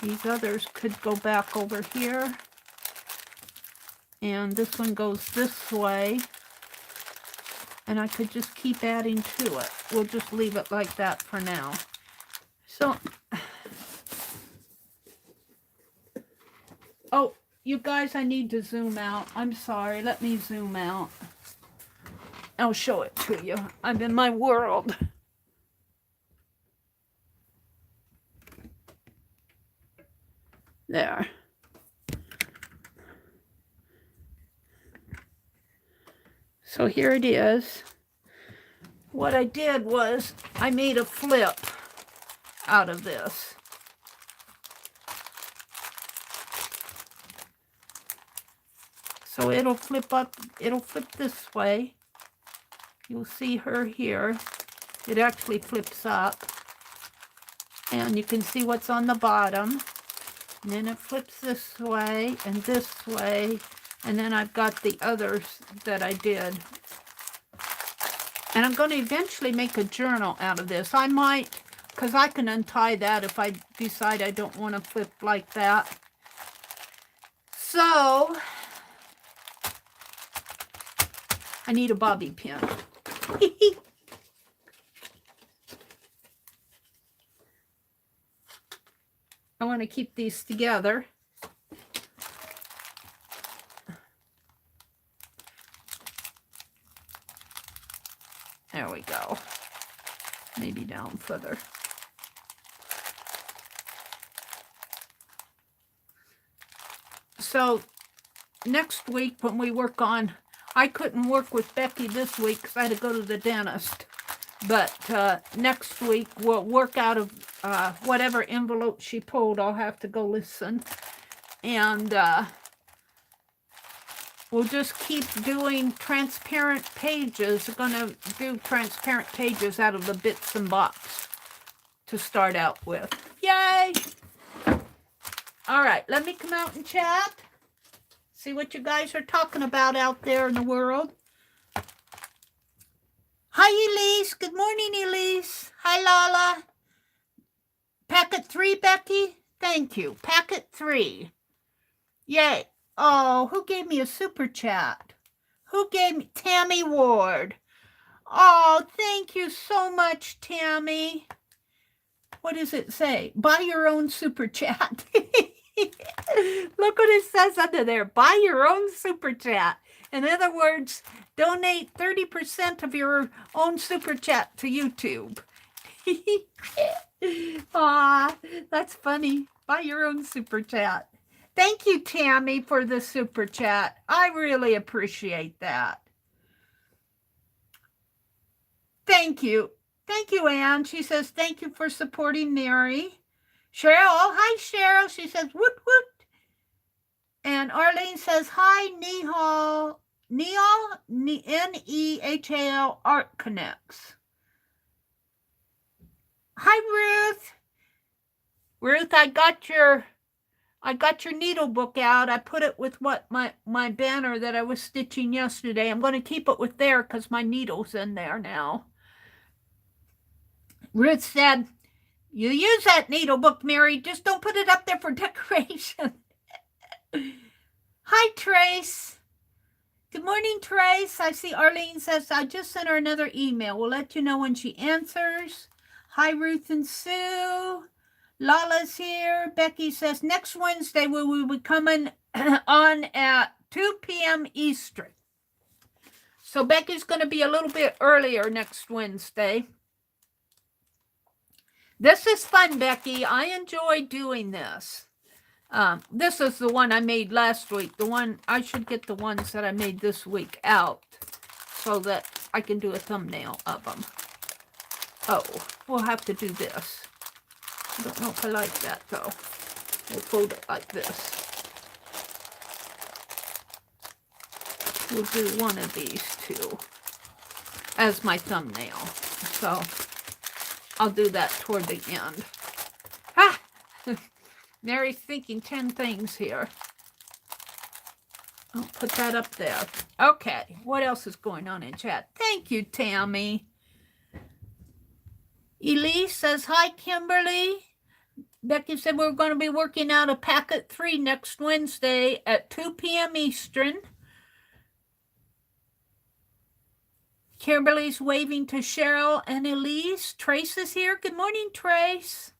These others could go back over here. And this one goes this way. And I could just keep adding to it. We'll just leave it like that for now. So, oh, you guys, I need to zoom out. I'm sorry. Let me zoom out. I'll show it to you. I'm in my world. There. So here it is. What I did was I made a flip out of this. So it'll flip up, it'll flip this way. You'll see her here. It actually flips up. And you can see what's on the bottom. And then it flips this way and this way. And then I've got the others that I did. And I'm going to eventually make a journal out of this. I might, because I can untie that if I decide I don't want to flip like that. So, I need a bobby pin. I want to keep these together. There we go. Maybe down further. So next week when we work on, I couldn't work with Becky this week because I had to go to the dentist. But next week we'll work out of whatever envelope she pulled. I'll have to go listen. And we'll just keep doing transparent pages. We're going to do transparent pages out of the bits and bops to start out with. Yay! All right, let me come out and chat. See what you guys are talking about out there in the world. Hi, Elise. Good morning, Elise. Hi, Lala. Packet 3, Becky? Thank you. Packet 3. Yay. Oh, who gave me a super chat? Who gave me? Tammy Ward. Oh, thank you so much, Tammy. What does it say? Buy your own super chat. Look what it says under there. Buy your own super chat. In other words, donate 30% of your own super chat to YouTube. Aw, that's funny. Buy your own super chat. Thank you, Tammy, for the super chat. I really appreciate that. Thank you. Thank you, Anne. She says, thank you for supporting Meri. Cheryl, hi, Cheryl. She says, woot, woot. And Arlene says, hi, Nehal, Nehal, Art Connects. Hi, Ruth. Ruth, I got your needle book out. I put it with what my banner that I was stitching yesterday. I'm going to keep it with there because my needle's in there now. Ruth said, you use that needle book, Meri. Just don't put it up there for decoration. Hi, Trace. Good morning, Trace. I see Arlene says, I just sent her another email. We'll let you know when she answers. Hi, Ruth and Sue. Lala's here. Becky says, next Wednesday we will be coming on at 2 p.m. Eastern. So Becky's going to be a little bit earlier next Wednesday. This is fun, Becky. I enjoy doing this. This is the one I made last week. The one, I should get the ones that I made this week out so that I can do a thumbnail of them. Oh, we'll have to do this. I don't know if I like that, though. We'll fold it like this. We'll do one of these two as my thumbnail. So I'll do that toward the end. Ah! Meri's thinking 10 things here. I'll put that up there. Okay, what else is going on in chat? Thank you, Tammy. Elise says, hi, Kimberly. Becky said we're going to be working out a packet 3 next Wednesday at 2 p.m. Eastern. Kimberly's waving to Cheryl and Elise. Trace is here. Good morning, Trace.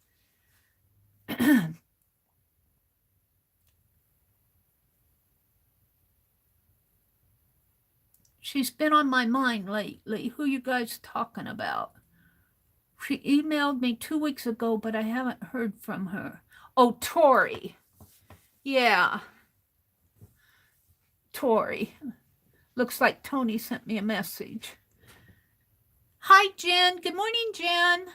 She's been on my mind lately. Who you guys talking about? She emailed me 2 weeks ago, but I haven't heard from her. Oh, Tori. Yeah. Tori. Looks like Tony sent me a message. Hi, Jen. Good morning, Jen.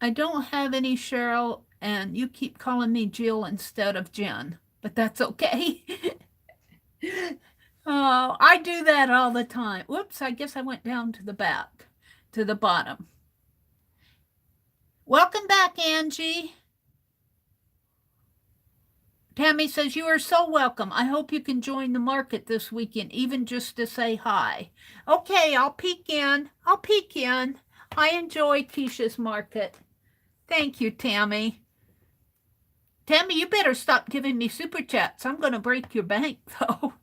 I don't have any, Cheryl, and you keep calling me Jill instead of Jen, but that's okay. Oh, I do that all the time. Whoops, I guess I went down to the back, to the bottom. Welcome back, Angie. Tammy says, you are so welcome. I hope you can join the market this weekend, even just to say hi. Okay, I'll peek in. I enjoy Keisha's market. Thank you, Tammy. Tammy, you better stop giving me super chats. I'm going to break your bank, though.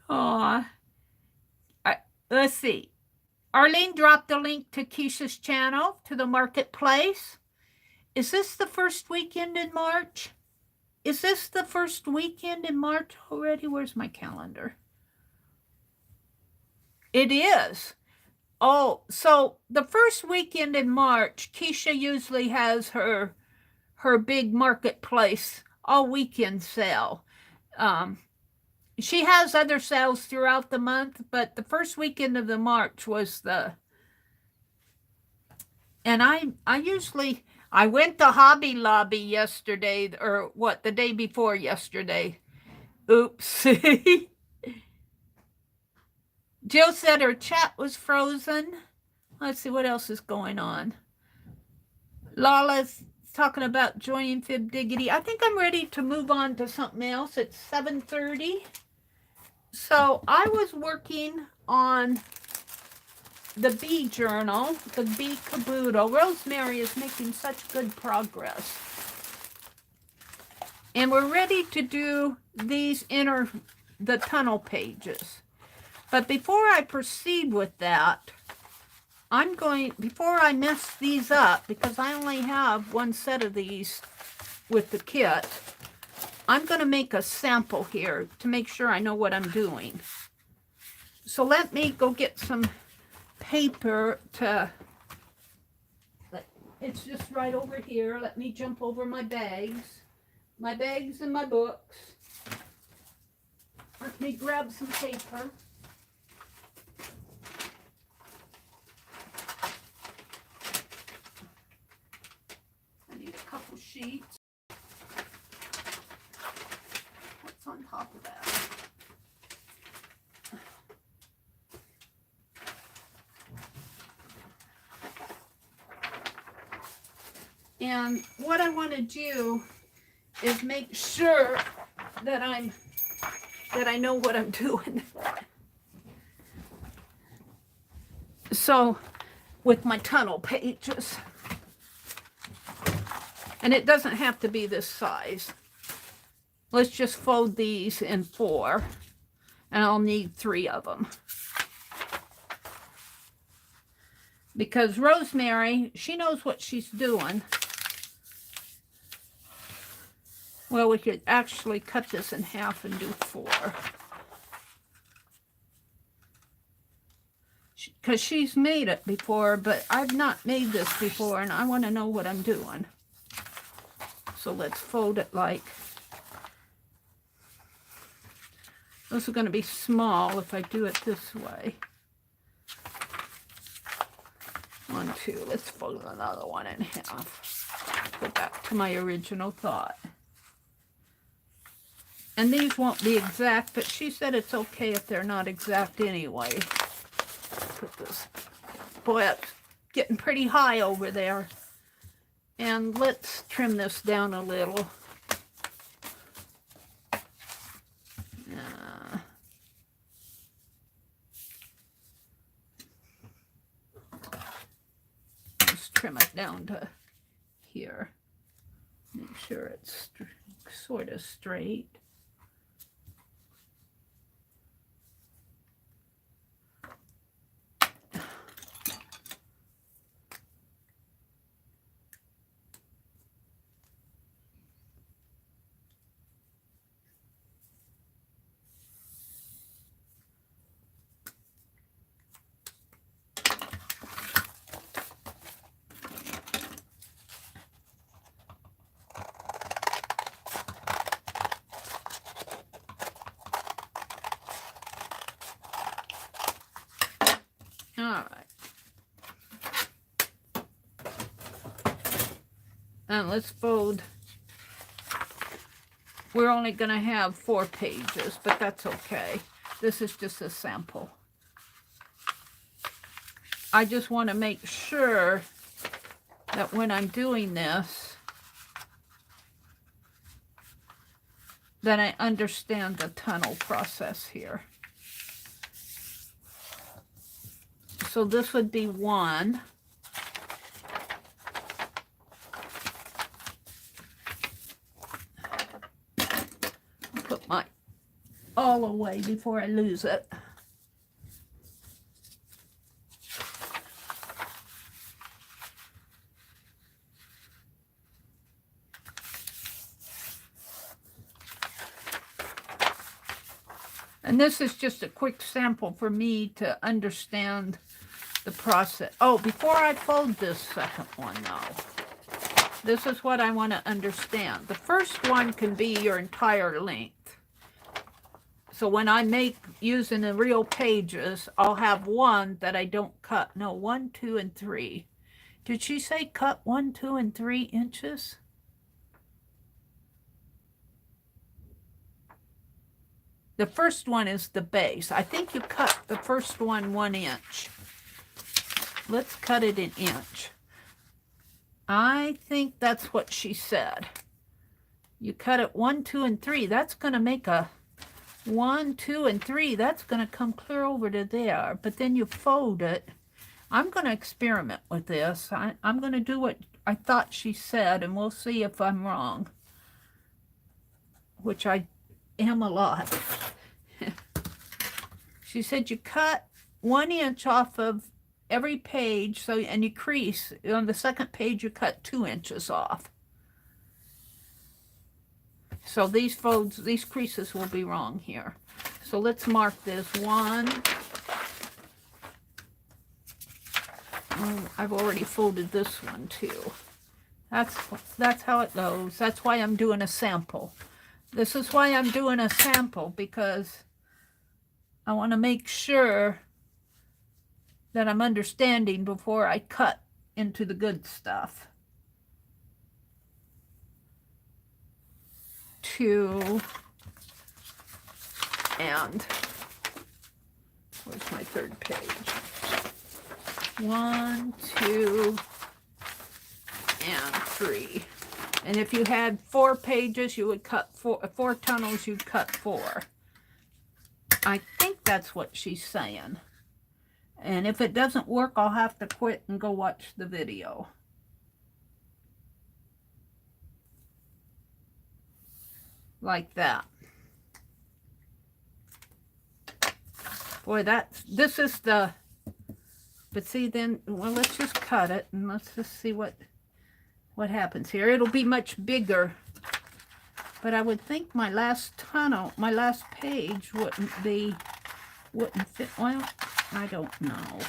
Aw. Let's see. Arlene dropped the link to Keisha's channel, to the marketplace. Is this the first weekend in March? Is this the first weekend in March already? Where's my calendar? It is. Oh, so the first weekend in March, Keisha usually has her big marketplace all weekend sale. She has other sales throughout the month, but the first weekend of the March was the. And I went to Hobby Lobby yesterday, or what, the day before yesterday. Oops. Jill said her chat was frozen. Let's see what else is going on. Lala's talking about joining Fib Diggity. I think I'm ready to move on to something else. It's 7:30. So I was working on the bee journal, the bee caboodle. Rosemary is making such good progress. And we're ready to do these the tunnel pages. But before I proceed with that, before I mess these up, because I only have one set of these with the kit, I'm going to make a sample here to make sure I know what I'm doing. So let me go get some paper it's just right over here. Let me jump over my bags and my books. Let me grab some paper. I need a couple sheets. What's on top of that? And what I want to do is make sure that I know what I'm doing. So with my tunnel pages, and it doesn't have to be this size. Let's just fold these in 4, and I'll need 3 of them. Because Rosemary, she knows what she's doing. Well, we could actually cut this in half and do 4. Because she's made it before, but I've not made this before, and I want to know what I'm doing. So let's fold it like... This is going to be small if I do it this way. 1, 2. Let's fold another one in half. Go back to my original thought. And these won't be exact, but she said it's okay if they're not exact anyway. Put this. Boy, it's getting pretty high over there. And let's trim this down a little. Just trim it down to here. Make sure it's sort of straight. All right. And let's fold. We're only going to have 4 pages, but that's okay. This is just a sample. I just want to make sure that when I'm doing this, that I understand the tunnel process here. So this would be 1. I'll put my all away before I lose it. And this is just a quick sample for me to understand the process. Oh, before I fold this second one though, this is what I want to understand. The first one can be your entire length. So when I make using the real pages, I'll have one that I don't cut. No, 1, 2, and 3. Did she say cut 1, 2, and 3 inches? The first one is the base. I think you cut the first one 1 inch. Let's cut it an inch. I think that's what she said. You cut it 1, 2, and 3. That's going to make a 1, 2, and 3. That's going to come clear over to there. But then you fold it. I'm going to experiment with this. I'm going to do what I thought she said, and we'll see if I'm wrong. Which I am a lot. She said you cut 1 inch off of every page, so and you crease. On the second page, you cut 2 inches off. So these folds, these creases will be wrong here. So let's mark this 1. Oh, I've already folded this one too. That's how it goes. That's why I'm doing a sample. This is why I'm doing a sample, because I want to make sure that I'm understanding before I cut into the good stuff. 2, and where's my third page? 1, 2, and 3. And if you had 4 pages, you would cut 4 tunnels, you'd cut 4. I think that's what she's saying. And if it doesn't work, I'll have to quit and go watch the video. Like that. Boy, this is the, but see then, well, let's just cut it and let's just see what happens here. It'll be much bigger. But I would think my last tunnel, my last page wouldn't fit. Well, I don't know.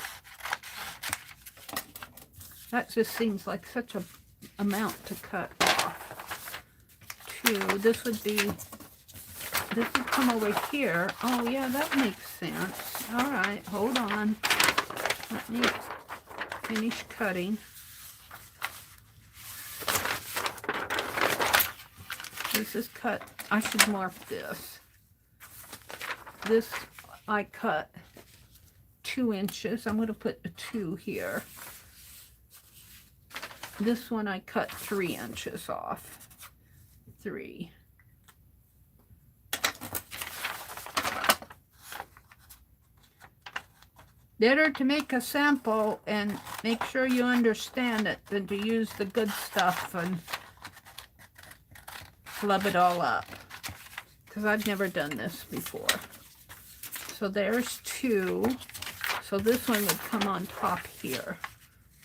That just seems like such a amount to cut off. 2, this would come over here. Oh yeah, that makes sense. All right, hold on. Let me finish cutting. This is cut. I should mark this. This I cut 2 inches. I'm going to put a 2 here. This one I cut 3 inches off. 3. Better to make a sample and make sure you understand it than to use the good stuff and flub it all up, because I've never done this before. So there's 2. So this one would come on top here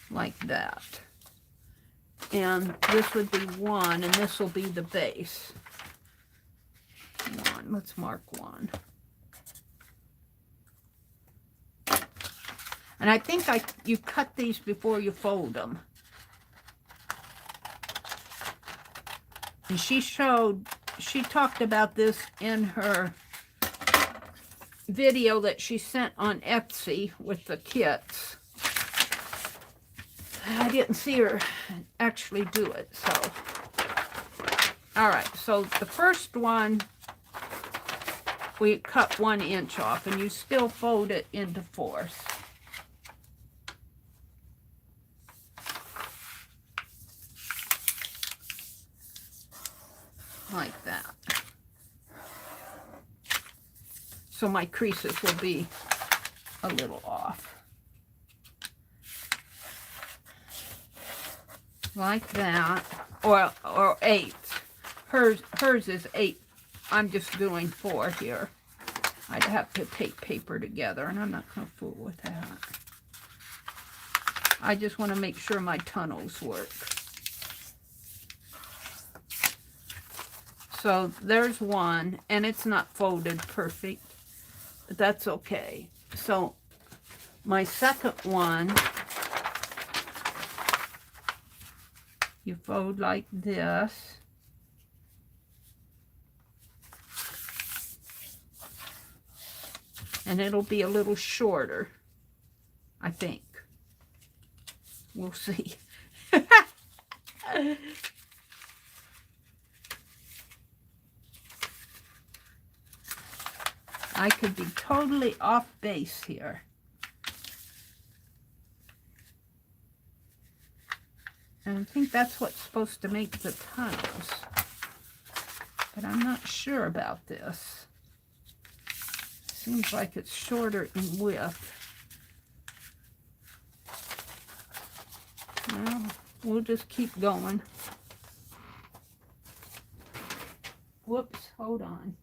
like that, and this would be 1, and this will be the base. 1. Let's mark 1. And I think you cut these before you fold them. And she talked about this in her video that she sent on Etsy with the kits. I didn't see her actually do it, so. All right, so the first one, we cut 1 inch off, and you still fold it into 4ths. Like that. So my creases will be a little off. Like that. Or 8. Hers is 8. I'm just doing 4 here. I'd have to take paper together, and I'm not going to fool with that. I just want to make sure my tunnels work. So there's 1, and it's not folded perfect. that's okay. So my second one, you fold like this. And it'll be a little shorter, I think. We'll see. I could be totally off base here. And I think that's what's supposed to make the tunnels. But I'm not sure about this. Seems like it's shorter in width. Well, we'll just keep going. Whoops, hold on.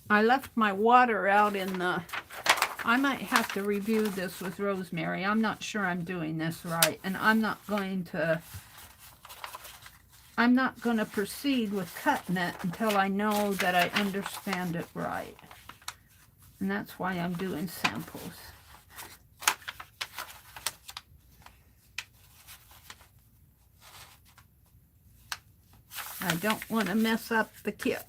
I left my water out in the, I might have to review this with Rosemary. I'm not sure I'm doing this right. And I'm not going to proceed with cutting it until I know that I understand it right. And that's why I'm doing samples. I don't want to mess up the kit.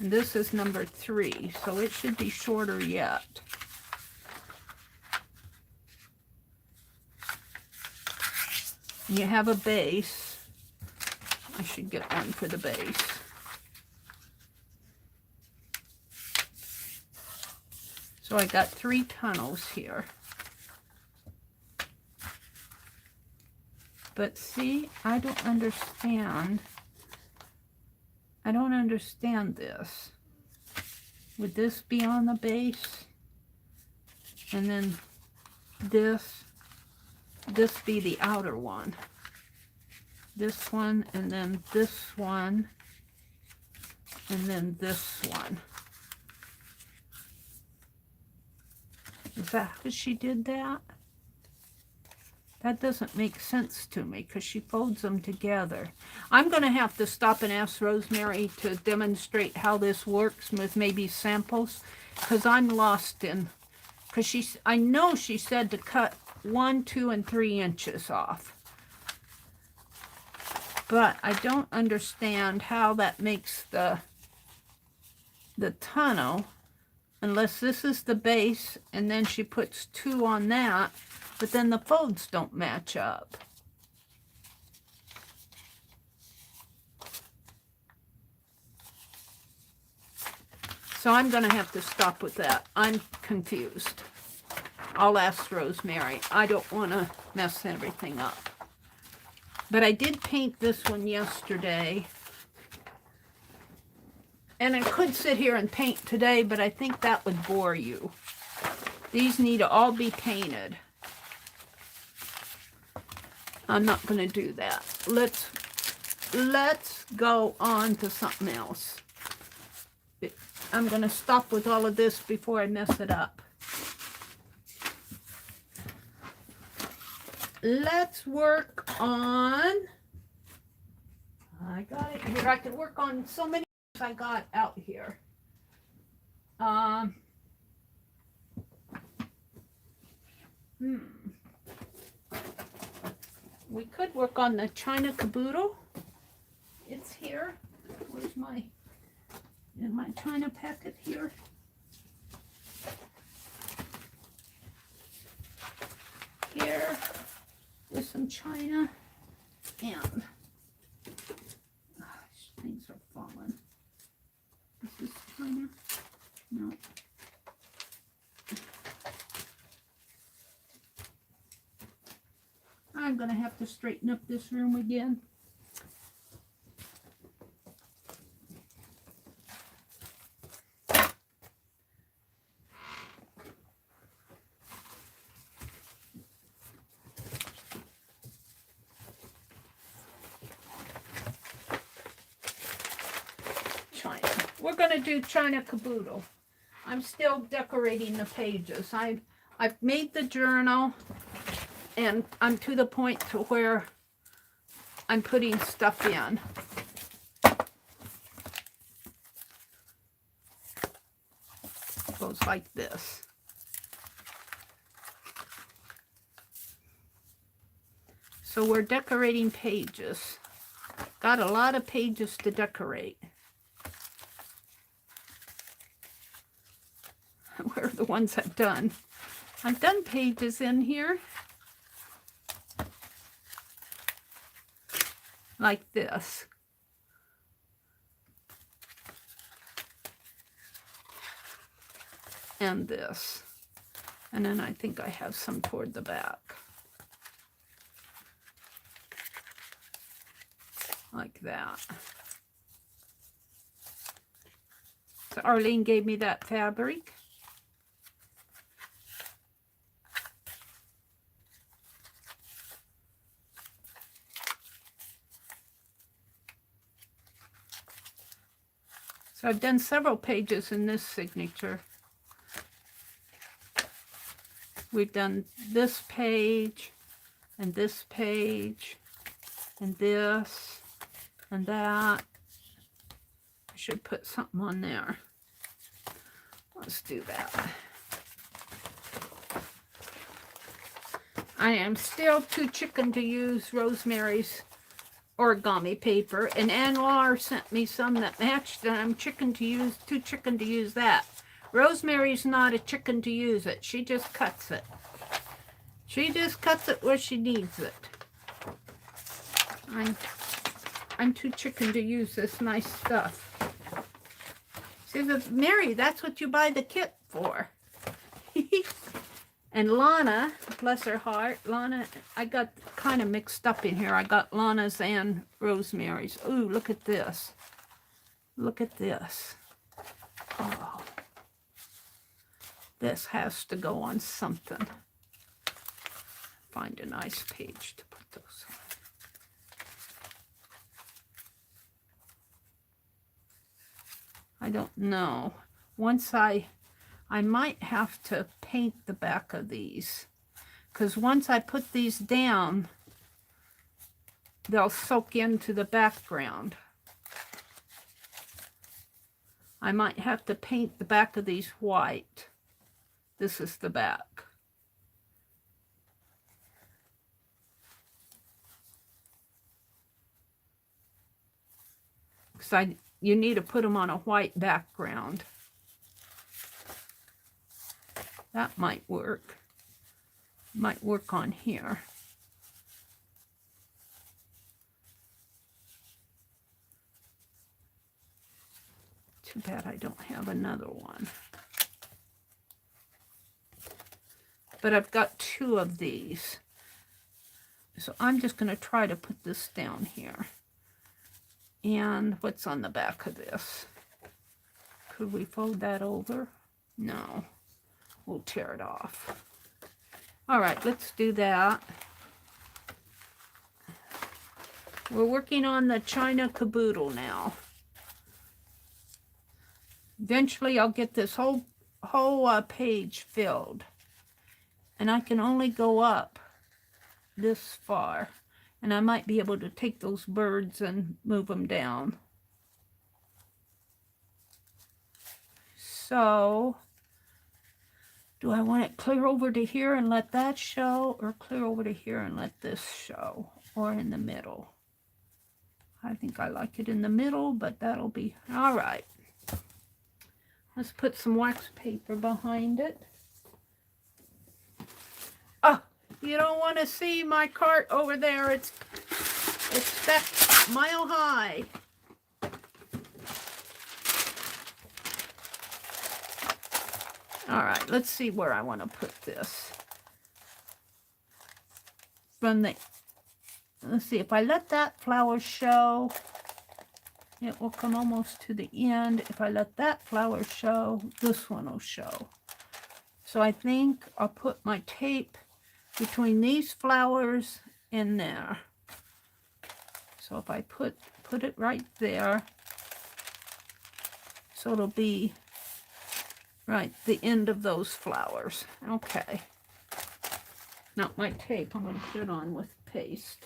And this is number 3, so it should be shorter yet. You have a base. I should get one for the base. So I got 3 tunnels here. But see, I don't understand. I don't understand this. Would this be on the base? And then this be the outer one. This one, and then this one, and then this one. Is that how she did that? That doesn't make sense to me because she folds them together. I'm going to have to stop and ask Rosemary to demonstrate how this works with maybe samples, because I'm lost in, because I know she said to cut 1, 2, and 3 inches off. But I don't understand how that makes the tunnel, unless this is the base and then she puts 2 on that. But then the folds don't match up. So I'm going to have to stop with that. I'm confused. I'll ask Rosemary. I don't want to mess everything up. But I did paint this one yesterday. And I could sit here and paint today, but I think that would bore you. These need to all be painted. I'm not going to do that. Let's go on to something else. I'm going to stop with all of this before I mess it up. Let's work on, I got it here. I can work on so many things I got out here. We could work on the China caboodle. It's here. Where's my China packet here? Here with some China, and things are falling. This is China. No. I'm going to have to straighten up this room again. we're going to do China Caboodle. I'm still decorating the pages. I've made the journal, and I'm to the point to where I'm putting stuff in. It goes like this. So we're decorating pages. Got a lot of pages to decorate. Where are the ones I've done? I've done pages in here. Like this. And this. And then I think I have some toward the back. Like that. So Arlene gave me that fabric. So I've done several pages in this signature. We've done this page, and this page, and this, and that. I should put something on there. Let's do that. I am still too chicken to use Rosemary's origami paper, and Anwar sent me some that matched, and I'm too chicken to use that. Rosemary's not a chicken to use it. She just cuts it. She just cuts it where she needs it. I'm too chicken to use this nice stuff. See, Mary, that's what you buy the kit for. And Lana, bless her heart, Lana, I got kind of mixed up in here. I got Lana's and Rosemary's. Ooh, look at this. Look at this. Oh. This has to go on something. Find a nice page to put those on. I don't know. Once I might have to paint the back of these, because once I put these down, they'll soak into the background. I might have to paint the back of these white. This is the back. Because you need to put them on a white background. That might work. Might work on here. Too bad I don't have another one. But I've got two of these. So I'm just going to try to put this down here. And what's on the back of this? Could we fold that over? No. We'll tear it off. All right, let's do that. We're working on the China Caboodle now. Eventually, I'll get this whole page filled. And I can only go up this far. And I might be able to take those birds and move them down. So, do I want it clear over to here and let that show, or clear over to here and let this show, or in the middle? I think I like it in the middle, but that'll be all right. Let's put some wax paper behind it. Oh, you don't want to see my cart over there. It's that mile high. All right, let's see where I want to put this. Let's see, if I let that flower show, it will come almost to the end. If I let that flower show, this one will show. So I think I'll put my tape between these flowers and there. So if I put it right there, So it'll be right the end of those flowers. Okay. Not my tape. I'm going to put it on with paste.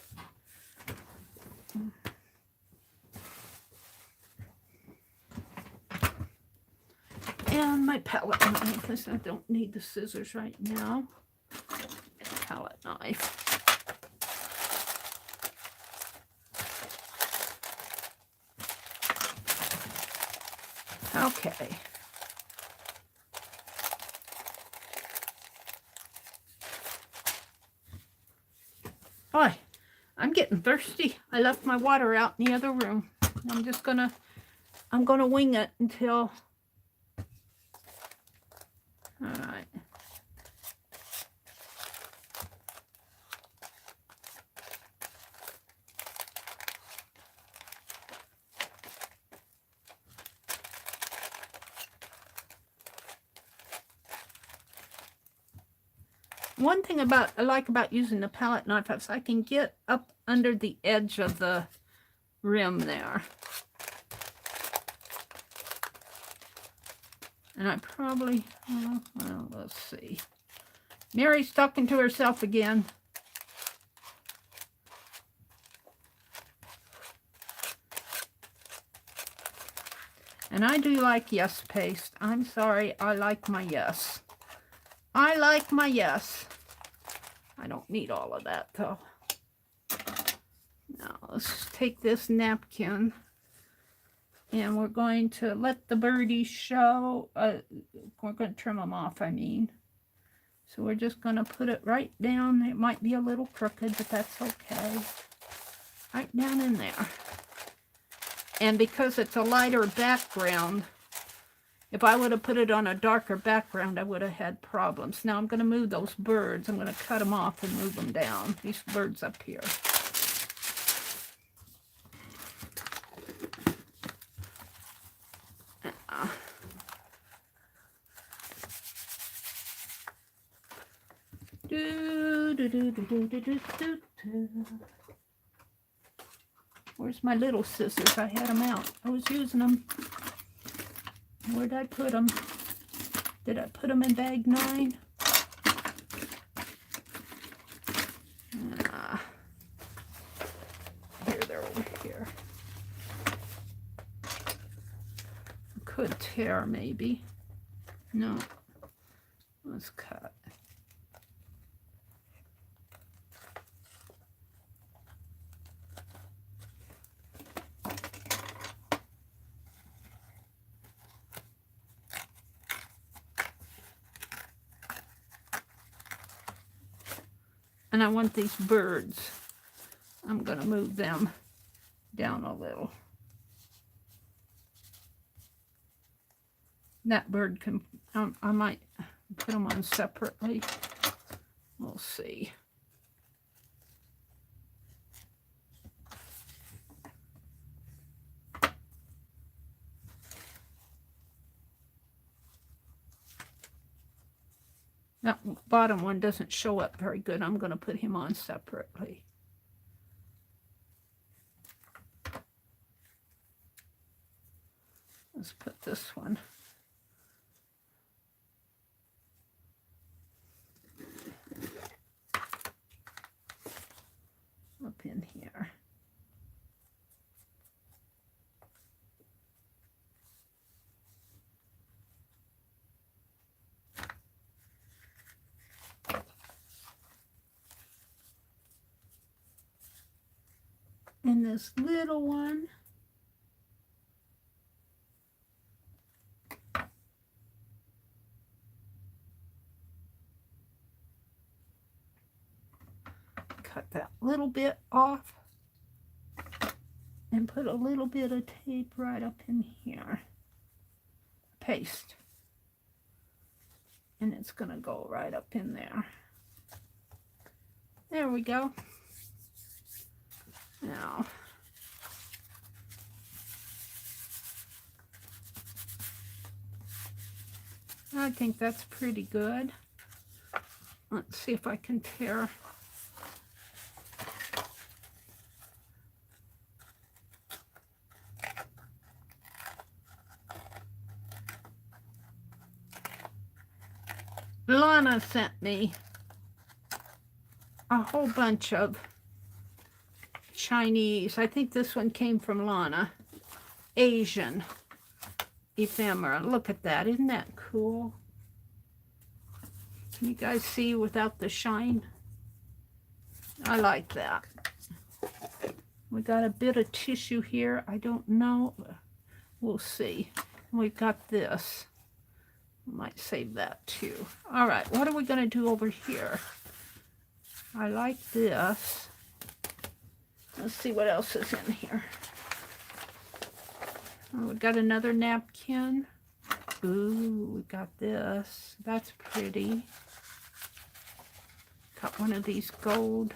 And my palette knife, because I don't need the scissors right now. Palette knife. Okay. Boy, I'm getting thirsty. I left my water out in the other room. I'm gonna wing it until, all right. One thing I like about using the palette knife is I can get up under the edge of the rim there. And I probably, well, let's see. Meri's talking to herself again. And I do like yes paste. I'm sorry, I like my yes. I like my yes. I don't need all of that though. Now let's take this napkin and we're going to let the birdies show. We're going to trim them off, I mean. So we're just going to put it right down. It might be a little crooked, but that's okay. Right down in there. And because it's a lighter background, if I would have put it on a darker background, I would have had problems. Now I'm going to move those birds. I'm going to cut them off and move them down. These birds up here. Where's my little scissors? I had them out. I was using them. Where did I put them? Did I put them in bag 9? Here, they're over here. Could tear, maybe. No. Let's cut. And I want these birds. I'm going to move them down a little. That bird can, I might put them on separately. We'll see. That bottom one doesn't show up very good. I'm going to put him on separately. Let's put this one. Up in here. And this little one, cut that little bit off and put a little bit of tape right up in here. Paste. And it's going to go right up in there. There we go. Now, I think that's pretty good. Let's see if I can tear. Lana sent me a whole bunch of Chinese. I think this one came from Lana. Asian ephemera. Look at that. Isn't that cool? Can you guys see without the shine? I like that. We got a bit of tissue here. I don't know. We'll see. We've got this. Might save that too. All right, what are we going to do over here? I like this. Let's see what else is in here. Oh, we got another napkin. Ooh, we got this. That's pretty. Got one of these gold.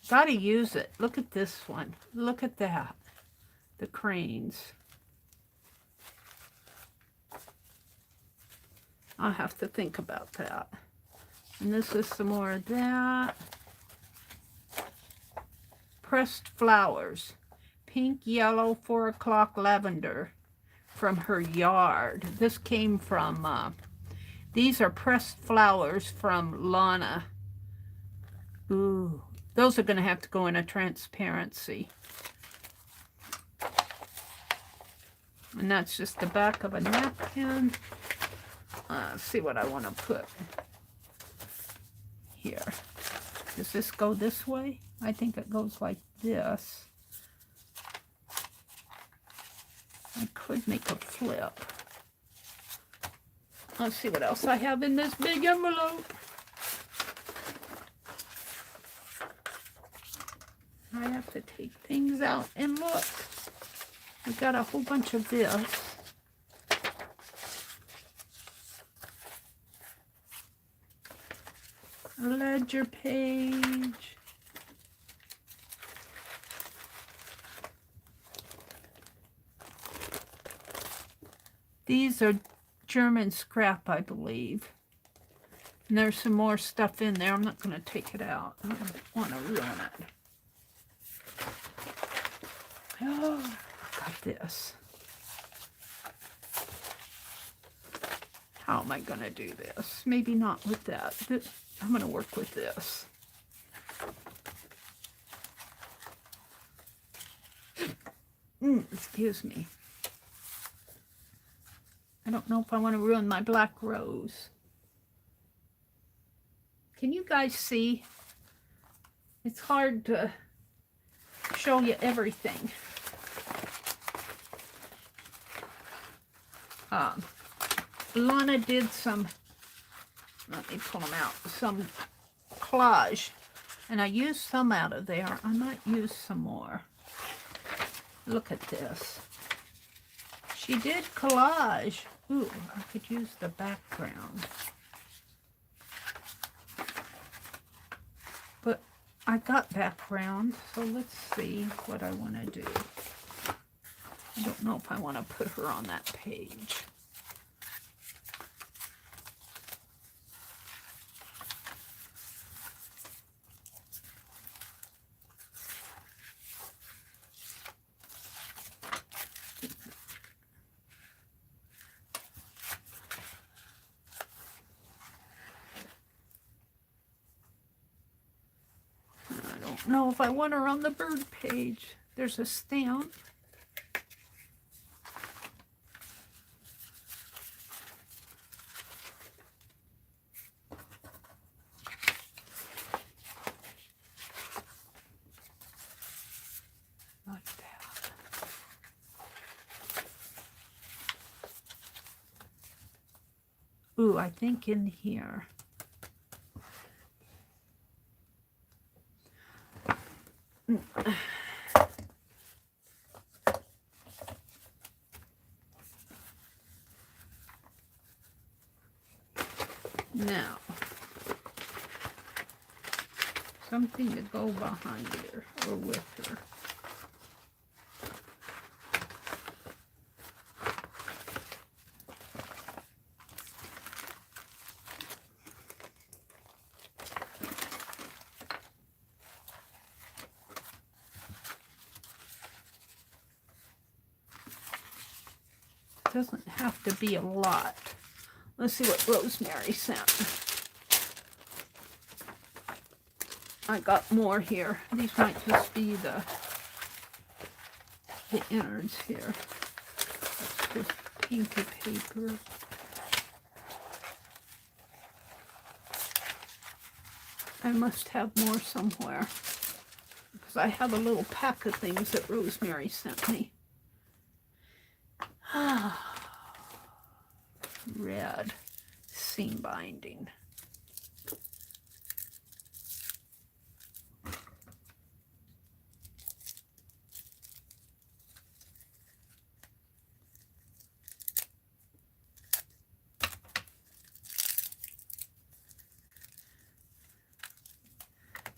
Gotta use it. Look at this one. Look at that. The cranes. I'll have to think about that. And this is some more of that. Pressed flowers. Pink, yellow, 4 o'clock lavender from her yard. This came from, these are pressed flowers from Lana. Ooh, those are going to have to go in a transparency. And that's just the back of a napkin. Let's see what I want to put here. Does this go this way? I think it goes like this. I could make a flip. Let's see what else I have in this big envelope. I have to take things out and look. I've got a whole bunch of this. A ledger page. These are German scrap, I believe. And there's some more stuff in there. I'm not going to take it out. I don't want to ruin it. Oh, got this. How am I going to do this? Maybe not with that. I'm going to work with this. Excuse me. I don't know if I want to ruin my black rose. Can you guys see? It's hard to show you everything. Lana did some, let me pull them out, some collage. And I used some out of there. I might use some more. Look at this. She did collage. Ooh, I could use the background. But I got background, so let's see what I want to do. I don't know if I want to put her on that page. Know if I want her on the bird page. There's a stamp. Like that. Ooh, I think in here. Now, something to go behind her or with her. Doesn't have to be a lot. Let's see what Rosemary sent. I got more here. These might just be the innards here. That's just pinky paper. I must have more somewhere, because I have a little pack of things that Rosemary sent me. Red seam binding.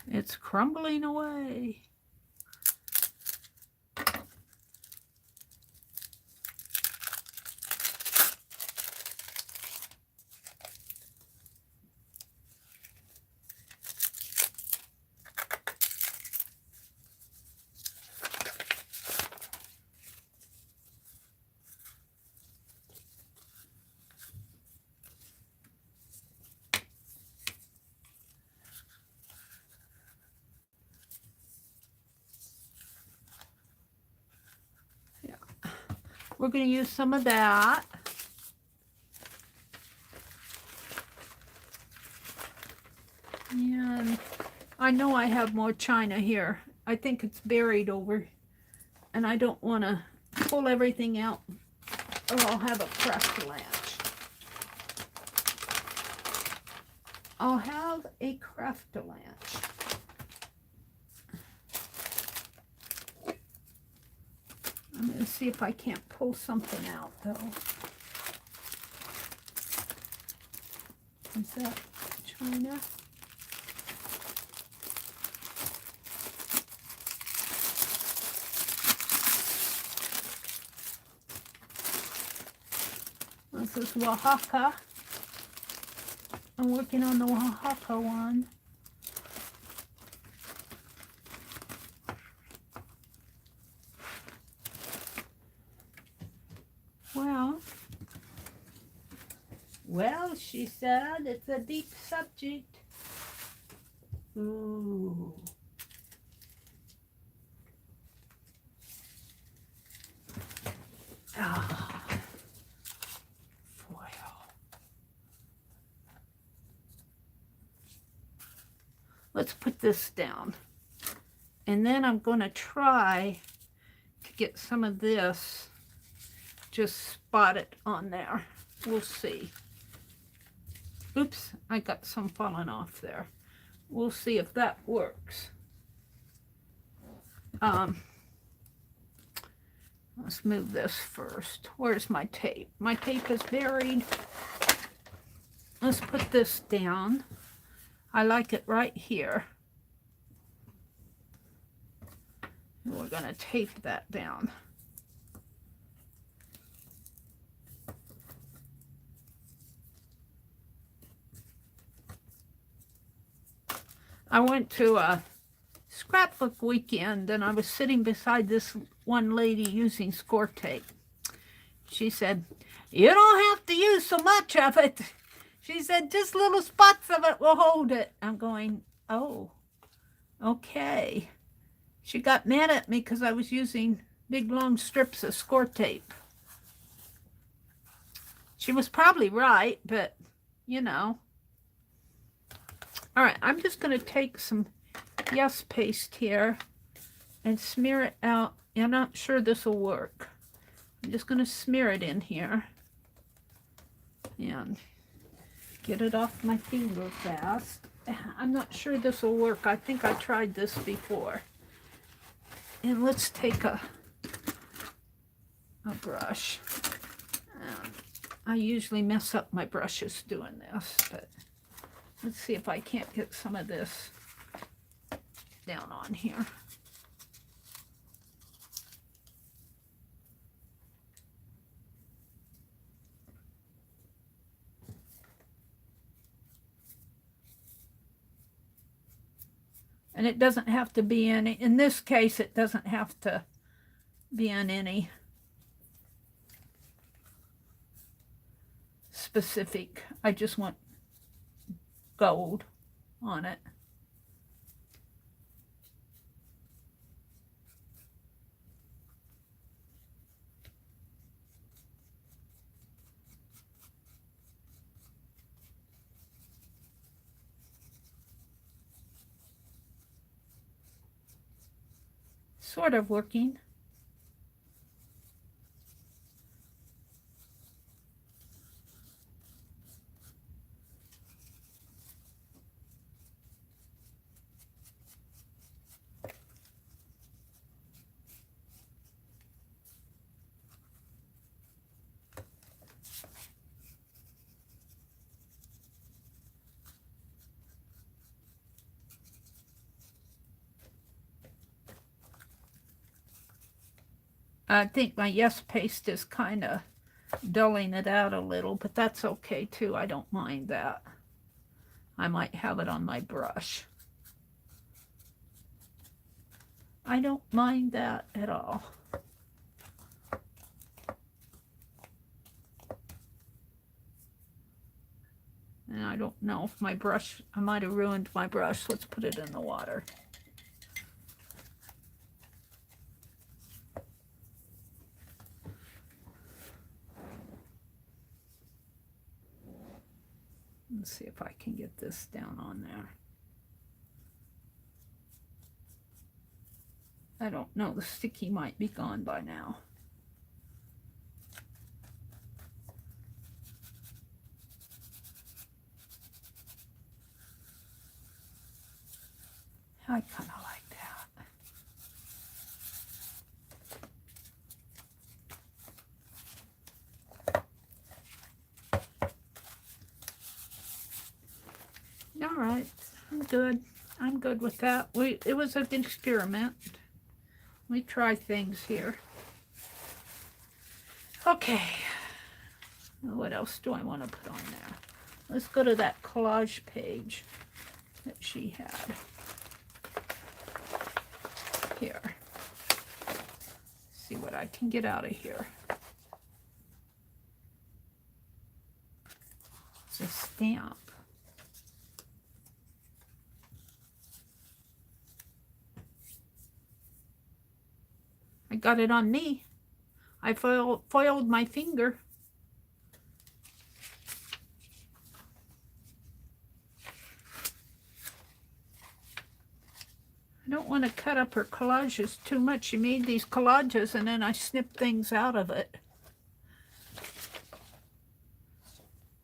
It's crumbling away. We're going to use some of that. And I know I have more china here. I think it's buried over, and I don't want to pull everything out or I'll have a craft latch. I'll have a craft latch. I'm going to see if I can't pull something out, though. Is that china? This is Oaxaca. I'm working on the Oaxaca one. Well, she said, it's a deep subject. Ooh. Ah. Foil. Let's put this down. And then I'm going to try to get some of this just spotted on there. We'll see. Oops, I got some falling off there. We'll see if that works. Let's move this first. Where's my tape? My tape is buried. Let's put this down. I like it right here. And we're going to tape that down. I went to a scrapbook weekend and I was sitting beside this one lady using score tape. She said, "You don't have to use so much of it." She said, "Just little spots of it will hold it." I'm going, oh, okay. She got mad at me because I was using big long strips of score tape. She was probably right, but you know. All right, I'm just going to take some Yes paste here and smear it out. I'm not sure this will work. I'm just going to smear it in here and get it off my finger fast. I'm not sure this will work. I think I tried this before. And let's take a brush. I usually mess up my brushes doing this, but let's see if I can't get some of this down on here. And it doesn't have to be in this case, it doesn't have to be in any specific. I just want gold on it. Sort of working. I think my Yes paste is kind of dulling it out a little, but that's okay too. I don't mind that. I might have it on my brush. I don't mind that at all. And I don't know if my brush, I might have ruined my brush. Let's put it in the water. Let's see if I can get this down on there. I don't know, the sticky might be gone by now. I kind of like that. All right, I'm good. I'm good with that. It was an experiment. We try things here. Okay. What else do I want to put on there? Let's go to that collage page that she had. Here. See what I can get out of here. It's a stamp. I got it on me. I foiled my finger. I don't want to cut up her collages too much. She made these collages and then I snipped things out of it.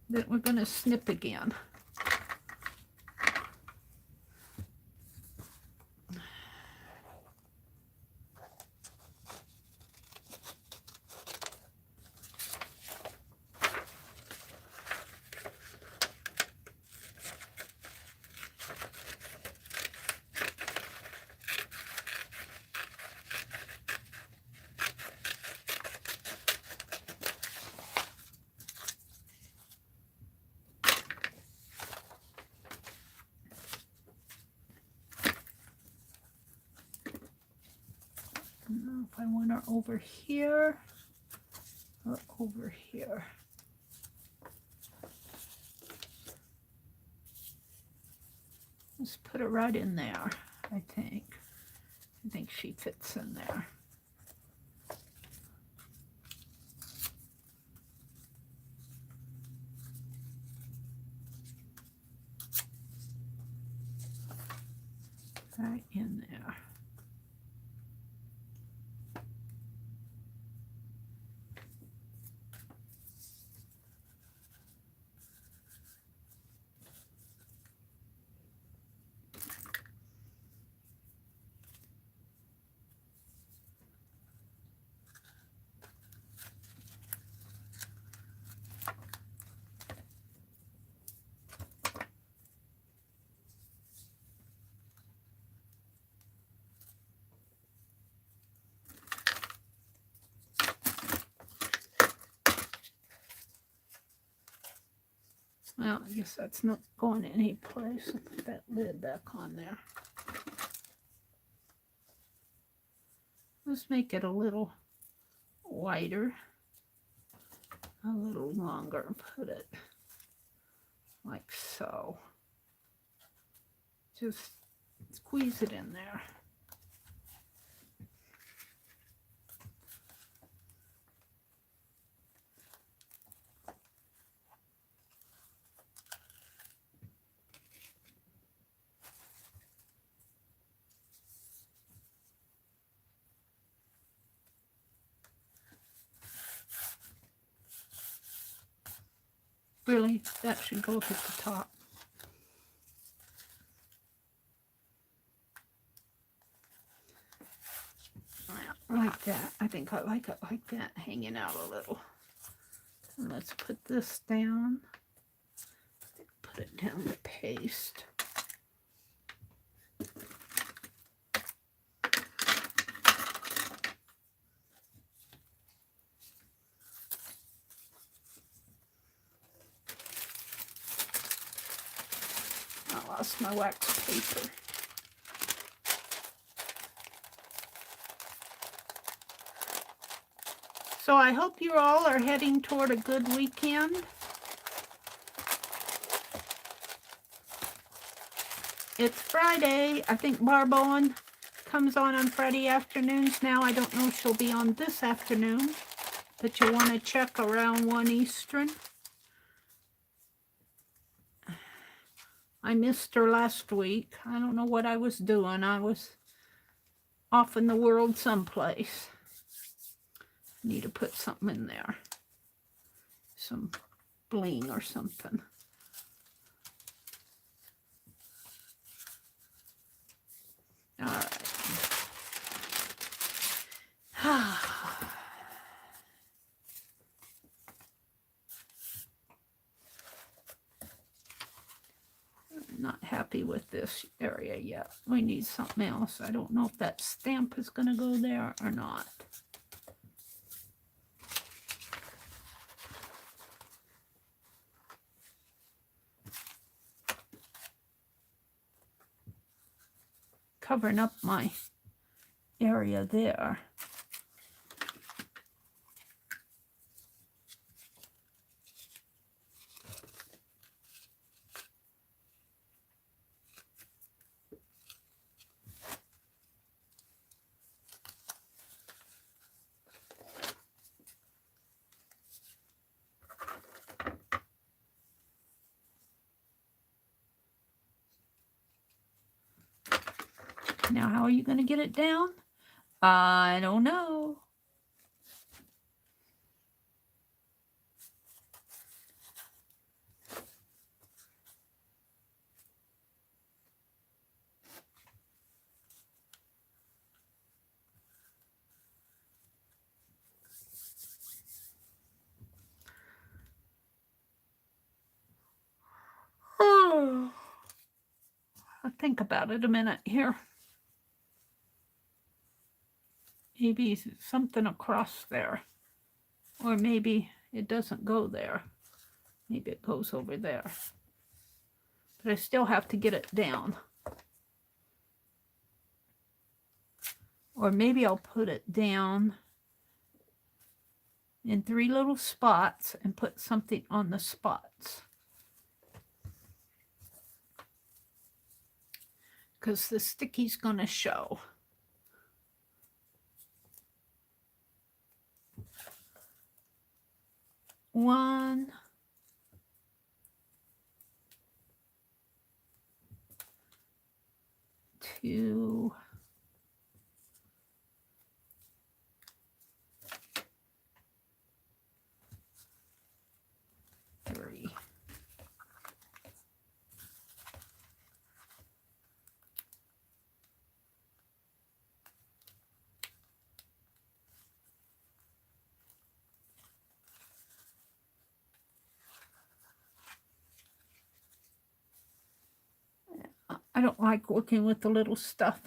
Then we're going to snip again. If I want her over here or over here. Let's put her right in there, I think. I think she fits in there. Right in there. Well, I guess that's not going any place. I'll put that lid back on there. Let's make it a little wider. a little longer and put it like so. Just squeeze it in there. Really, that should go at the top. Like that. I think I like it like that, hanging out a little. And let's put this down. Put it down to paste. I lost my wax paper. So I hope you all are heading toward a good weekend. It's Friday. I think Barb Owen comes on Friday afternoons now. I don't know if she'll be on this afternoon, but you want to check around 1 Eastern. I missed her last week. I don't know what I was doing. I was off in the world someplace. Need to put something in there. Some bling or something. All right. Not happy with this area yet. We need something else. I don't know if that stamp is going to go there or not. Covering up my area there. Now, how are you going to get it down? I don't know. Oh, I'll think about it a minute here. Maybe something across there. Or maybe it doesn't go there. Maybe it goes over there. But I still have to get it down. Or maybe I'll put it down in 3 little spots and put something on the spots. Because the sticky's going to show. One, two, three. I don't like working with the little stuff.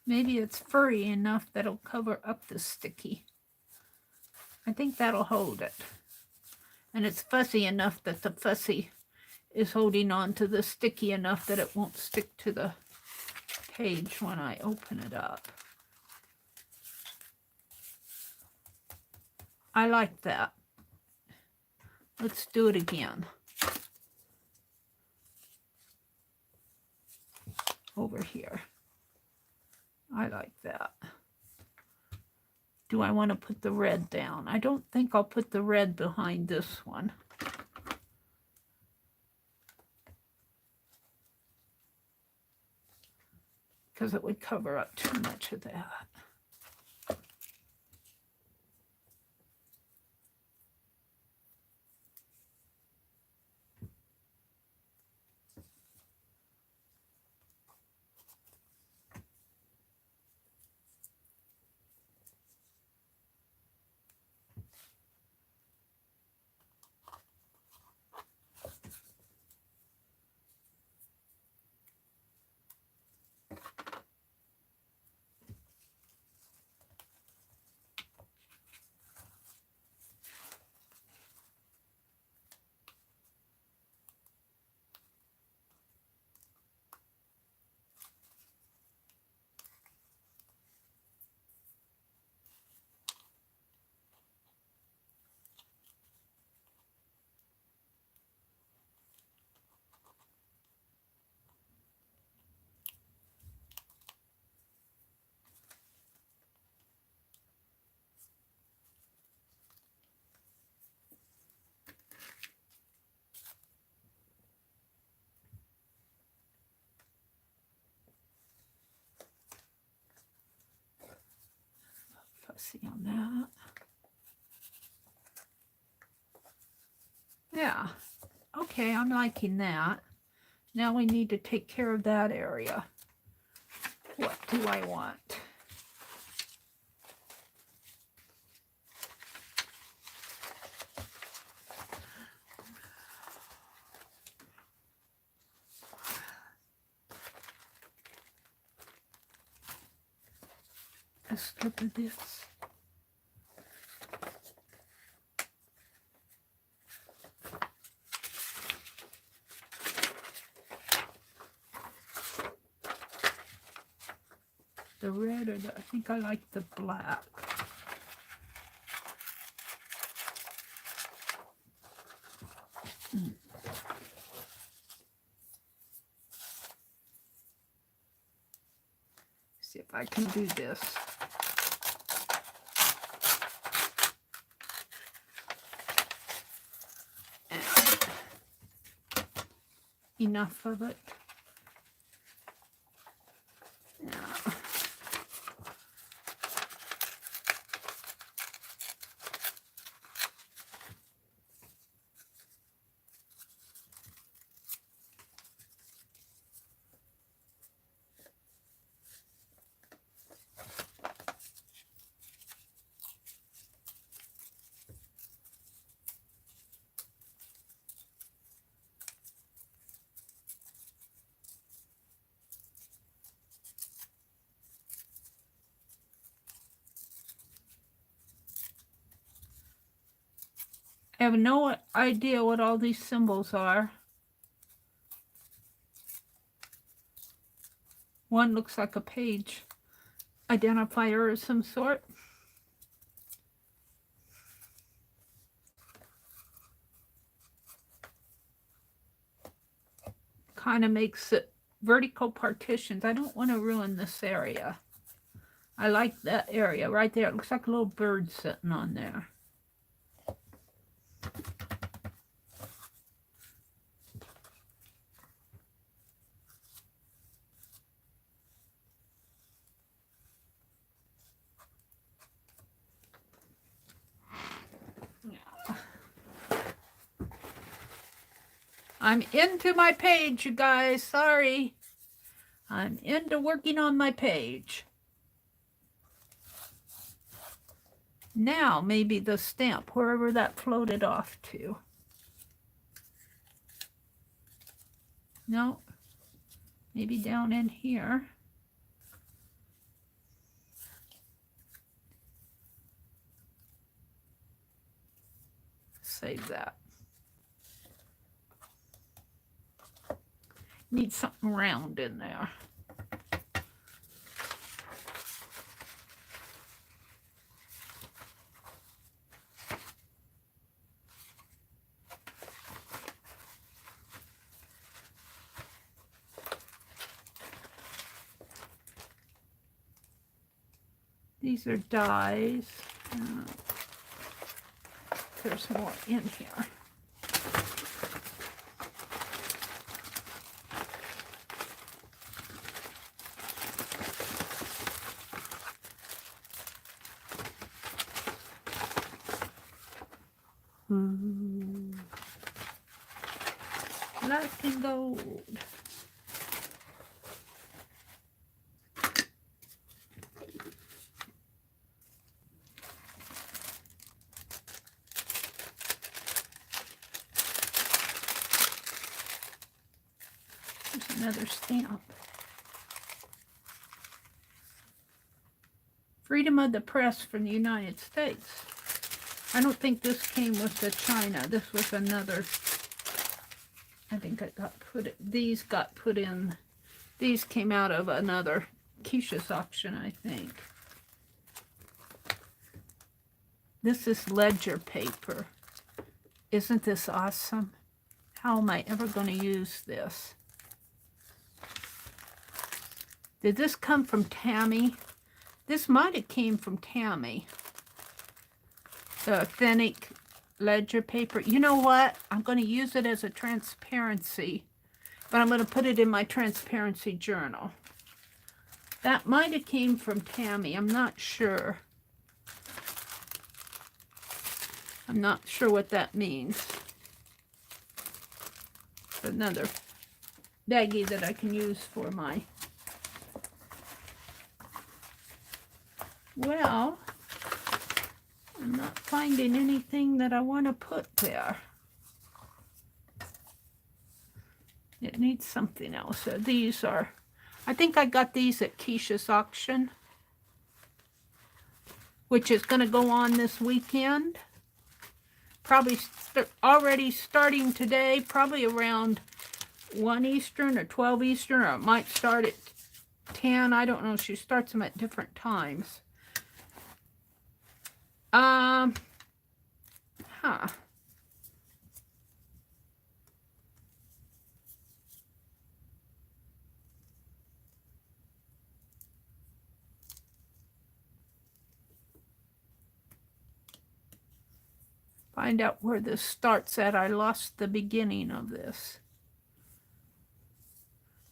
Maybe it's furry enough that it'll cover up the sticky. I think that'll hold it. And it's fussy enough that the fussy is holding on to the sticky enough that it won't stick to the page when I open it up. I like that. Let's do it again. Over here. I like that. Do I want to put the red down? I don't think I'll put the red behind this one. Because it would cover up too much of that. Fussy on that. Yeah. Okay, I'm liking that. Now we need to take care of that area. What do I want? A strip of this. The red or the, I think I like the black. See if I can do this. And enough of it. I have no idea what all these symbols are. One looks like a page identifier of some sort. Kind of makes it vertical partitions. I don't want to ruin this area. I like that area right there. It looks like a little bird sitting on there. I'm into my page, you guys. Sorry. I'm into working on my page. Now, maybe the stamp, wherever that floated off to. No, maybe down in here. save that. Need something round in there. These are dies. There's more in here. Black and gold. There's another stamp. Freedom of the Press from the United States. I don't think this came with the China. This was another. I think it got put. These got put in. These came out of another Keisha's auction, I think. This is ledger paper. Isn't this awesome? How am I ever going to use this? Did this come from Tammy? This might have came from Tammy. The authentic ledger paper. You know what? I'm going to use it as a transparency, but I'm going to put it in my transparency journal. That might have came from Tammy. I'm not sure. I'm not sure what that means. Another baggie that I can use for my... Well, I'm not finding anything that I want to put there. It needs something else. These are, I think I got these at Keisha's auction, which is going to go on this weekend. Probably already starting today, probably around 1 Eastern or 12 Eastern, or it might start at 10. I don't know. She starts them at different times. Find out where this starts at. I lost the beginning of this.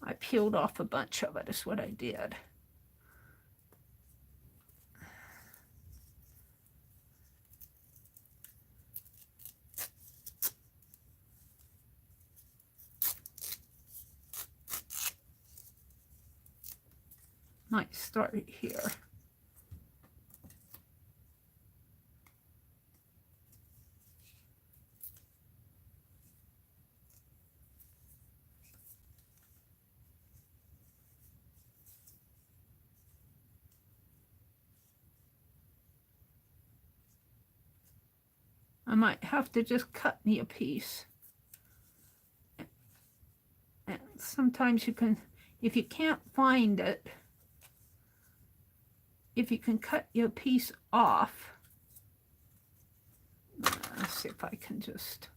I peeled off a bunch of it, is what I did. Might start it here. I might have to just cut me a piece. And sometimes you can, if you can't find it, if you can cut your piece off, let's see if I can just...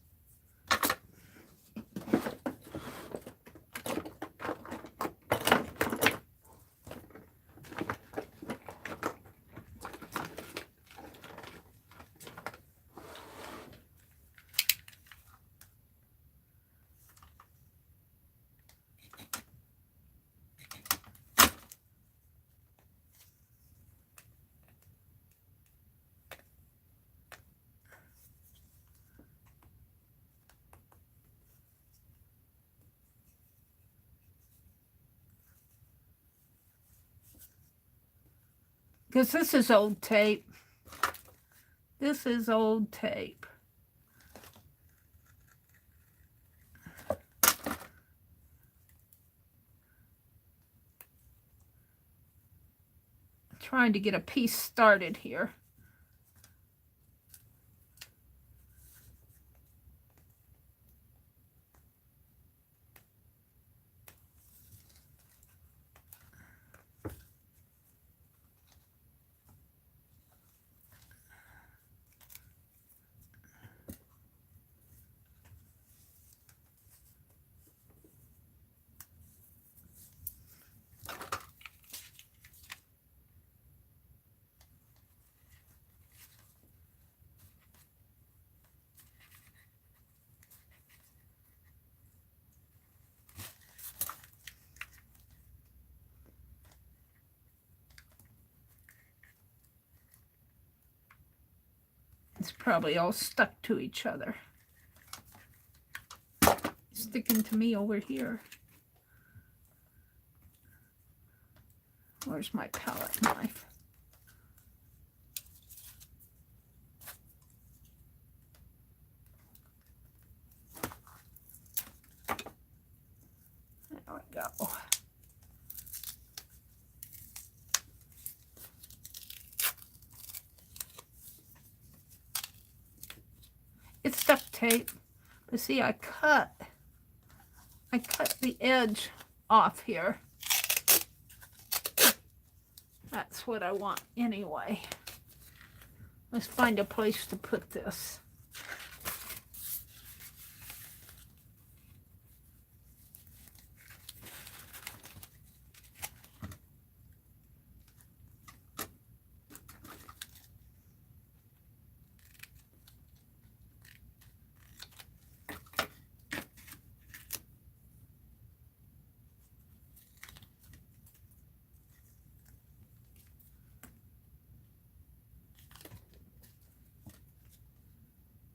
Because this is old tape. This is old tape. Trying to get a piece started here. It's probably all stuck to each other. Sticking to me over here. Where's my palette knife? There we go. It's duct tape, but see, I cut the edge off here. That's what I want anyway. Let's find a place to put this.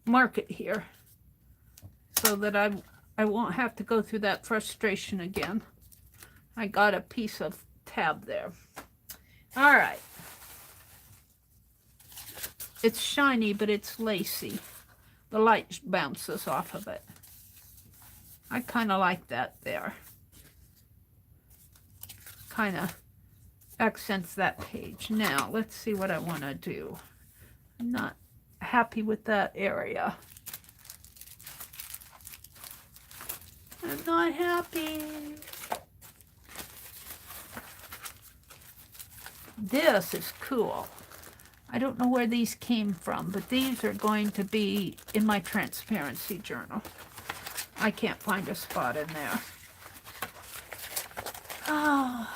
Mark it here so that I won't have to go through that frustration again. I got a piece of tab there. All right. It's shiny, but it's lacy. The light bounces off of it. I kind of like that there. Kind of accents that page. Now, let's see what I want to do. I'm not happy with that area. I'm not happy. This is cool. I don't know where these came from, but these are going to be in my transparency journal. I can't find a spot in there. Oh.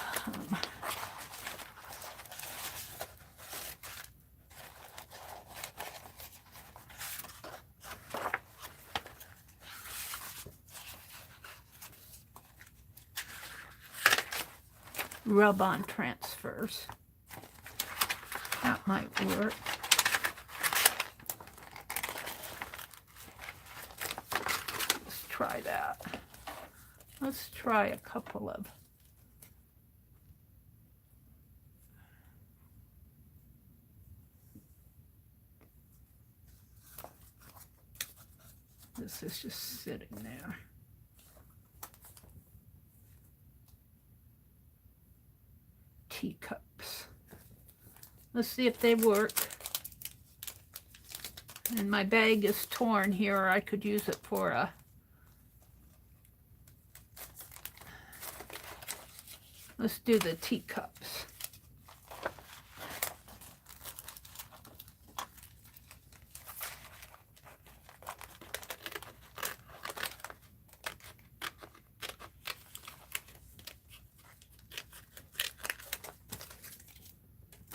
Rub-on transfers. That might work. Let's try that. Let's try a couple of. This is just sitting there. Teacups. Let's see if they work. And my bag is torn here. I could use it for a let's do the teacups.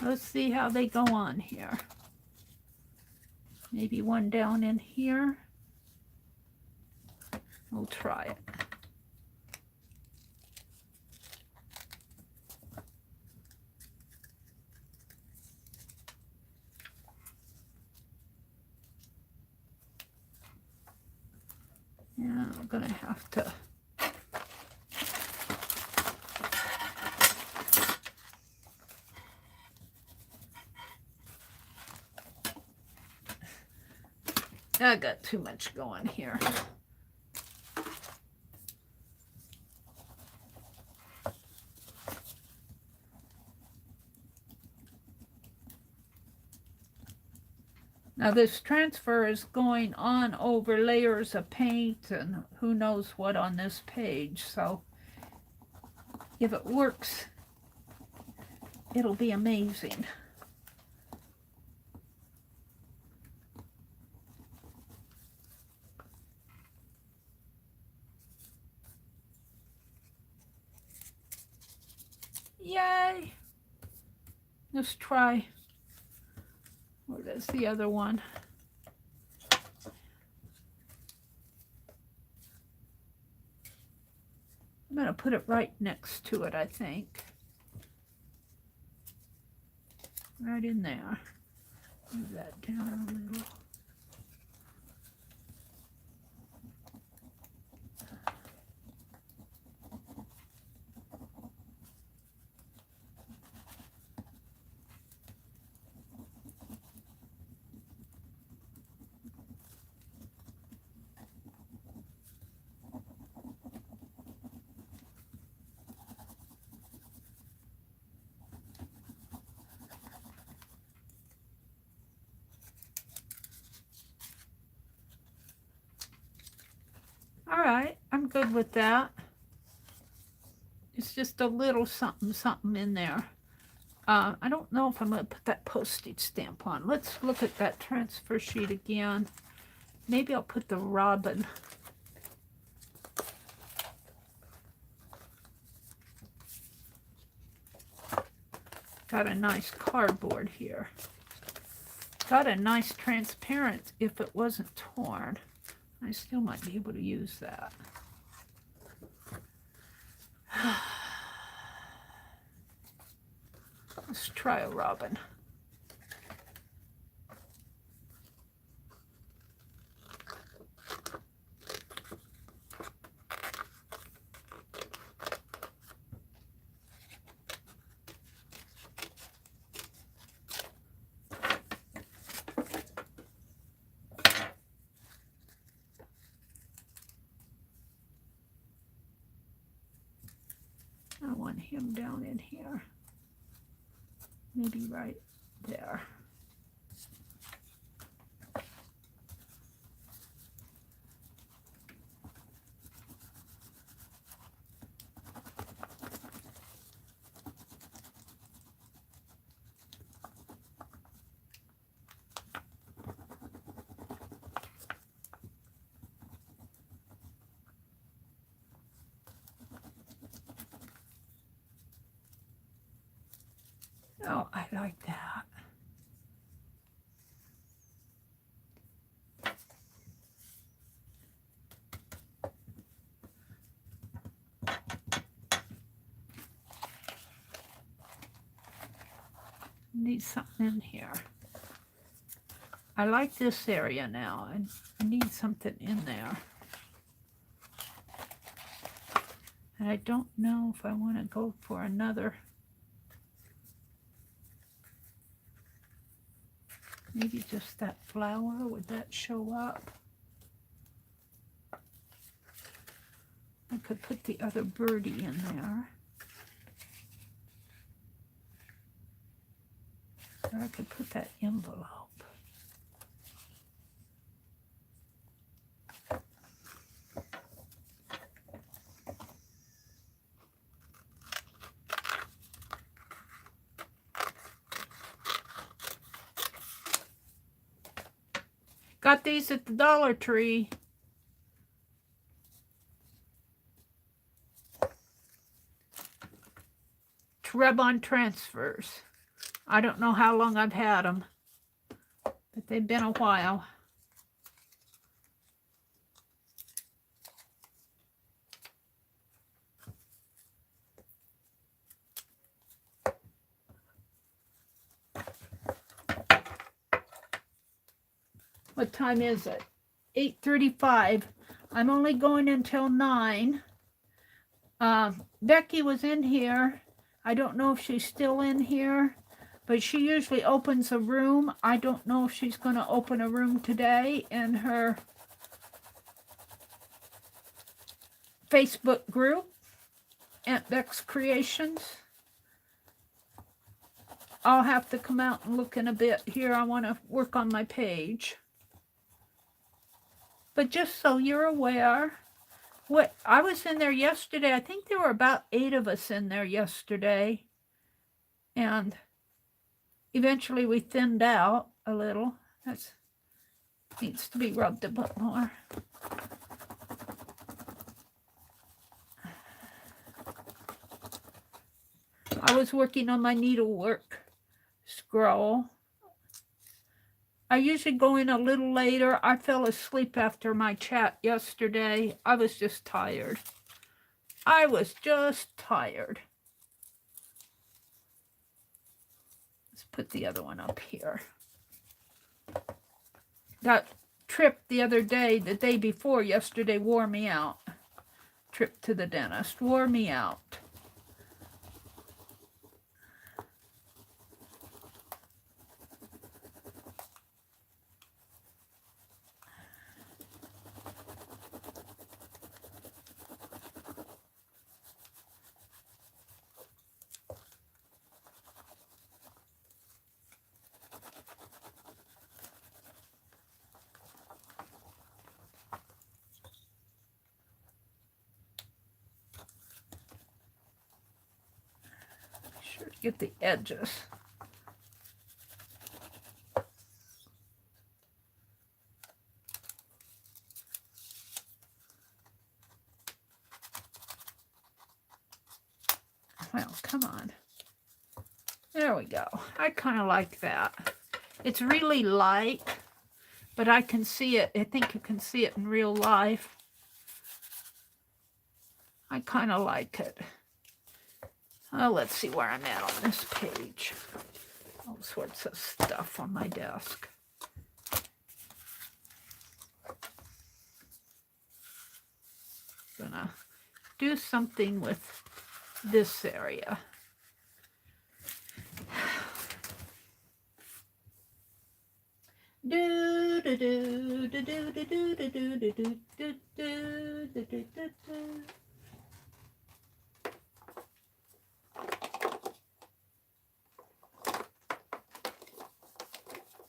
Let's see how they go on here. Maybe one down in here. We'll try it. Yeah, I'm gonna have to. I got too much going here. Now this transfer is going on over layers of paint and who knows what on this page. So if it works, it'll be amazing. Yay! Let's try. Where's the other one? I'm going to put it right next to it, I think. Right in there. Move that down a little. All right, I'm good with that. It's just a little something, something in there. I don't know if I'm going to put that postage stamp on. Let's look at that transfer sheet again. Maybe I'll put the robin. Got a nice cardboard here. Got a nice transparent if it wasn't torn. I still might be able to use that. Let's try a robin. I want him down in here. Maybe right there. Oh, I like that. Need something in here. I like this area now, and I need something in there. And I don't know if I want to go for another. Maybe just that flower, would that show up? I could put the other birdie in there. Or I could put that envelope. Got these at the Dollar Tree. To rub on transfers. I don't know how long I've had them, but they've been a while. What time is it? 8:35. I'm only going until 9. Becky was in here. I don't know if she's still in here, but she usually opens a room. I don't know if she's going to open a room today in her Facebook group, Aunt Beck's Creations. I'll have to come out and look in a bit here. I want to work on my page. But just so you're aware, what I was in there yesterday, I think there were about 8 of us in there yesterday. And eventually we thinned out a little. That needs to be rubbed a bit more. I was working on my needlework scroll. I usually go in a little later. I fell asleep after my chat yesterday. I was just tired. I was just tired. Let's put the other one up here. That trip the other day, the day before yesterday, wore me out. Trip to the dentist wore me out. get the edges. Well, come on. There we go. I kind of like that. It's really light, but I can see it. I think you can see it in real life. I kind of like it. Oh, let's see where I'm at on this page. All sorts of stuff on my desk. Gonna do something with this area. Do do do do do do do do do do do do do do do.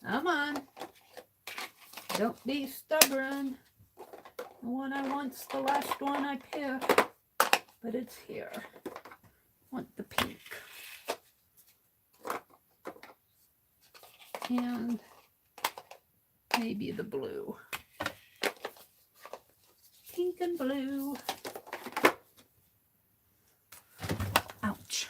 Come on. Don't be stubborn. The one I want's the last one I pick. But it's here. Want the pink. And maybe the blue. Pink and blue. Ouch.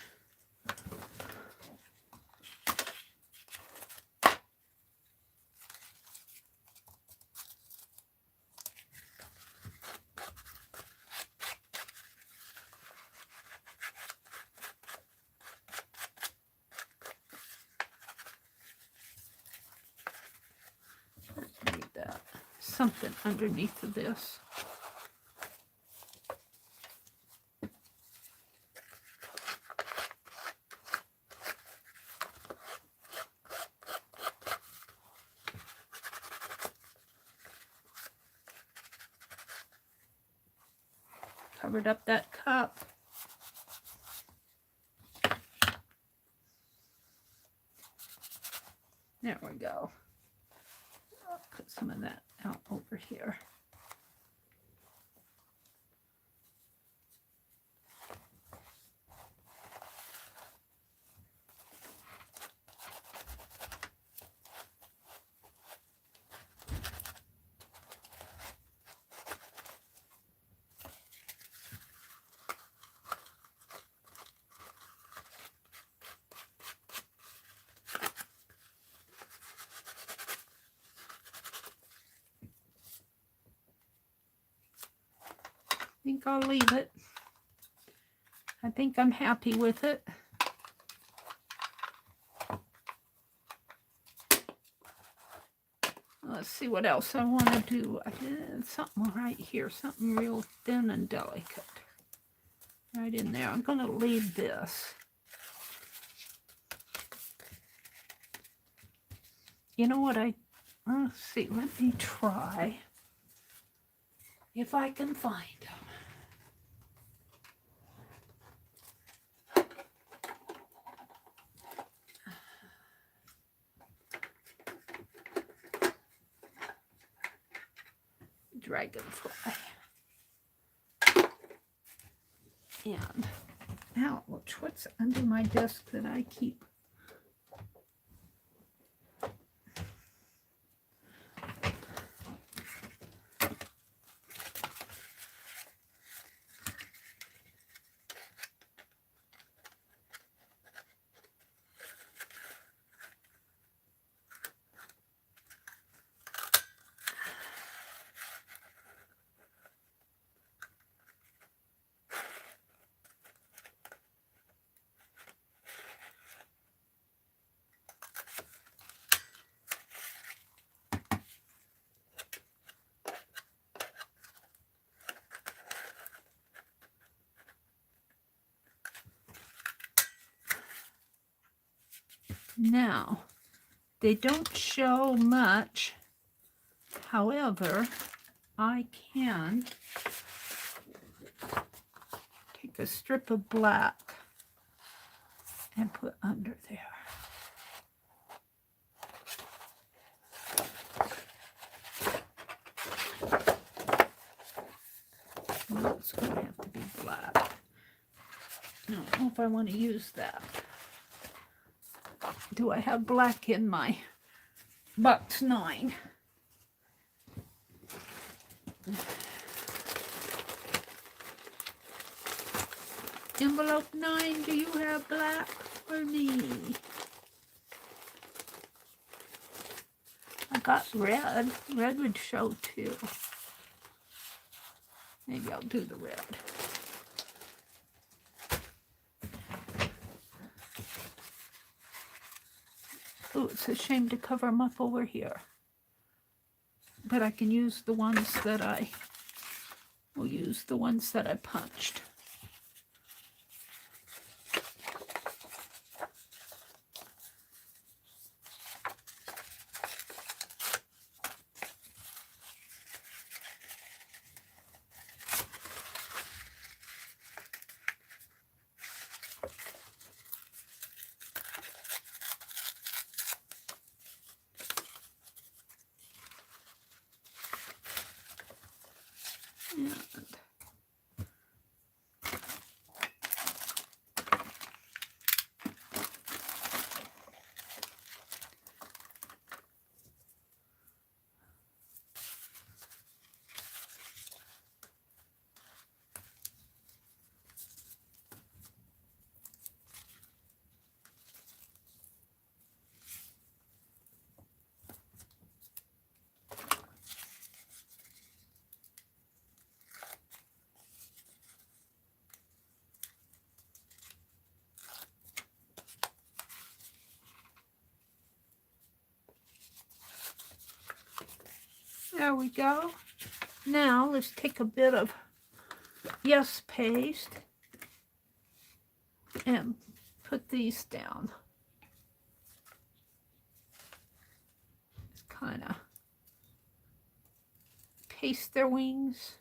Something underneath of this. Covered up that cup. There we go. I'll put some of that out over here. I think I'll leave it. I think I'm happy with it. Let's see what else I want to do. I did something right here, something real thin and delicate. Right in there. I'm going to leave this. You know what let's see, let me try if I can find them. Dragonfly. And now, what's under my desk that I keep? Now, they don't show much. However, I can take a strip of black and put under there. Well, it's going to have to be black. I don't know if I want to use that. Do I have black in my box 9? Envelope 9, do you have black for me? I got red. Red would show too. Maybe I'll do the red. Oh, it's a shame to cover them up over here. But I can use the ones that I punched. There we go. Now let's take a bit of Yes paste and put these down. Just kind of paste their wings.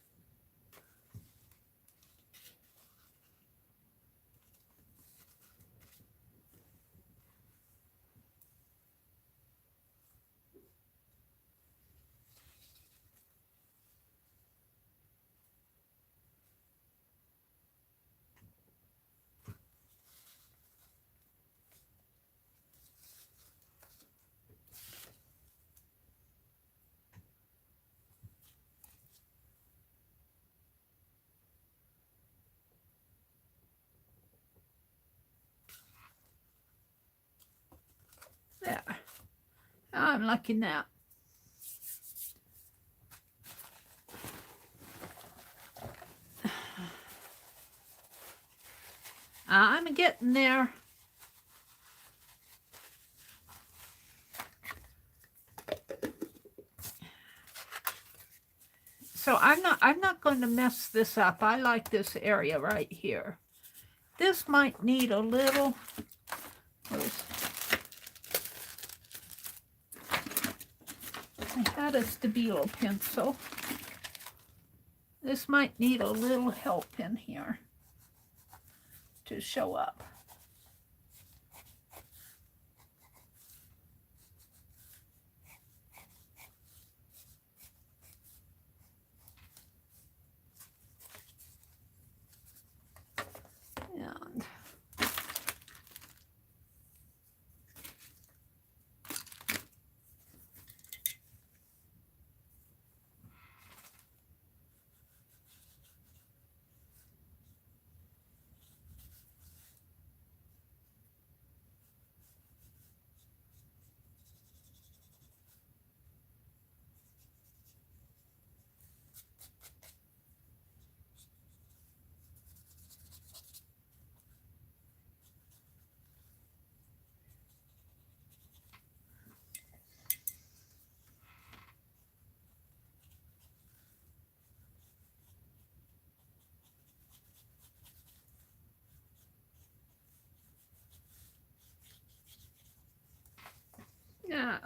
There. I'm liking that. I'm getting there. So I'm not going to mess this up. I like this area right here. This might need a little. I had a Stabilo pencil. This might need a little help in here to show up. And yeah.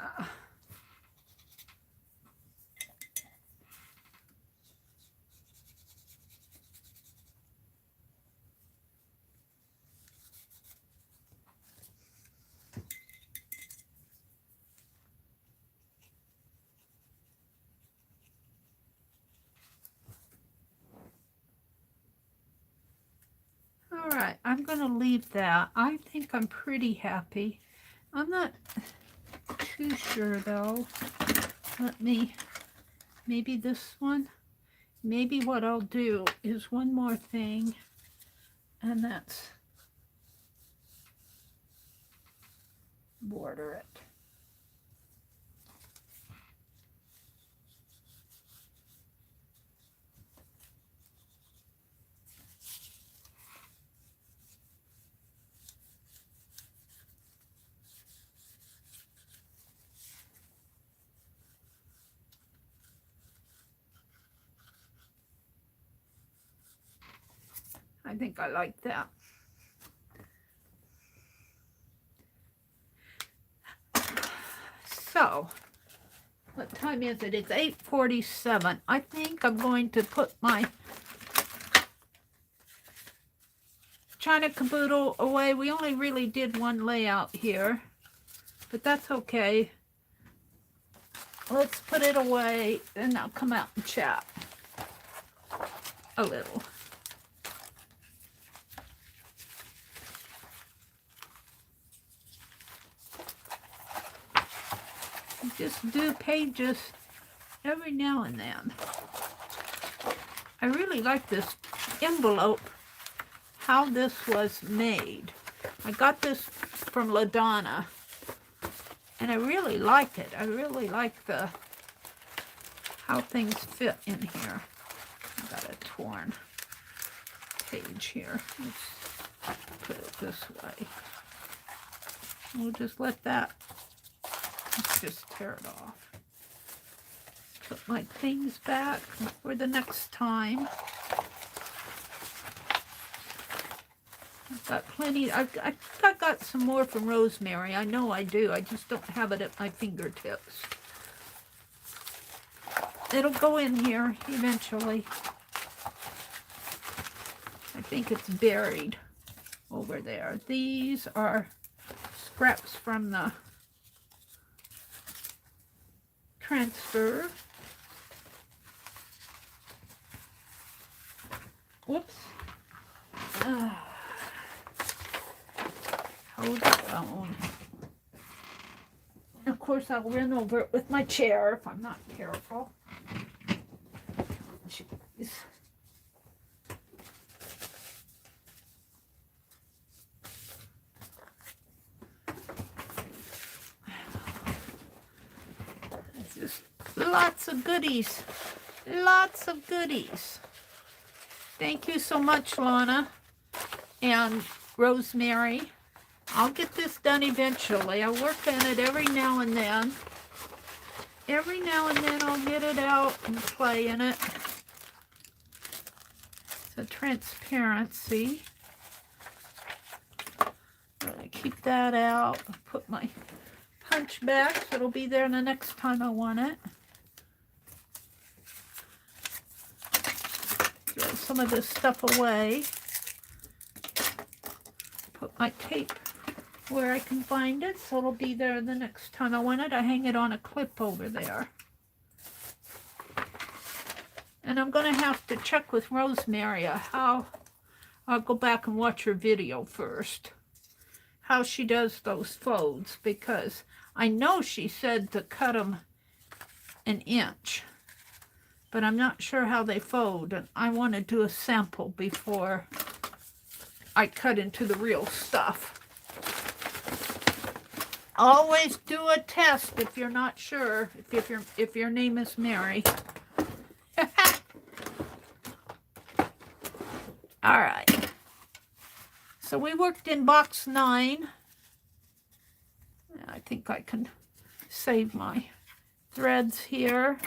All right, I'm going to leave that. I think I'm pretty happy. I'm not too sure though. Let me, maybe this one. Maybe what I'll do is one more thing, and that's border it. I think I like that. So, what time is it? It's 8:47. I think I'm going to put my China caboodle away. We only really did one layout here, but that's okay. Let's put it away, and I'll come out and chat a little. Just do pages every now and then. I really like this envelope, how this was made. I got this from LaDonna, and I really like it. I really like how things fit in here. I got a torn page here. Let's put it this way. We'll just let that. Let's just tear it off. Put my things back for the next time. I've got plenty. I got some more from Rosemary. I know I do. I just don't have it at my fingertips. It'll go in here eventually. I think it's buried over there. These are scraps from the transfer. Whoops. Hold the phone. And of course, I'll run over it with my chair if I'm not careful. Jeez. Just lots of goodies. Lots of goodies. Thank you so much, Lana and Rosemary. I'll get this done eventually. I work on it every now and then. Every now and then I'll get it out and play in it. The transparency. I'm gonna keep that out. Put my punch back so it'll be there the next time I want it. Throw some of this stuff away. Put my tape where I can find it so it'll be there the next time I want it. I hang it on a clip over there. And I'm going to have to check with Rosemary how, I'll go back and watch her video first, how she does those folds, because I know she said to cut them an inch, but I'm not sure how they fold, and I want to do a sample before I cut into the real stuff. Always do a test if you're not sure, if your name is Meri. All right. So we worked in box 9. I think I can save my threads here.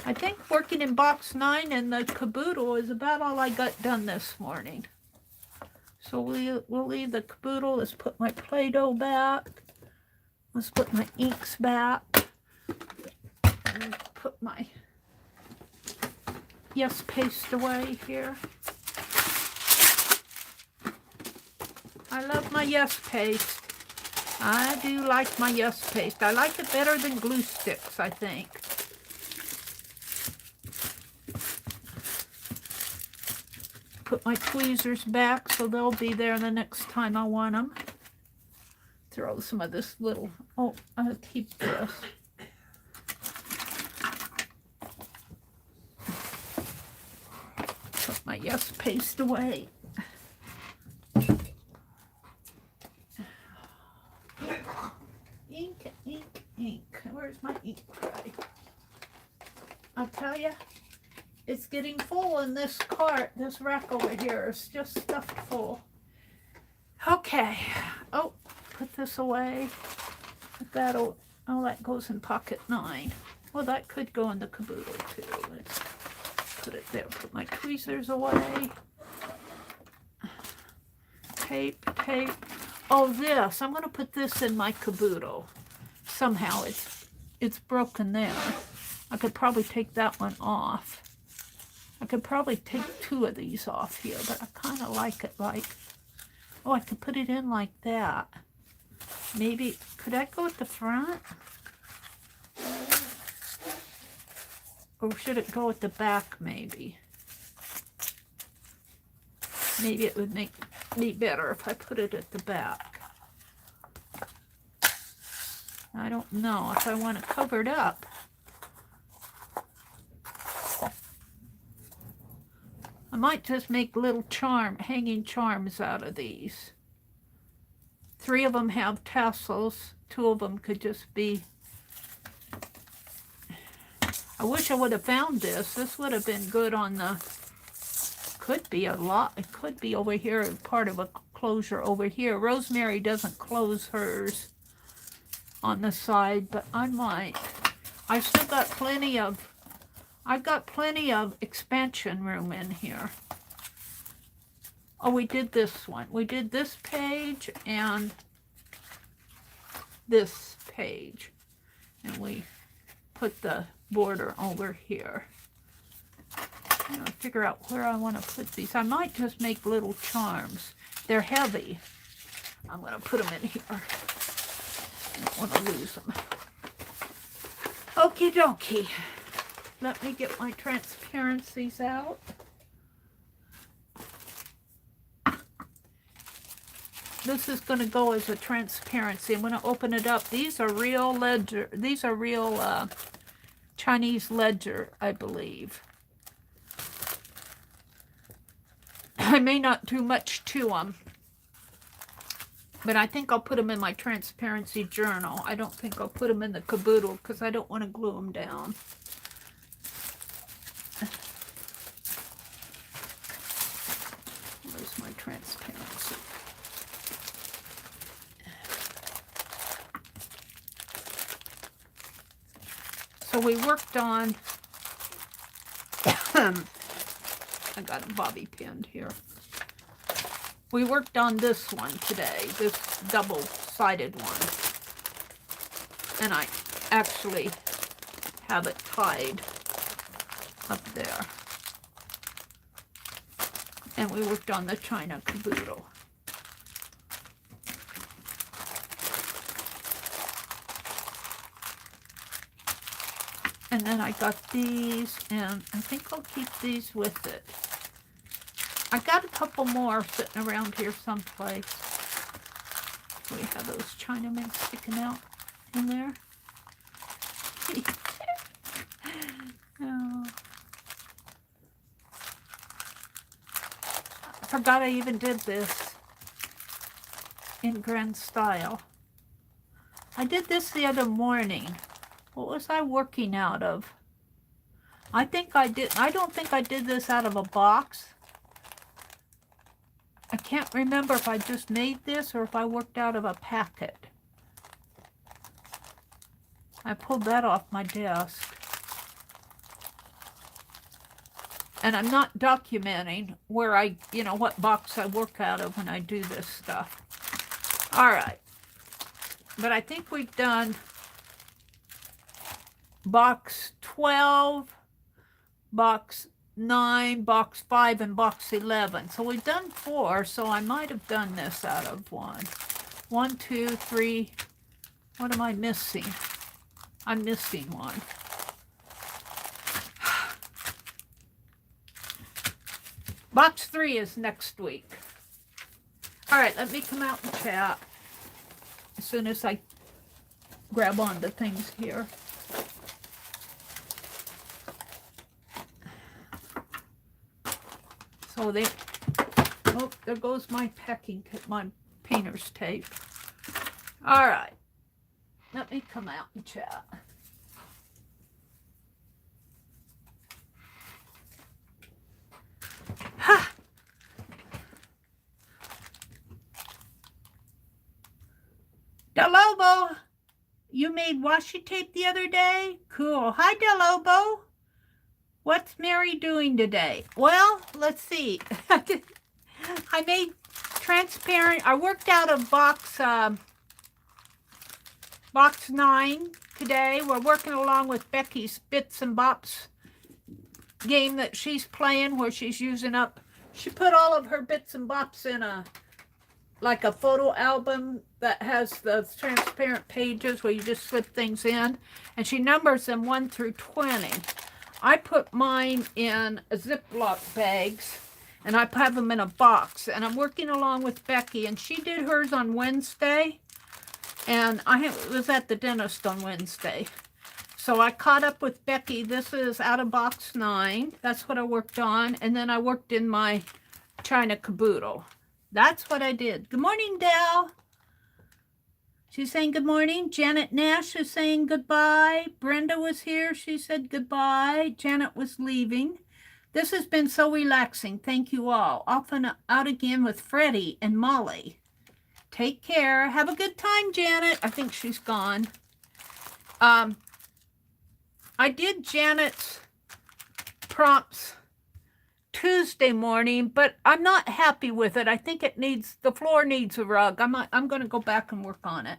I think working in box 9 and the caboodle is about all I got done this morning. So we'll leave the caboodle. Let's put my Play-Doh back. Let's put my inks back. And put my Yes paste away here. I love my Yes paste. I do like my Yes paste. I like it better than glue sticks, I think. Put my tweezers back so they'll be there the next time I want them. throw some of this little, oh, I'll keep this. Put my Yes paste away. Ink, ink, ink. Where's my ink tray? I'll tell you, it's getting full in this cart. This rack over here is just stuffed full. Okay. Oh, put this away. Put that, oh, that goes in pocket 9. Well, that could go in the caboodle too. Let's put it there. Put my tweezers away. Tape, tape. Oh, this. I'm going to put this in my caboodle. Somehow it's broken there. I could probably take that one off. I could probably take 2 of these off here, but I kind of like it like, oh, I could put it in like that. Maybe, could that go at the front? Or should it go at the back, maybe? Maybe it would make me better if I put it at the back. I don't know if I want it covered up. I might just make little hanging charms out of these. 3 of them have tassels. 2 of them could just be. I wish I would have found this. This would have been good on the, could be a lot. It could be over here, part of a closure over here. Rosemary doesn't close hers on the side, but I might. I've still got plenty of, I've got plenty of expansion room in here. Oh, we did this one. We did this page and this page. And we put the border over here. I'm gonna figure out where I want to put these. I might just make little charms. They're heavy. I'm going to put them in here. I don't want to lose them. Okie dokie. Let me get my transparencies out. This is going to go as a transparency. I'm going to open it up. These are real ledger. These are real Chinese ledger, I believe. I may not do much to them, but I think I'll put them in my transparency journal. I don't think I'll put them in the caboodle because I don't want to glue them down. Where's my transparency? So we worked on, I got a bobby pinned here. We worked on this one today, this double-sided one. And I actually have it tied up there. And we worked on the China caboodle. And then I got these, and I think I'll keep these with it. I got a couple more sitting around here someplace. We have those Chinamen sticking out in there. Oh. I forgot I even did this in grand style. I did this the other morning. What was I working out of? I think I did. I don't think I did this out of a box. I can't remember if I just made this or if I worked out of a packet. I pulled that off my desk. And I'm not documenting where I, you know, what box I work out of when I do this stuff. All right. But I think we've done box 12, box 9, box 5, and box 11. So we've done 4, so I might have done this out of 1. 1, 2, 3. What am I missing? I'm missing 1. Box 3 is next week. All right, let me come out and chat. as soon as I grab on the things here. So they, oh, there goes my packing, my painter's tape. All right, let me come out and chat. Ha! Delobo, you made washi tape the other day? Cool. Hi, Delobo. What's Meri doing today? Well, let's see. I made transparent. I worked out of box 9 today. We're working along with Becky's Bits and Bops game that she's playing, where she's using up. She put all of her bits and bops in like a photo album that has the transparent pages where you just slip things in, and she numbers them 1 through 20. I put mine in Ziploc bags, and I have them in a box, and I'm working along with Becky, and she did hers on Wednesday, and I was at the dentist on Wednesday. So I caught up with Becky. This is out of box 9. That's what I worked on, and then I worked in my China caboodle. That's what I did. Good morning, Dal. She's saying good morning. Janet Nash is saying goodbye. Brenda was here. She said goodbye. Janet was leaving. This has been so relaxing. Thank you all. Off and out again with Freddie and Molly. Take care. Have a good time, Janet. I think she's gone. I did Janet's prompts Tuesday morning, but I'm not happy with it. I think it needs, the floor needs a rug. I'm going to go back and work on it.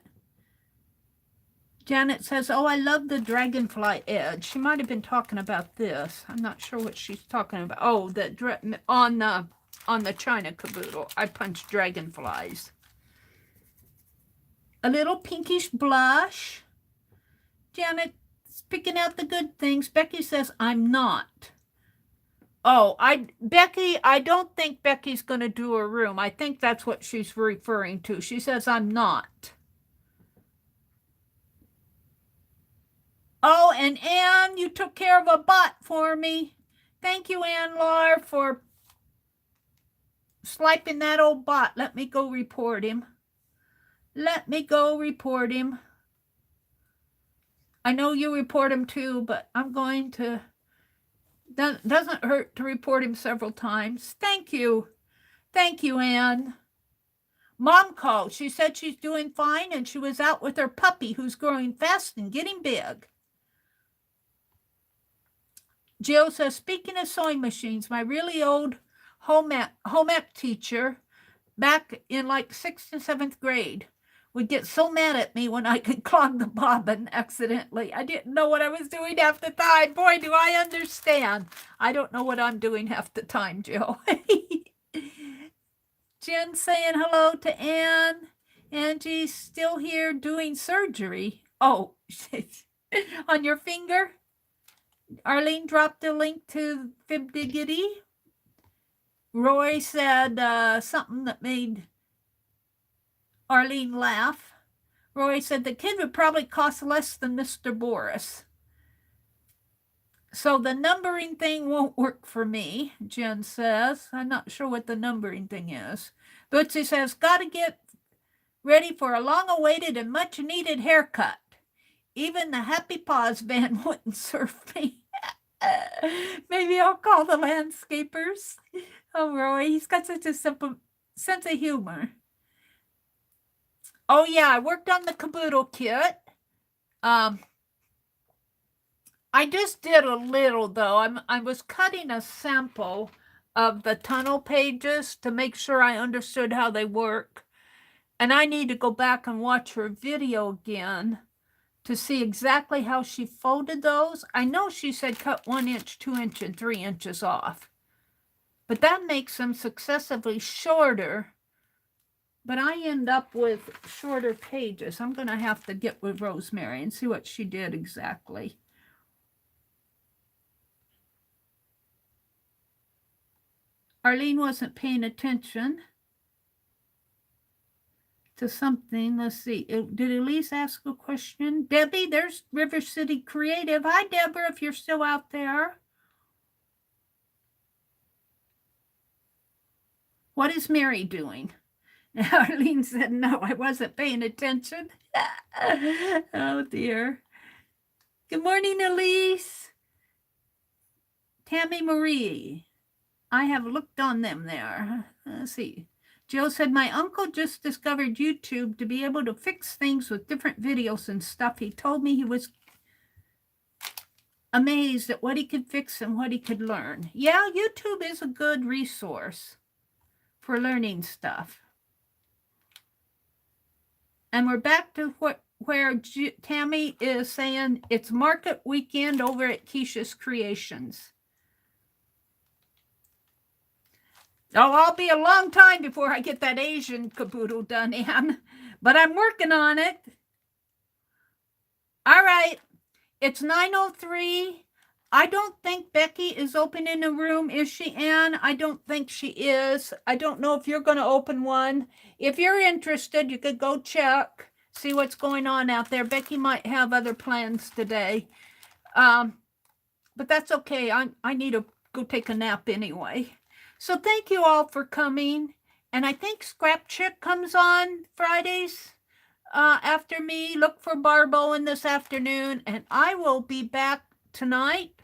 Janet says, oh, I love the dragonfly edge. She might have been talking about this. I'm not sure what she's talking about. Oh, on the China caboodle, I punched dragonflies. A little pinkish blush. Janet's picking out the good things. Becky says, I'm not. Oh, Becky, I don't think Becky's going to do her room. I think that's what she's referring to. She says, I'm not. Oh, and Ann, you took care of a bot for me. Thank you, Ann Lar, for swiping that old bot. Let me go report him. Let me go report him. I know you report him too, but I'm going to... Doesn't hurt to report him several times. Thank you. Thank you, Anne. Mom called. She said she's doing fine, and she was out with her puppy who's growing fast and getting big. Jill says, speaking of sewing machines, my really old home ec teacher back in like 6th and 7th grade would get so mad at me when I could clog the bobbin accidentally. I didn't know what I was doing half the time. Boy, do I understand. I don't know what I'm doing half the time, Jill. Jen saying hello to Anne. Angie's still here doing surgery. Oh, on your finger? Arlene dropped a link to Fibdiggity. Roy said something that made Arlene laugh. Roy said the kid would probably cost less than Mr. Boris. So the numbering thing won't work for me, Jen says. I'm not sure what the numbering thing is. Bootsy says, got to get ready for a long-awaited and much-needed haircut. Even the Happy Paws band wouldn't serve me. Maybe I'll call the landscapers. Oh, Roy, he's got such a simple sense of humor. Oh, yeah, I worked on the caboodle kit. I just did a little, though. I was cutting a sample of the tunnel pages to make sure I understood how they work. And I need to go back and watch her video again to see exactly how she folded those. I know she said cut 1 inch, 2 inch, and 3 inches off. But that makes them successively shorter. But I end up with shorter pages. I'm going to have to get with Rosemary and see what she did exactly. Arlene wasn't paying attention. to something. Let's see. Did Elise ask a question? Debbie, there's River City Creative. Hi, Deborah, if you're still out there. What is Meri doing? Arlene said, no, I wasn't paying attention. Oh, dear. Good morning, Elise. Tammy Marie. I have looked on them there. Let's see. Joe said, my uncle just discovered YouTube to be able to fix things with different videos and stuff. He told me he was amazed at what he could fix and what he could learn. Yeah, YouTube is a good resource for learning stuff. And we're back to where Tammy is saying it's market weekend over at Keisha's Creations. Oh, I'll be a long time before I get that Asian caboodle done, Anne. But I'm working on it. All right. It's 9:03. I don't think Becky is opening a room. Is she, Anne? I don't think she is. I don't know if you're going to open one. If you're interested, you could go check, see what's going on out there. Becky might have other plans today. But that's okay. I need to go take a nap anyway. So thank you all for coming. And I think Scrap Chick comes on Fridays after me. Look for Barb Owen this afternoon. And I will be back tonight.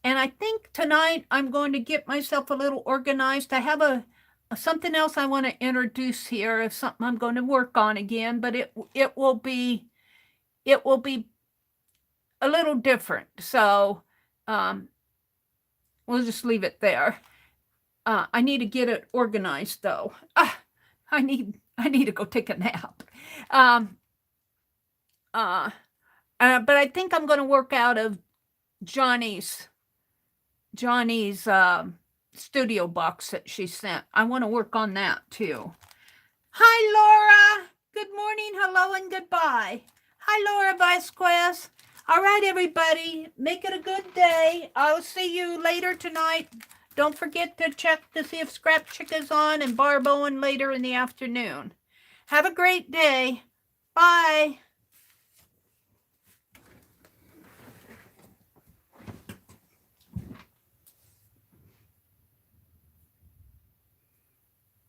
And I think tonight I'm going to get myself a little organized. I have something else I want to introduce here. It's something I'm going to work on again. But it will be a little different. So we'll just leave it there. I need to get it organized, though. I need to go take a nap. But I think I'm going to work out of Johnny's studio box that she sent. I want to work on that too. Hi, Laura. Good morning, hello, and goodbye. Hi, Laura Vasquez. All right, everybody. Make it a good day. I'll see you later tonight. Don't forget to check to see if Scrap Chick is on and Barb Owen later in the afternoon. Have a great day. Bye.